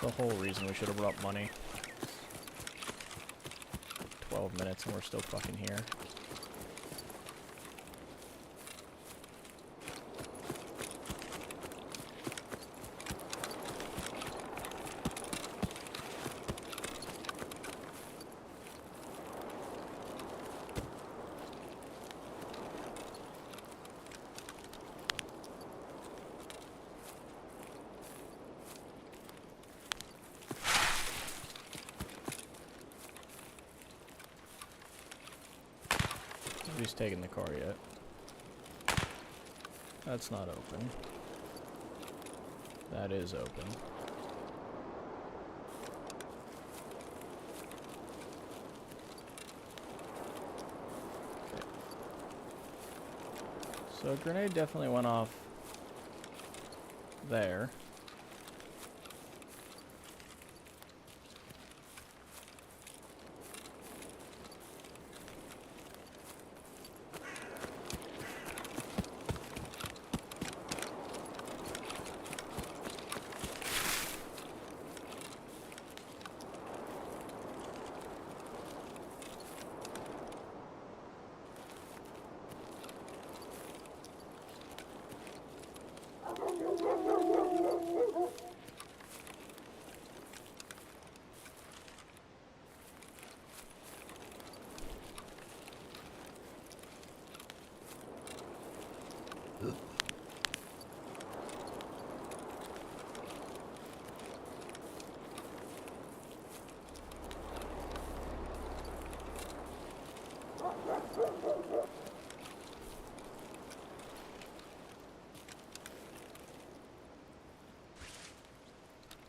the whole reason we should have brought money. 12 minutes and we're still fucking here. Nobody's taken the car yet. That's not open. That is open. Okay. So a grenade definitely went off there.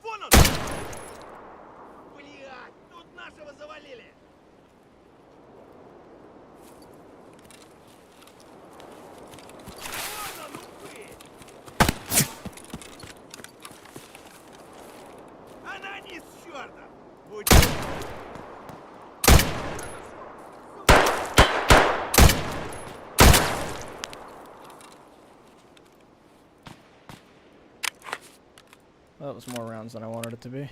Вон он! Блядь, тут нашего завалили! Вон он, упырь! Анонис, чёртов! Будь... That was more rounds than I wanted it to be.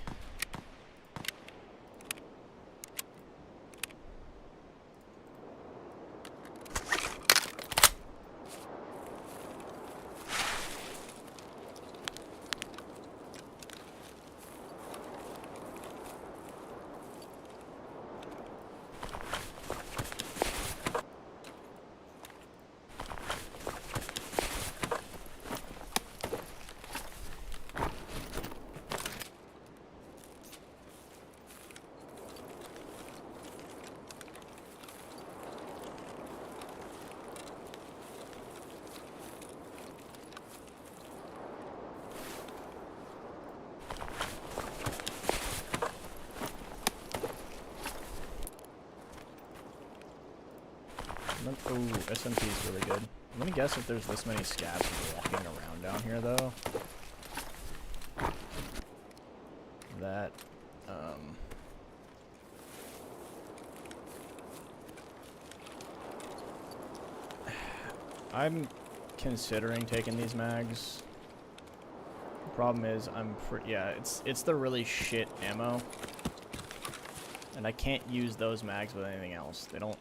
Oh, SMP is really good. I'm gonna guess if there's this many scabs walking around down here, though, that, I'm considering taking these mags. The problem is yeah, it's the really shit ammo, and I can't use those mags with anything else. They don't.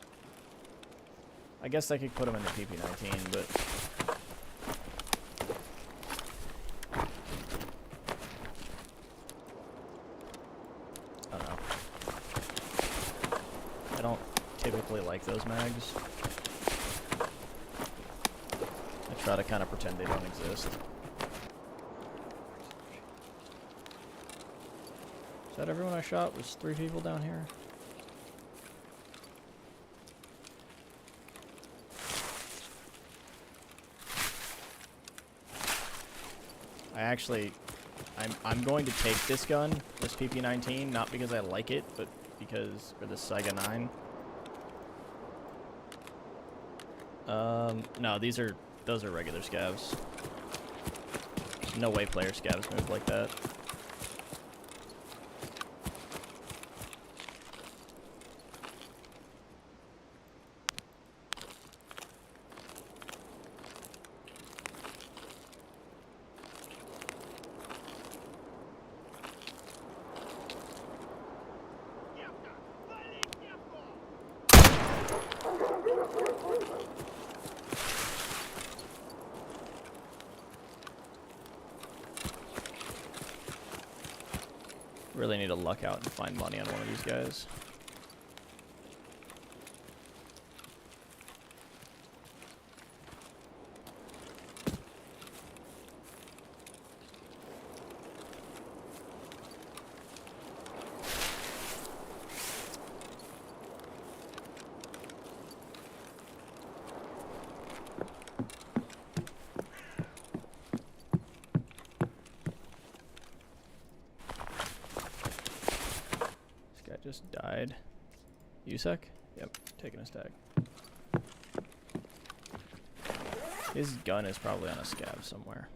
I guess I could put them in the PP19, but I don't know. I don't typically like those mags. I try to kind of pretend they don't exist. Is that everyone I shot? Was 3 people down here? I'm going to take this gun, this PP19, not because I like it, but because, or this Saiga 9. No, those are regular scavs. No way player scavs move like that. Really need to luck out and find money on one of these guys. Just died. USEC? Yep, taking his tag. His gun is probably on a scav somewhere.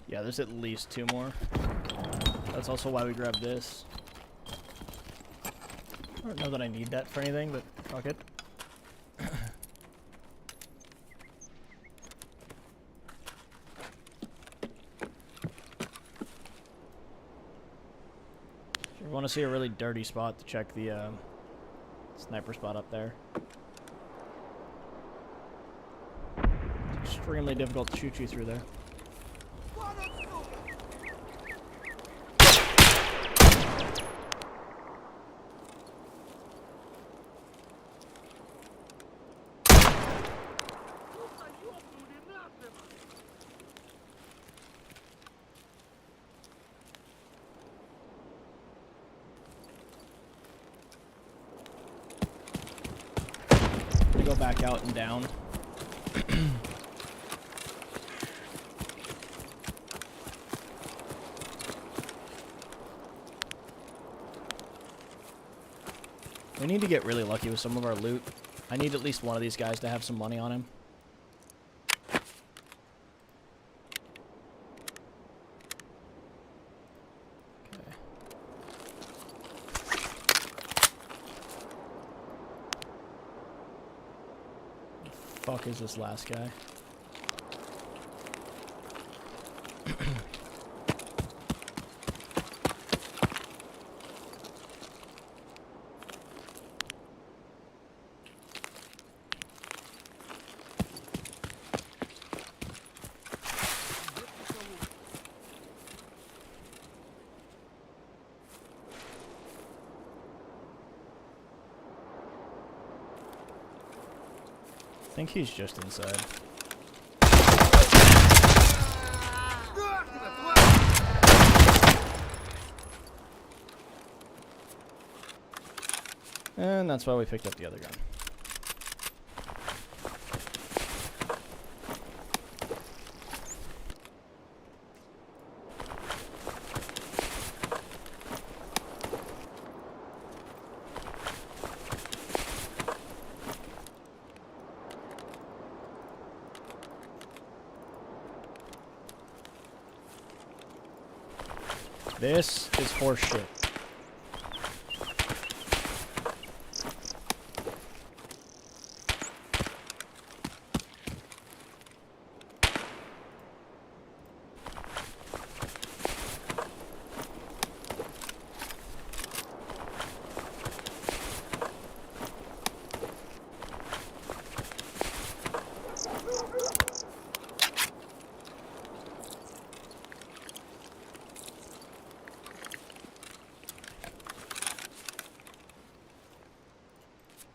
Yeah, there's at least 2 more. That's also why we grabbed this. I don't know that I need that for anything, but fuck it. If you want to see a really dirty spot, to check the sniper spot up there. It's extremely difficult to shoot you through there. Go back out and down. We need to get really lucky with some of our loot. I need at least one of these guys to have some money on him. Fuck is this last guy? I think he's just inside. And that's why we picked up the other gun. This is horse shit.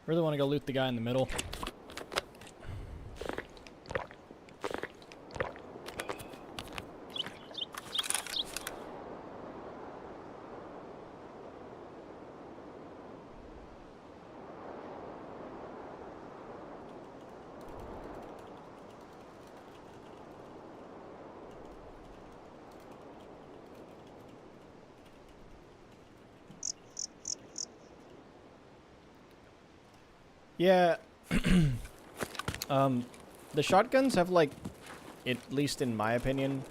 Really want to go loot the guy in the middle. Yeah, the shotguns have, like, at least in my opinion,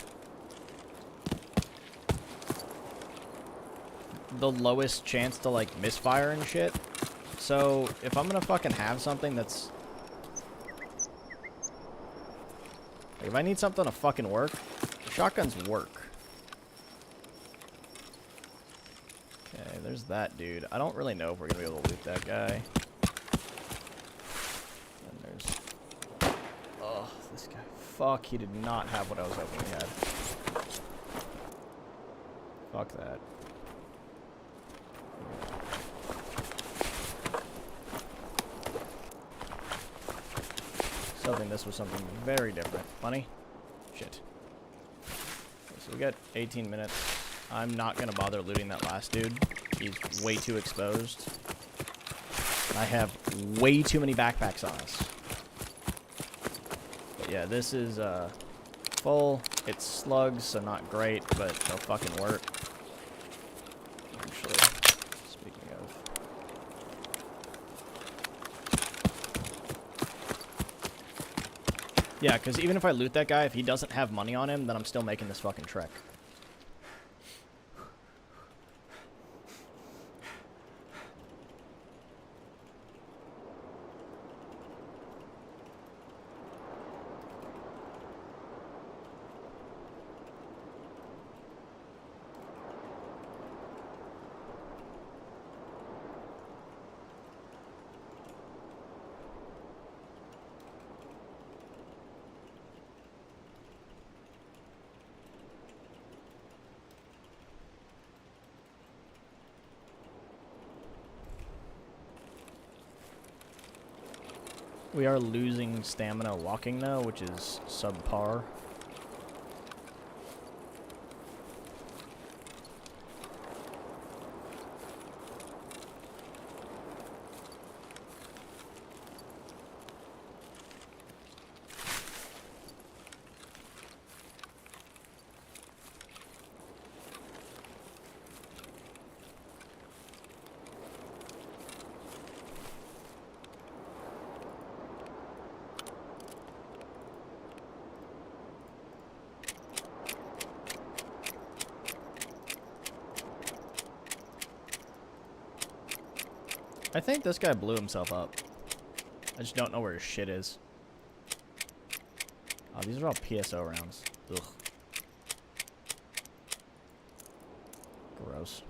the lowest chance to, like, misfire and shit. So, if I'm gonna fucking have something that's... Like, if I need something to fucking work, shotguns work. Okay, there's that dude. I don't really know if we're gonna be able to loot that guy. And there's... Oh, this guy. Fuck, he did not have what I was hoping he had. Fuck that. Hoping this was something very different. Money? Shit. Okay, so we got 18 minutes. I'm not gonna bother looting that last dude. He's way too exposed. I have way too many backpacks on us. But yeah, this is full. It's slugs, so not great, but they'll fucking work. Actually, speaking of... Yeah, because even if I loot that guy, if he doesn't have money on him, then I'm still making this fucking trek. We are losing stamina walking though, which is subpar. I think this guy blew himself up. I just don't know where his shit is. Oh, these are all PSO rounds. Ugh. Gross.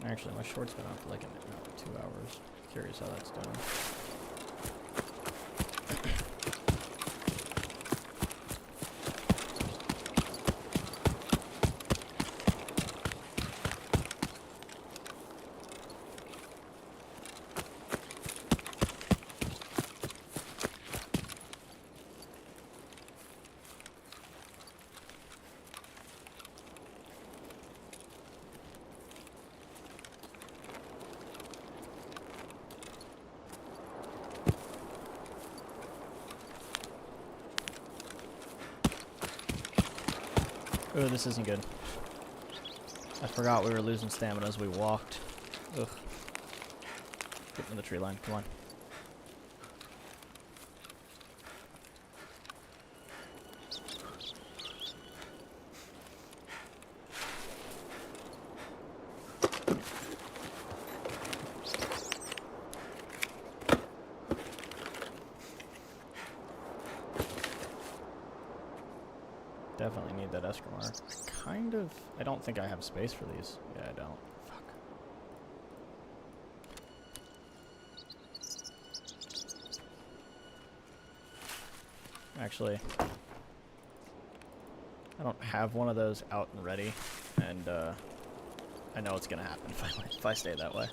Actually, my short's been on for like 2 hours. Curious how that's done. Oh, this isn't good. I forgot we were losing stamina as we walked. Ugh. Get in the tree line, come on. Definitely need that Escamar. I don't think I have space for these. Yeah, I don't. Fuck. Actually, I don't have one of those out and ready, and I know it's gonna happen if I stay that way.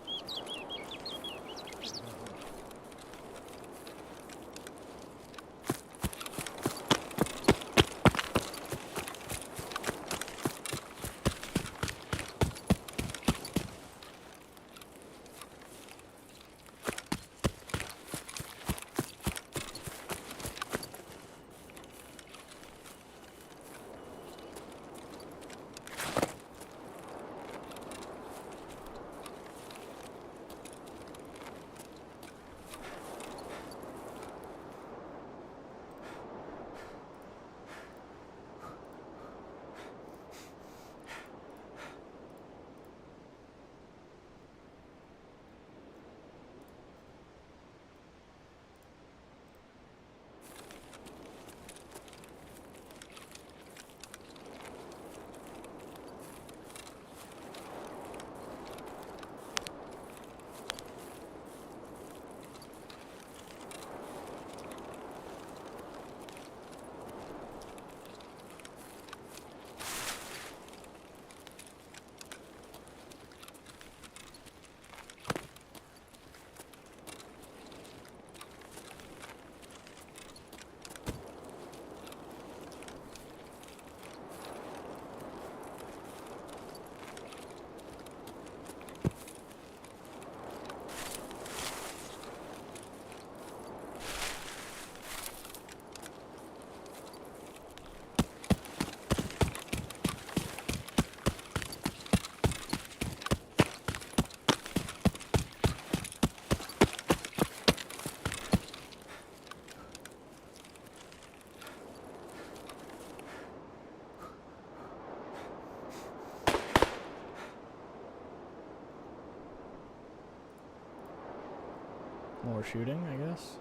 More shooting, I guess.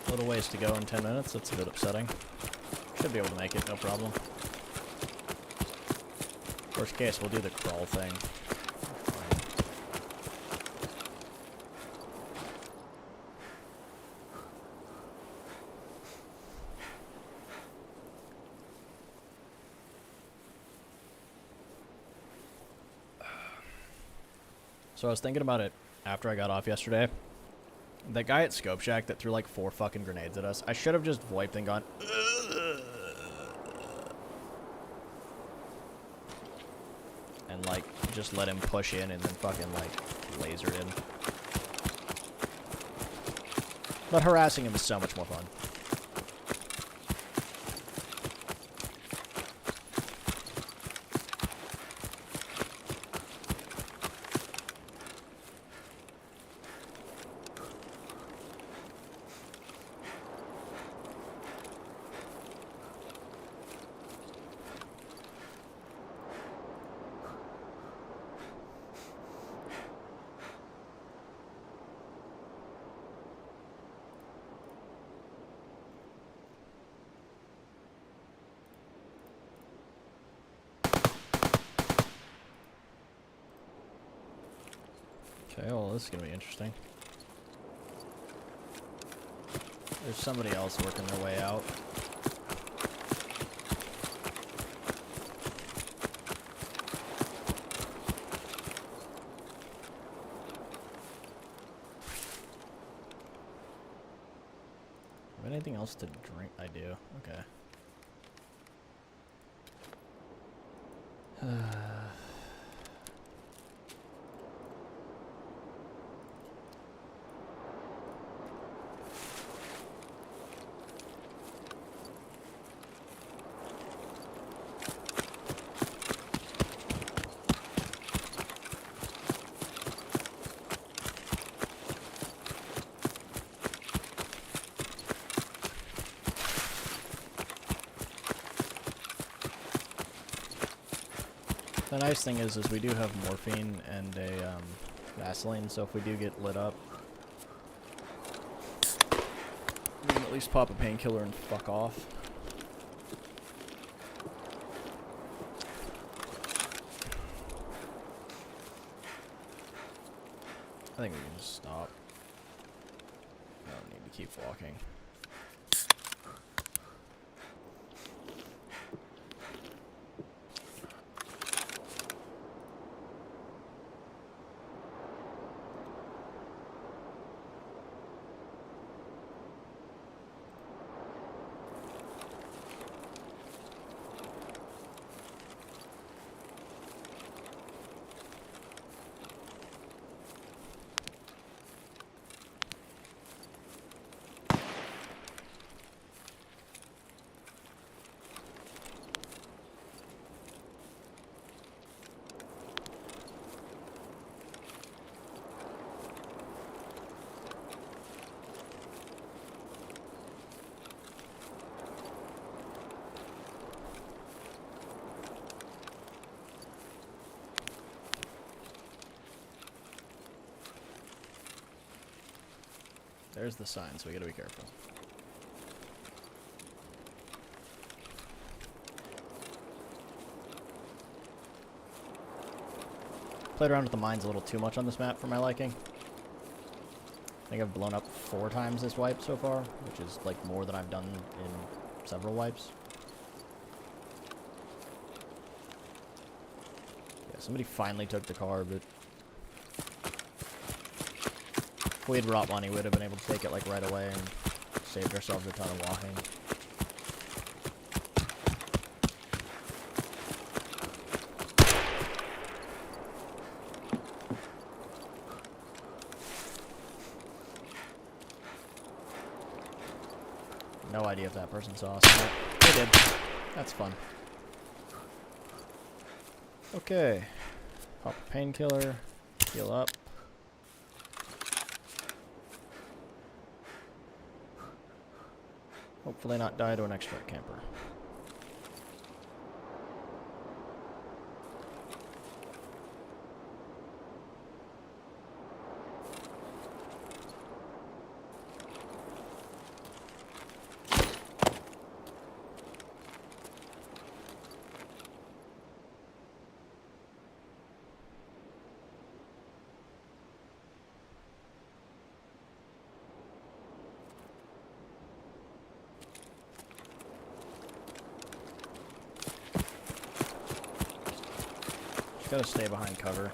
A little ways to go in 10 minutes, that's a bit upsetting. Should be able to make it, no problem. Worst case, we'll do the crawl thing. So I was thinking about it after I got off yesterday. That guy at Scope Shack that threw like 4 fucking grenades at us, I should have just VoIP'd and gone, and like, just let him push in and then fucking like, lasered him. But harassing him is so much more fun. Okay, well, this is gonna be interesting. There's somebody else working their way out. Have anything else to drink? I do. Okay. The nice thing is we do have morphine and a Vaseline, so if we do get lit up, we can at least pop a painkiller and fuck off. I think we can just stop. I don't need to keep walking. There's the sign, so we gotta be careful. Played around with the mines a little too much on this map for my liking. I think I've blown up 4 times this wipe so far, which is like more than I've done in several wipes. Yeah, somebody finally took the car, but if we had brought money, we would have been able to take it like right away and saved ourselves a ton of walking. No idea if that person saw us. But they did. That's fun. Okay. Pop a painkiller. Heal up. Hopefully not die to an extract camper. Gotta stay behind cover.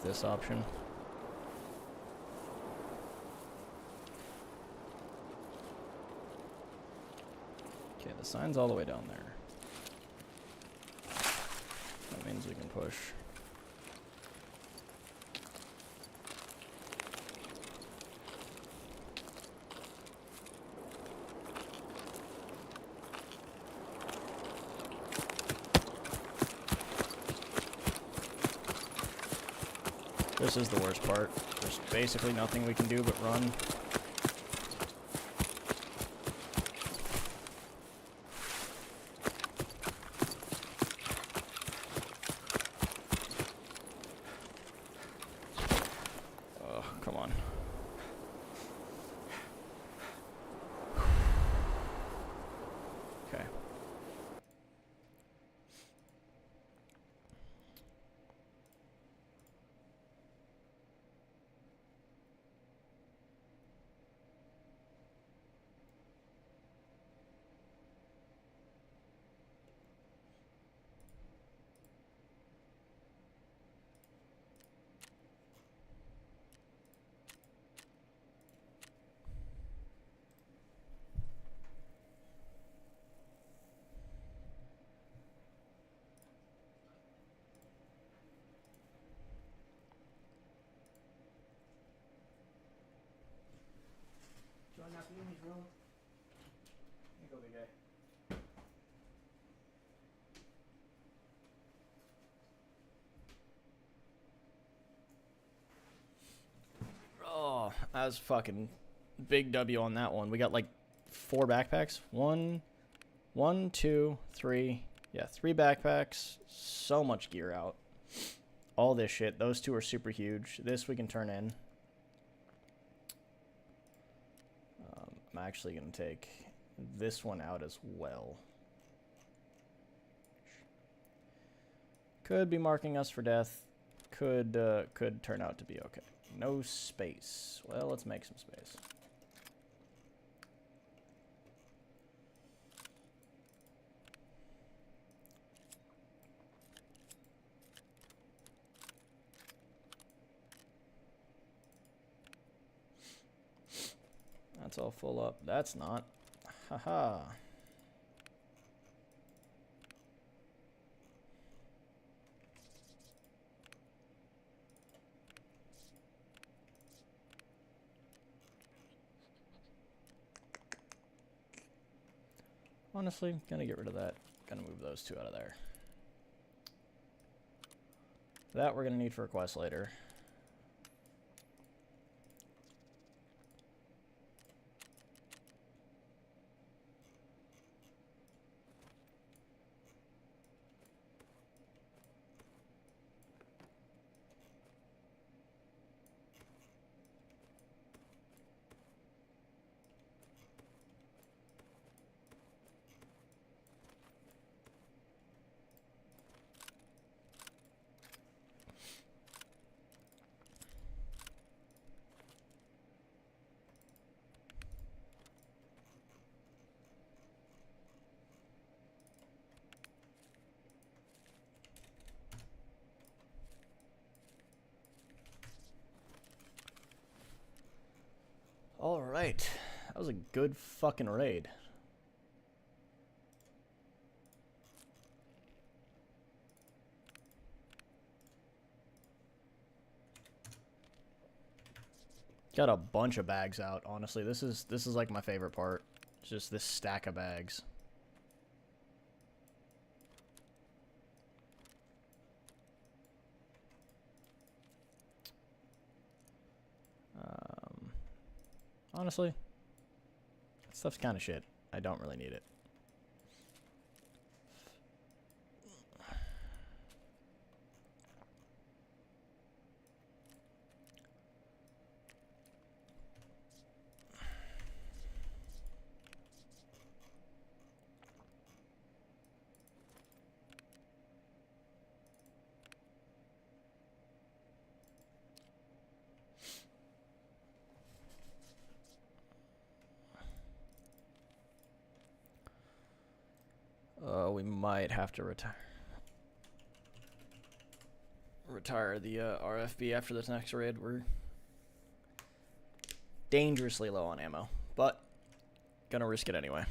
This option. Okay, the sign's all the way down there. That means we can push. This is the worst part. There's basically nothing we can do but run. Oh, come on. Okay. Join that Beanie's room. Here you go, big guy. Oh, that was fucking big W on that one. We got like 4 backpacks. 1, 2, 3. Yeah, 3 backpacks. So much gear out. All this shit. Those 2 are super huge. This we can turn in. I'm actually going to take this one out as well. Could be marking us for death. Could turn out to be okay. No space. Well, let's make some space. That's all full up. That's not. Haha. Honestly, gonna get rid of that. Gonna move those 2 out of there. That we're gonna need for a quest later. Alright. That was a good fucking raid. Got a bunch of bags out, honestly. This is like my favorite part. It's just this stack of bags. Honestly, that stuff's kind of shit. I don't really need it. We might have to retire the RFB after this next raid. We're dangerously low on ammo, but gonna risk it anyway.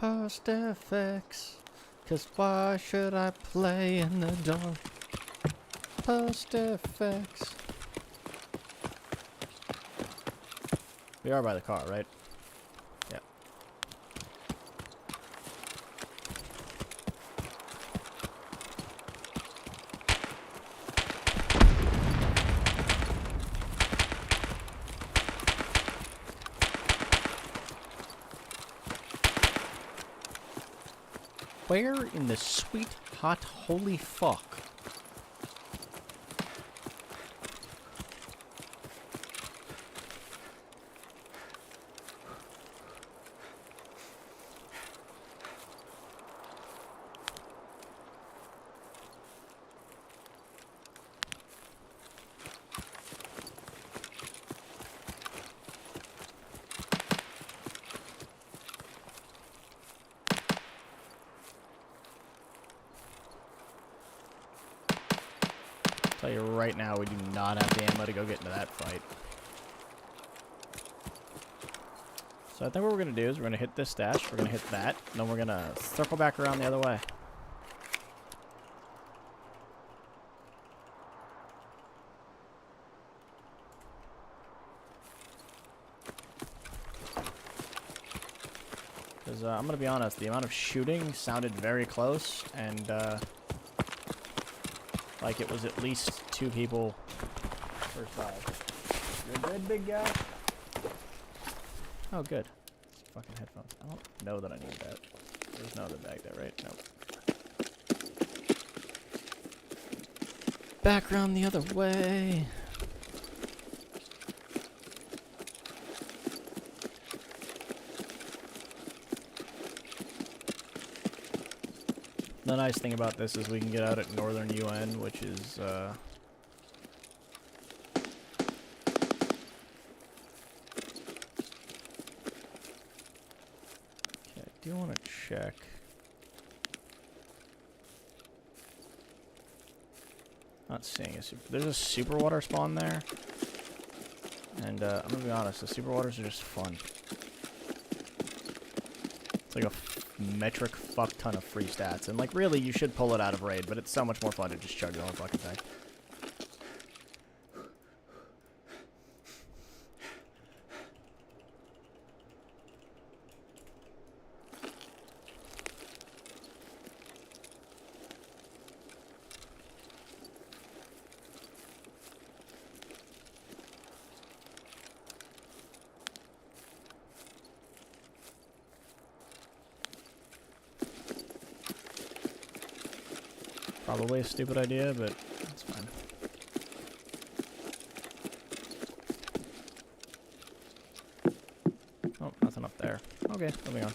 Post FX. Cause why should I play in the dark? Post FX. We are by the car, right? Yeah. Where in the sweet, hot, holy fuck? Tell you right now, we do not have the ammo to go get into that fight. So I think what we're going to do is we're going to hit this stash, we're going to hit that, and then we're going to circle back around the other way. Because I'm going to be honest, the amount of shooting sounded very close, and like it was at least 2 people per side. You're good, big guy? Oh, good. It's fucking headphones. I don't know that I need that. There's no other bag there, right? Nope. Back around the other way. The nice thing about this is we can get out at northern UN, which is, okay, I do want to check. Not seeing a super... There's a super water spawn there. And, I'm gonna be honest, the super waters are just fun. It's like a metric fuck ton of free stats, and like really you should pull it out of raid, but it's so much more fun to just chug the whole fucking thing. Probably a stupid idea, but it's fine. Oh, nothing up there. Okay, moving on.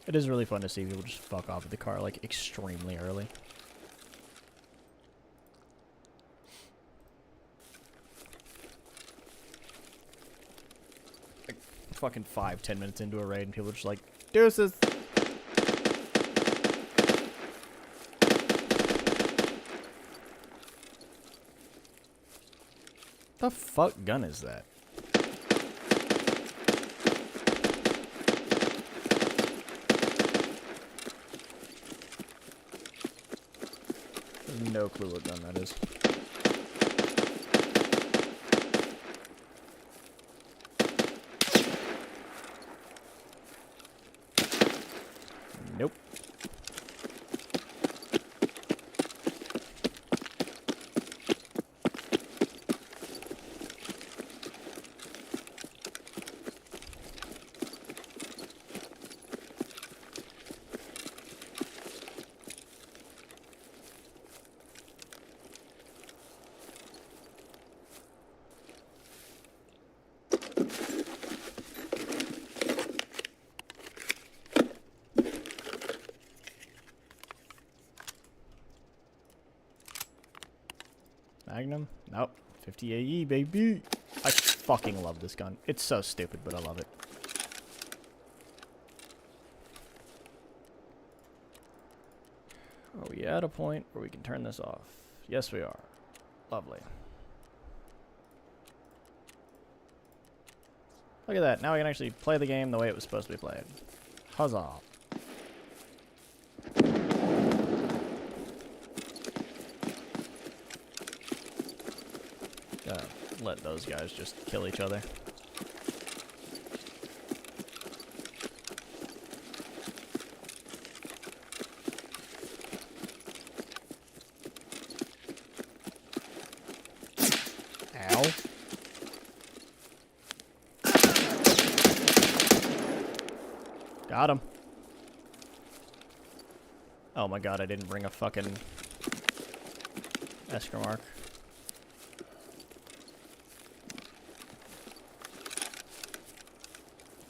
It is really fun to see people just fuck off with the car, like, extremely early. Like, fucking 5-10 minutes into a raid, and people are just like, deuces! The fuck gun is that? No clue what gun that is. Nope. Magnum? Nope. 50 AE, baby. I fucking love this gun. It's so stupid, but I love it. Are we at a point where we can turn this off? Yes, we are. Lovely. Look at that. Now we can actually play the game the way it was supposed to be played. Huzzah. Gotta let those guys just kill each other. Ow. Got him. Oh my god, I didn't bring a fucking escrow mark.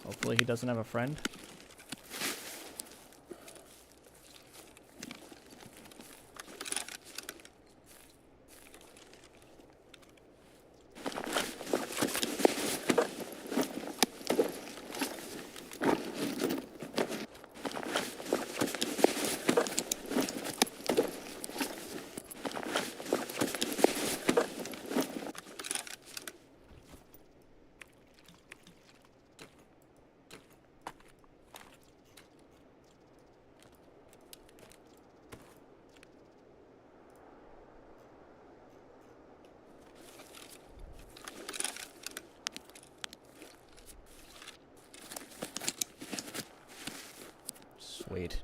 Hopefully he doesn't have a friend. Sweet.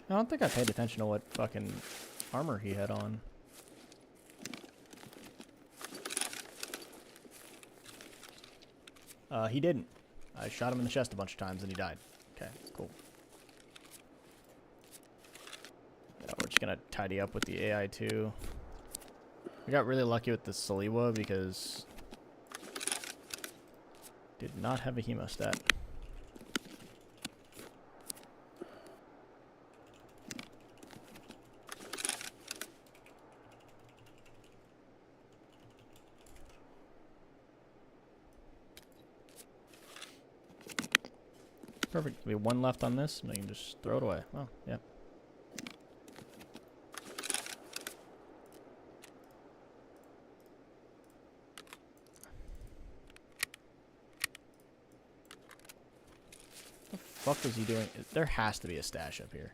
I don't think I paid attention to what fucking armor he had on. He didn't. I shot him in the chest a bunch of times and he died. Okay, cool. Yeah, we're just gonna tidy up with the AI too. We got really lucky with the Saliwa because did not have a hemostat. Perfect. We have one left on this, and I can just throw it away. Oh, yeah. What the fuck was he doing? There has to be a stash up here.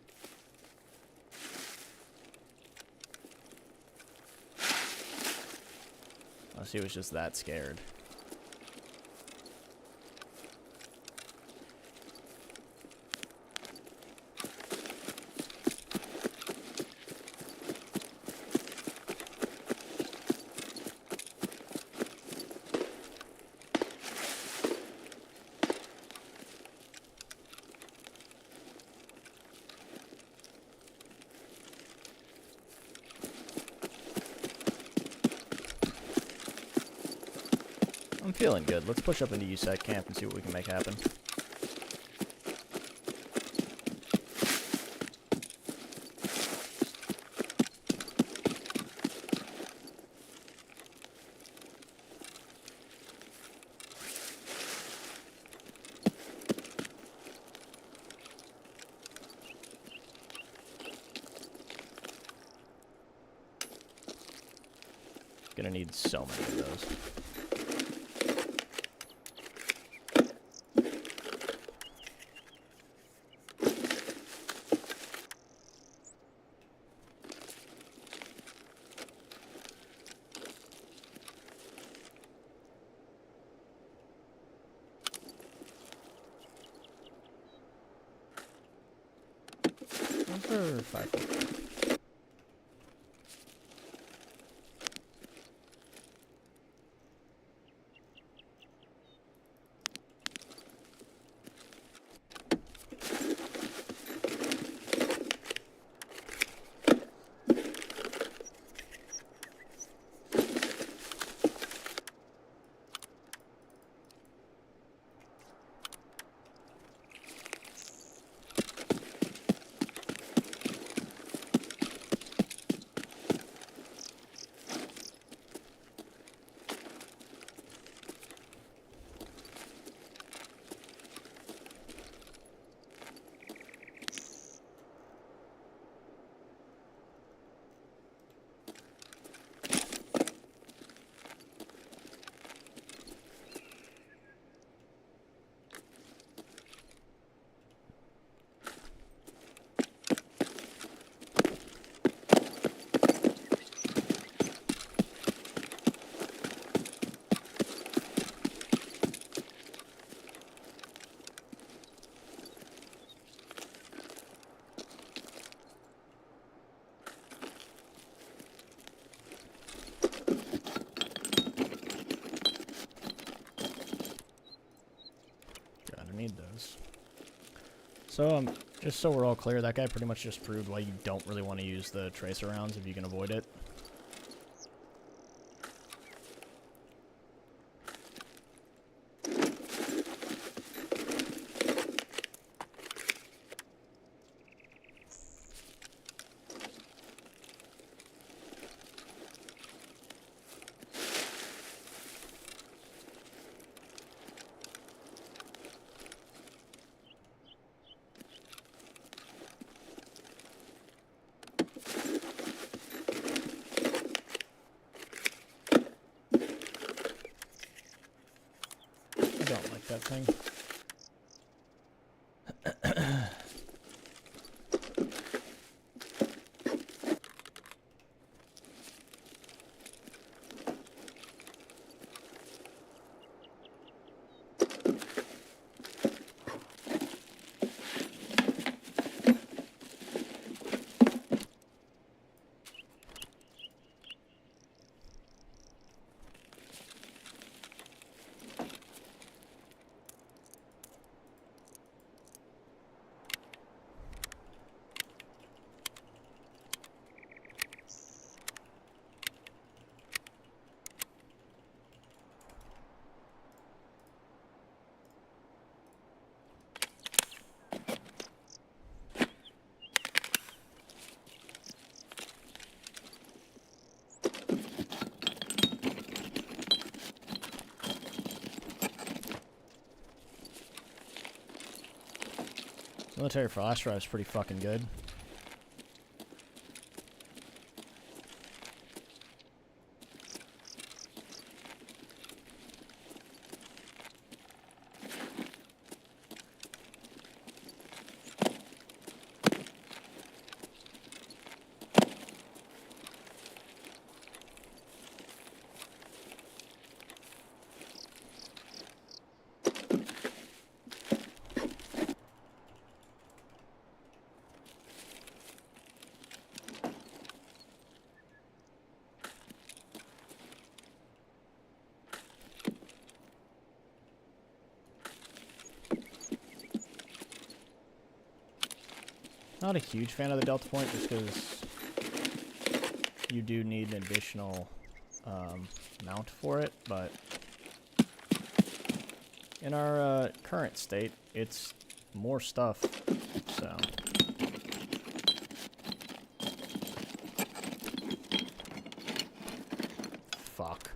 Unless he was just that scared. I'm feeling good. Let's push up into USAC camp and see what we can make happen. Gonna need so many of those. Number 5. Need those. So, just so we're all clear, that guy pretty much just proved why you don't really want to use the tracer rounds if you can avoid it. I don't like that thing. Military flash drive is pretty fucking good. Not a huge fan of the delta point just because you do need an additional mount for it, but In our current state, it's more stuff, so... Fuck.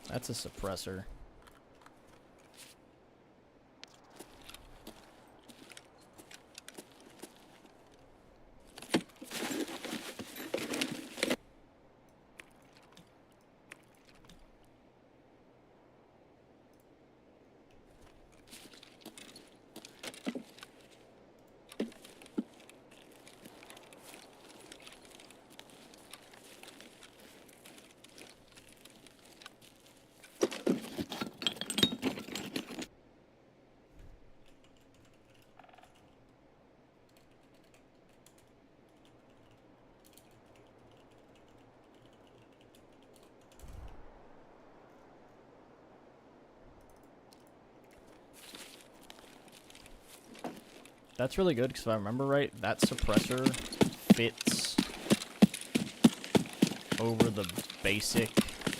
That's a suppressor. That's really good, because if I remember right, that suppressor fits over the basic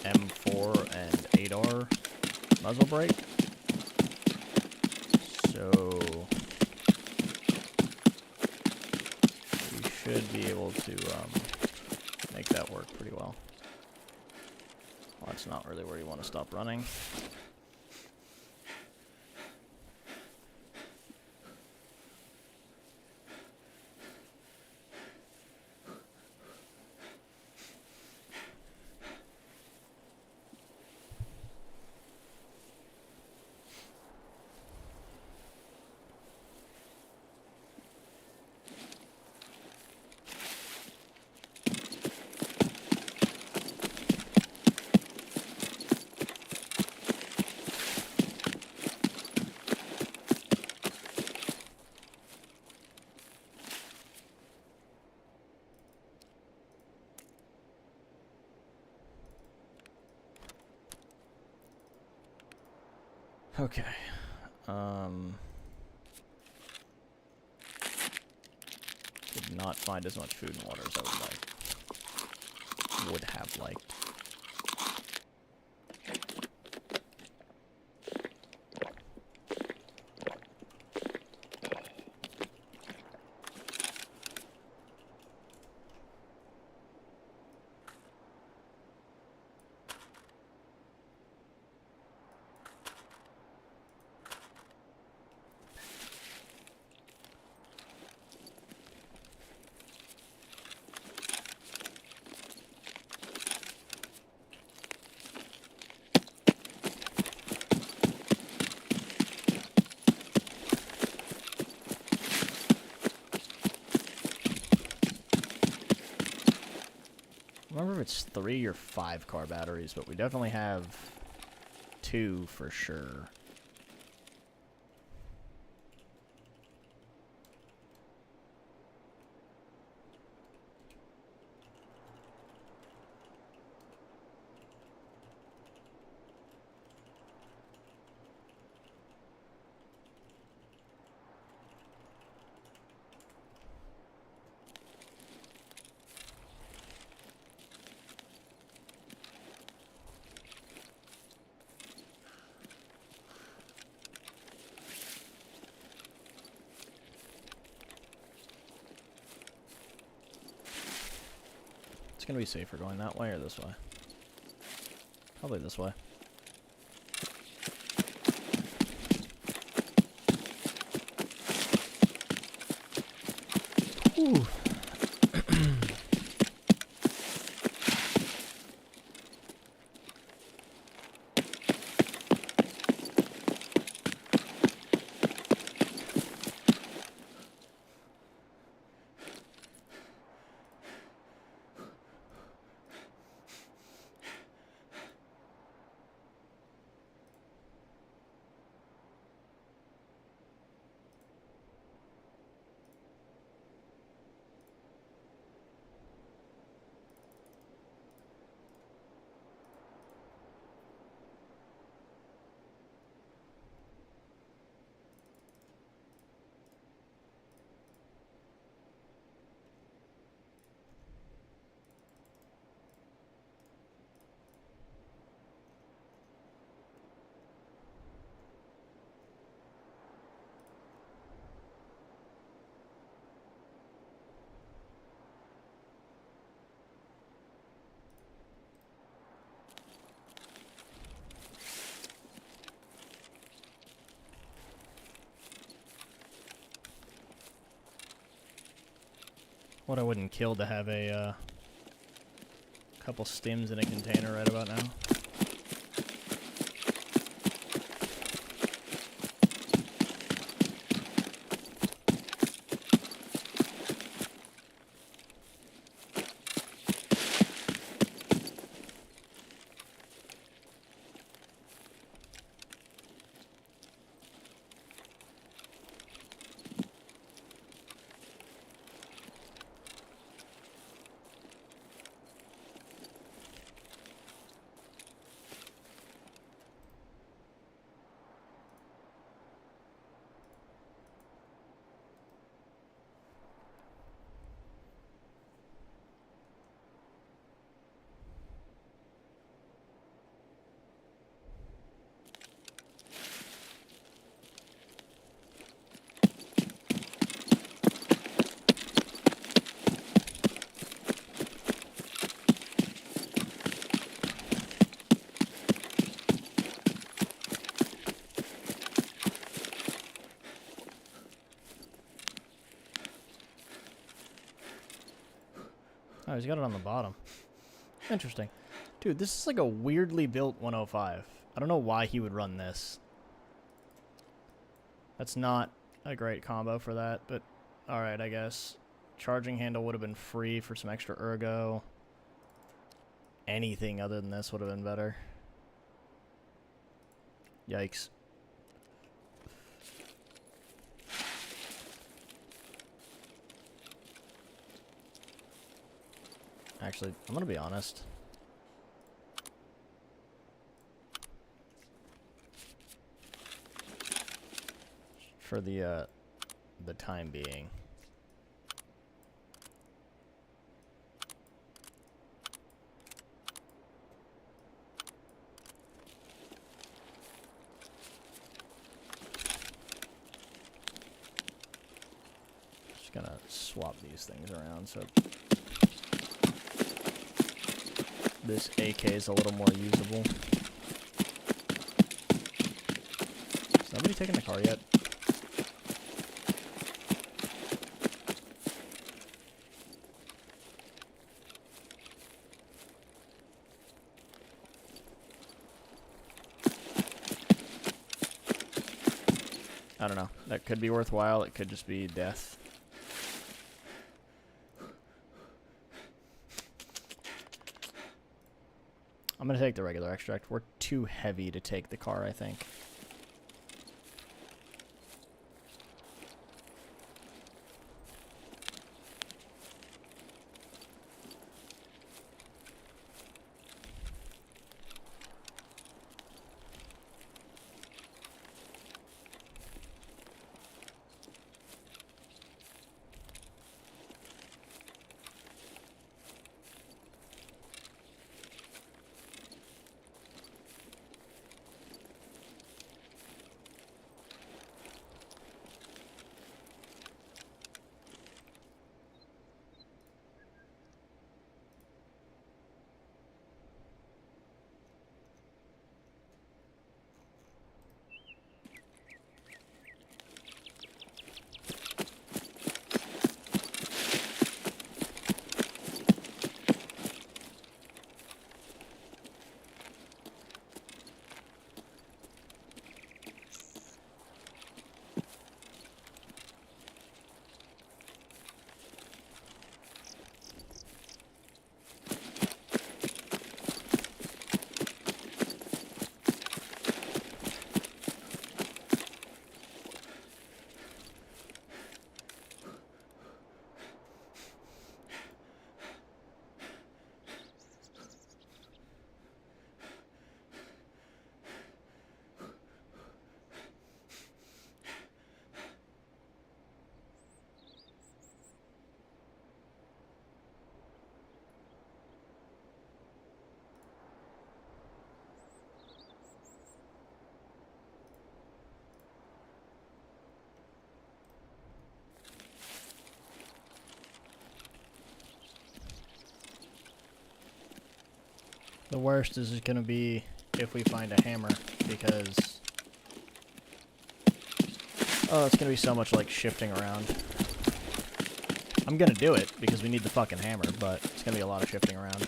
M4 and 8R muzzle brake. So we should be able to make that work pretty well. Well, that's not really where you want to stop running. Okay. Did not find as much food and water as I would have liked. I don't remember if it's 3 or 5 car batteries, but we definitely have 2 for sure. It's gonna be safer going that way or this way? Probably this way. Whew. What I wouldn't kill to have a couple stims in a container right about now. Oh, he's got it on the bottom. Interesting. Dude, this is like a weirdly built 105. I don't know why he would run this. That's not a great combo for that, but alright, I guess. Charging handle would have been free for some extra ergo. Anything other than this would have been better. Yikes. Actually, I'm gonna be honest. For the time being. Just gonna swap these things around so this AK is a little more usable. Is nobody taking the car yet? I don't know. That could be worthwhile. It could just be death. I'm going to take the regular extract. We're too heavy to take the car, I think. The worst is going to be if we find a hammer, because oh, it's going to be so much like shifting around. I'm gonna do it because we need the fucking hammer, but it's gonna be a lot of shifting around.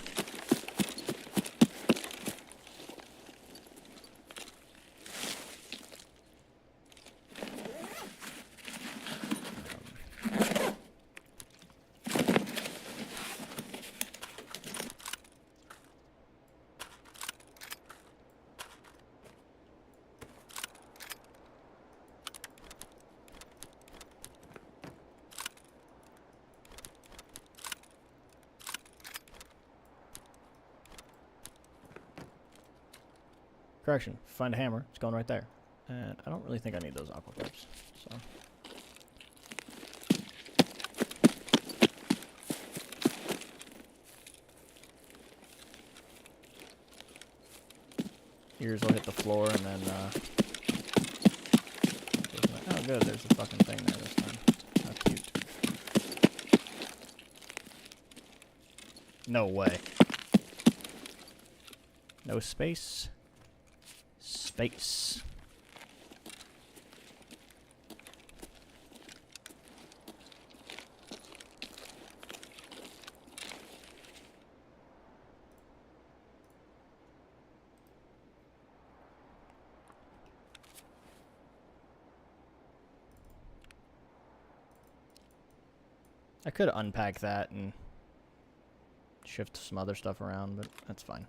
Correction. Find a hammer. It's going right there. And I don't really think I need those aqua clips. So. Ears will hit the floor and then, oh good, there's the fucking thing there this time. How cute. No way. No space. Space. I could unpack that and shift some other stuff around, but that's fine.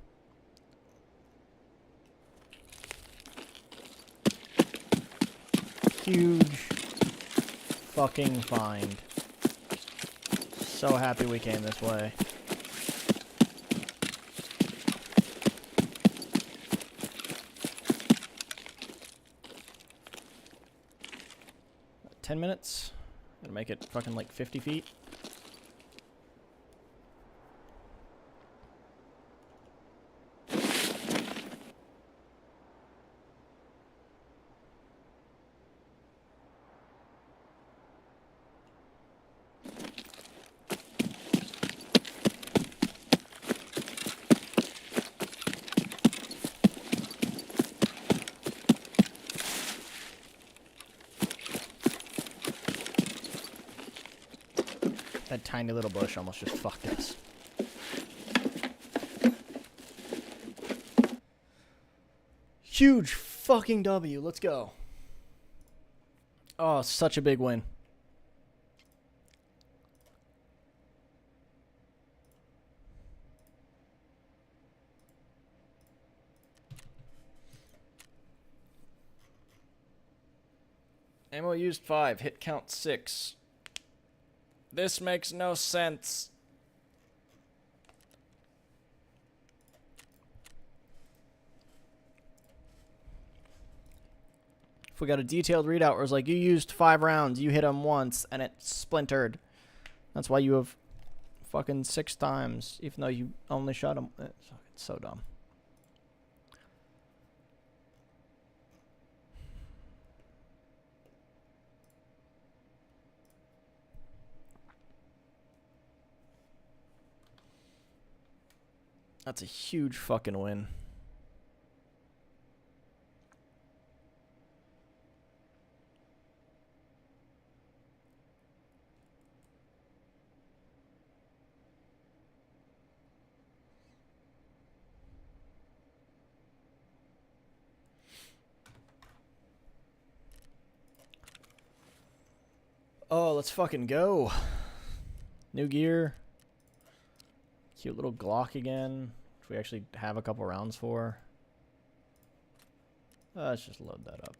Huge fucking find. So happy we came this way. About 10 minutes. Gonna make it fucking like 50 feet. That tiny little bush almost just fucked us. Huge fucking W. Let's go. Oh, such a big win. Ammo used 5. Hit count 6. This makes no sense. If we got a detailed readout where it's like, you used 5 rounds, you hit them once, and it splintered. That's why you have fucking 6 times, even though you only shot him. It's so dumb. That's a huge fucking win. Oh, let's fucking go. New gear. Cute little Glock again, which we actually have a couple rounds for. Let's just load that up.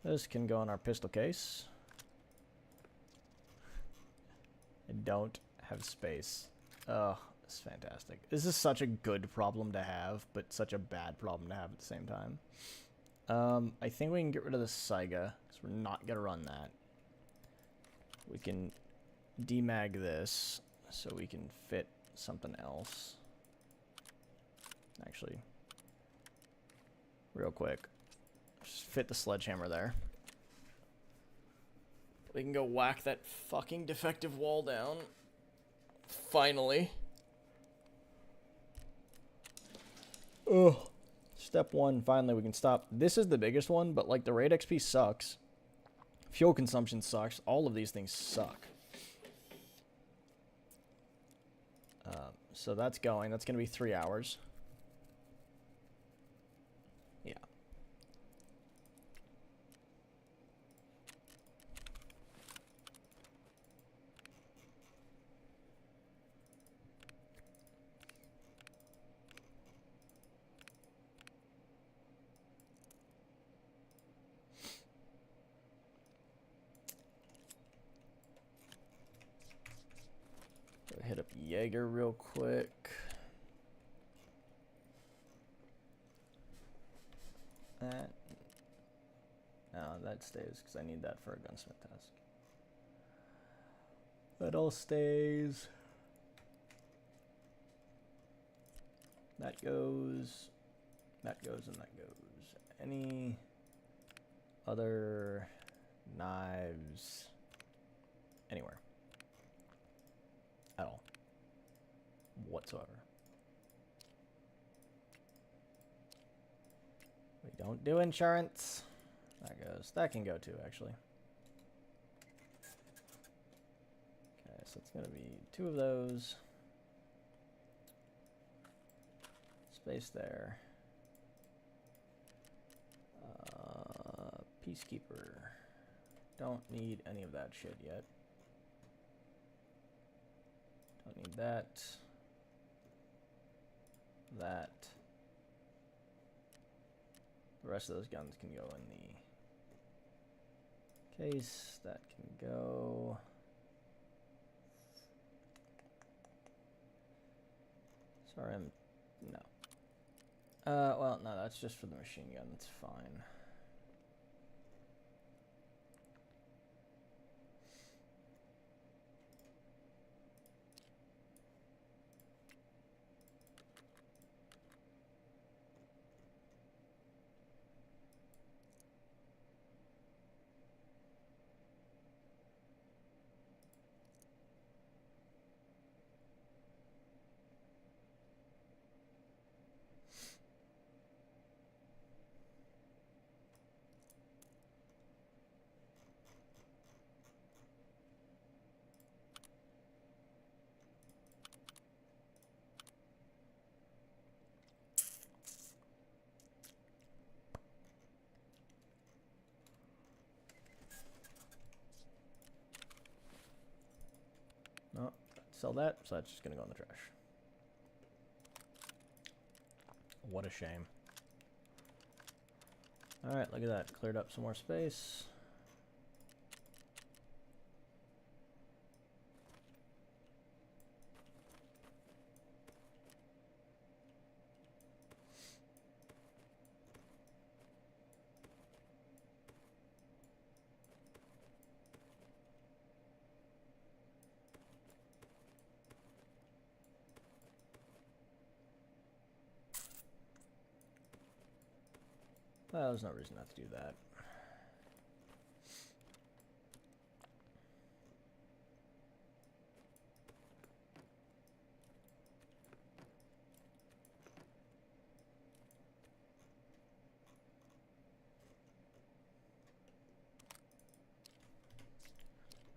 This can go in our pistol case. I don't have space. Oh, it's fantastic. This is such a good problem to have, but such a bad problem to have at the same time. I think we can get rid of the Saiga, because we're not going to run that. We can demag this, so we can fit something else. Actually, real quick, just fit the sledgehammer there. We can go whack that fucking defective wall down. Finally. Ugh. Step 1, finally we can stop. This is the biggest one, but like the raid XP sucks. Fuel consumption sucks. All of these things suck. So that's going. That's going to be 3 hours. Yeah. Hit up Jaeger real quick. That. No, that stays because I need that for a gunsmith task. That all stays. That goes. That goes and that goes. Any other knives anywhere? At all. Whatsoever. We don't do insurance. That goes. That can go too, actually. Okay, so it's going to be 2 of those. Space there. Peacekeeper. Don't need any of that shit yet. Don't need that. That. The rest of those guns can go in the case. That can go. Sorry, no. Well, no, that's just for the machine gun. That's fine. No, sell that, so that's just gonna go in the trash. What a shame. Alright, look at that. Cleared up some more space. Well, there's no reason not to do that.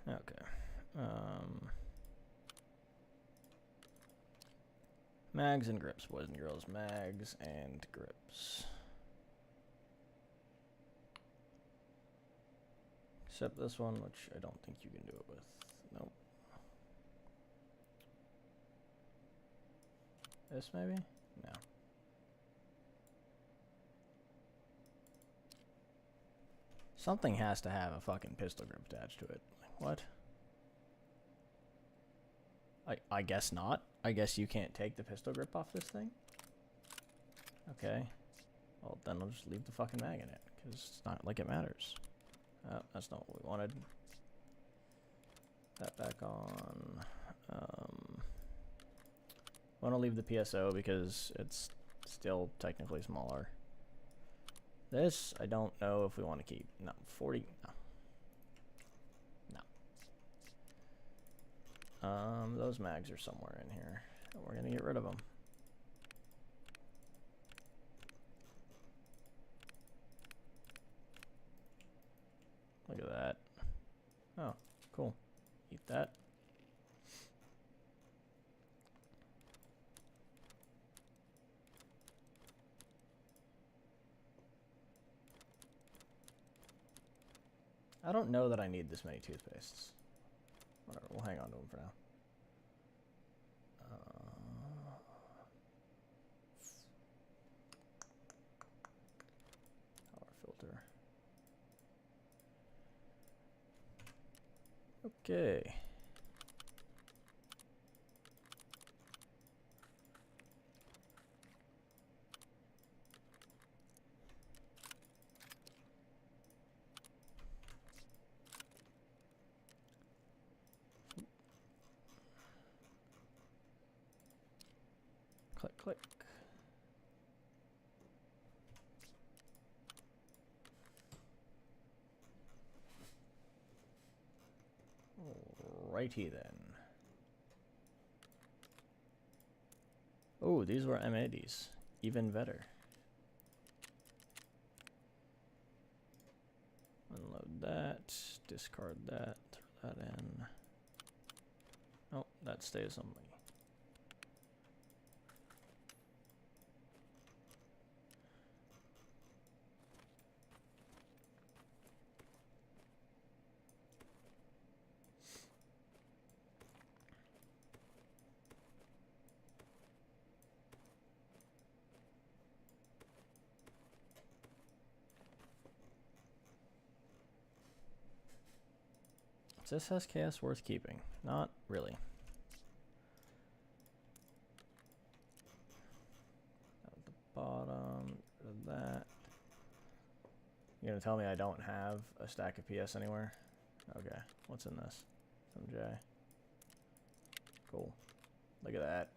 Okay. Mags and grips, boys and girls. Mags and grips. Except this one, which I don't think you can do it with. Nope. This maybe? No. Something has to have a fucking pistol grip attached to it. Like, what? I guess not. I guess you can't take the pistol grip off this thing? Okay. Well, then I'll just leave the fucking mag in it, because it's not like it matters. Oh, that's not what we wanted. That back on. I want to leave the PSO because it's still technically smaller. This, I don't know if we want to keep. No, 40. No. Those mags are somewhere in here. And we're going to get rid of them. Look at that. Oh, cool. Eat that. I don't know that I need this many toothpastes. Whatever, we'll hang on to them for now. Power filter. Okay. Click, click. Righty then. Oh, these were M80s. Even better. Unload that. Discard that. Throw that in. Oh, that stays on me. Is this SKS worth keeping? Not really. At the bottom, rid of that. You gonna tell me I don't have a stack of PS anywhere? Okay, what's in this? Some J. Cool. Look at that.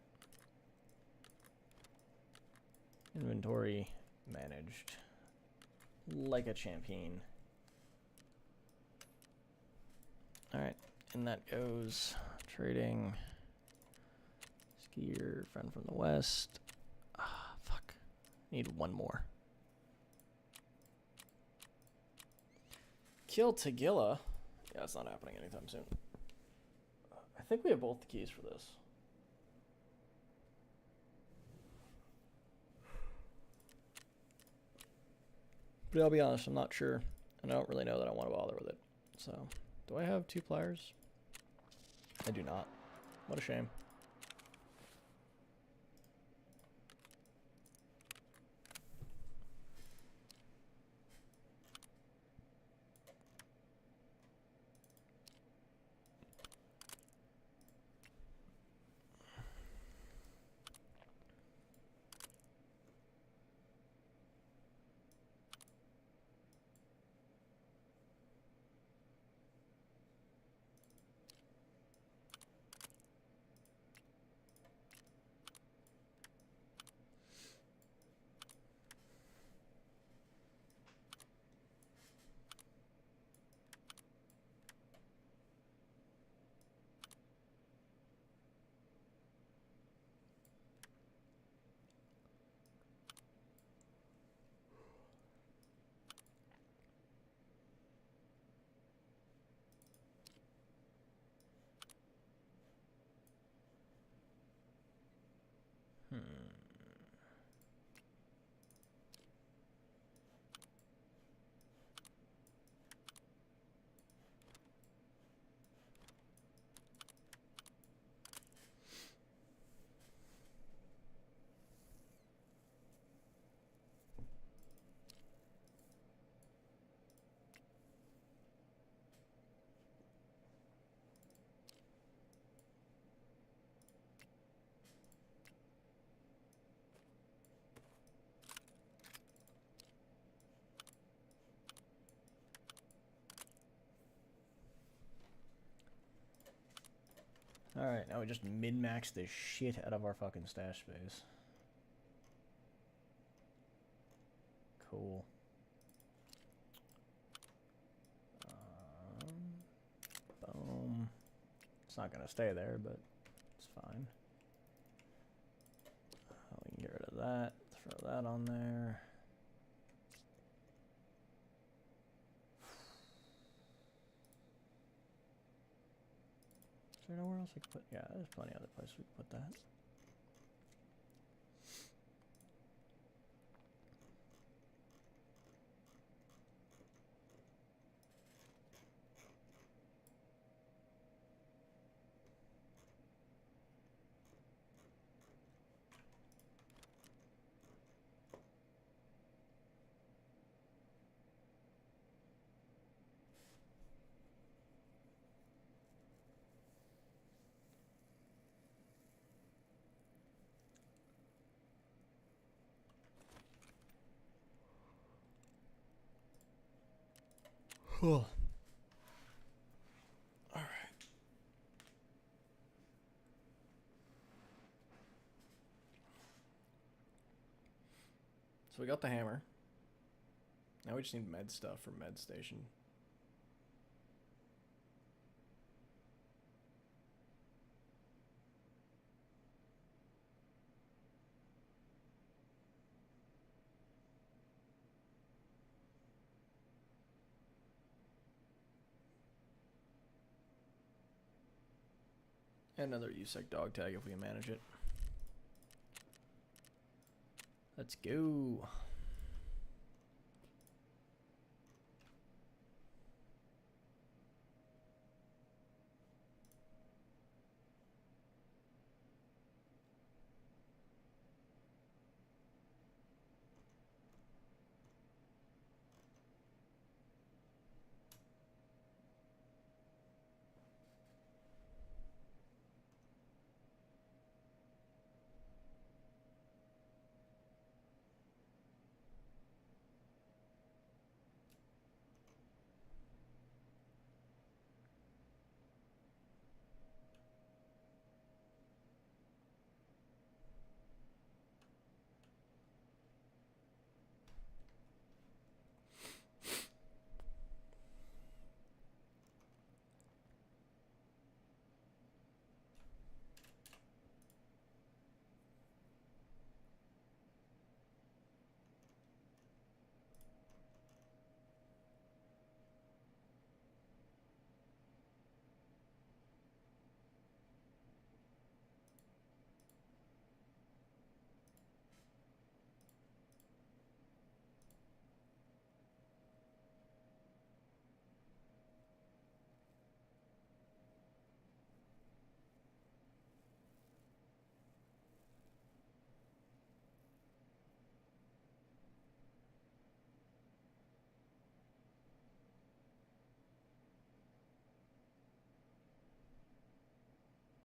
Inventory managed. Like a champion. Alright, and that goes trading. Skier, friend from the west. Ah, fuck. Need one more. Kill Tagilla. Yeah, it's not happening anytime soon. I think we have both the keys for this. But I'll be honest, I'm not sure. And I don't really know that I want to bother with it. So, do I have 2 pliers? I do not. What a shame. Alright, now we just min-max the shit out of our fucking stash space. Cool. Boom. It's not gonna stay there, but it's fine. We can get rid of that. Throw that on there. Is there nowhere else I could put? Yeah, there's plenty of other places we could put that. Cool. All right. So we got the hammer. Now we just need med stuff for med station. And another USEC dog tag if we can manage it. Let's go.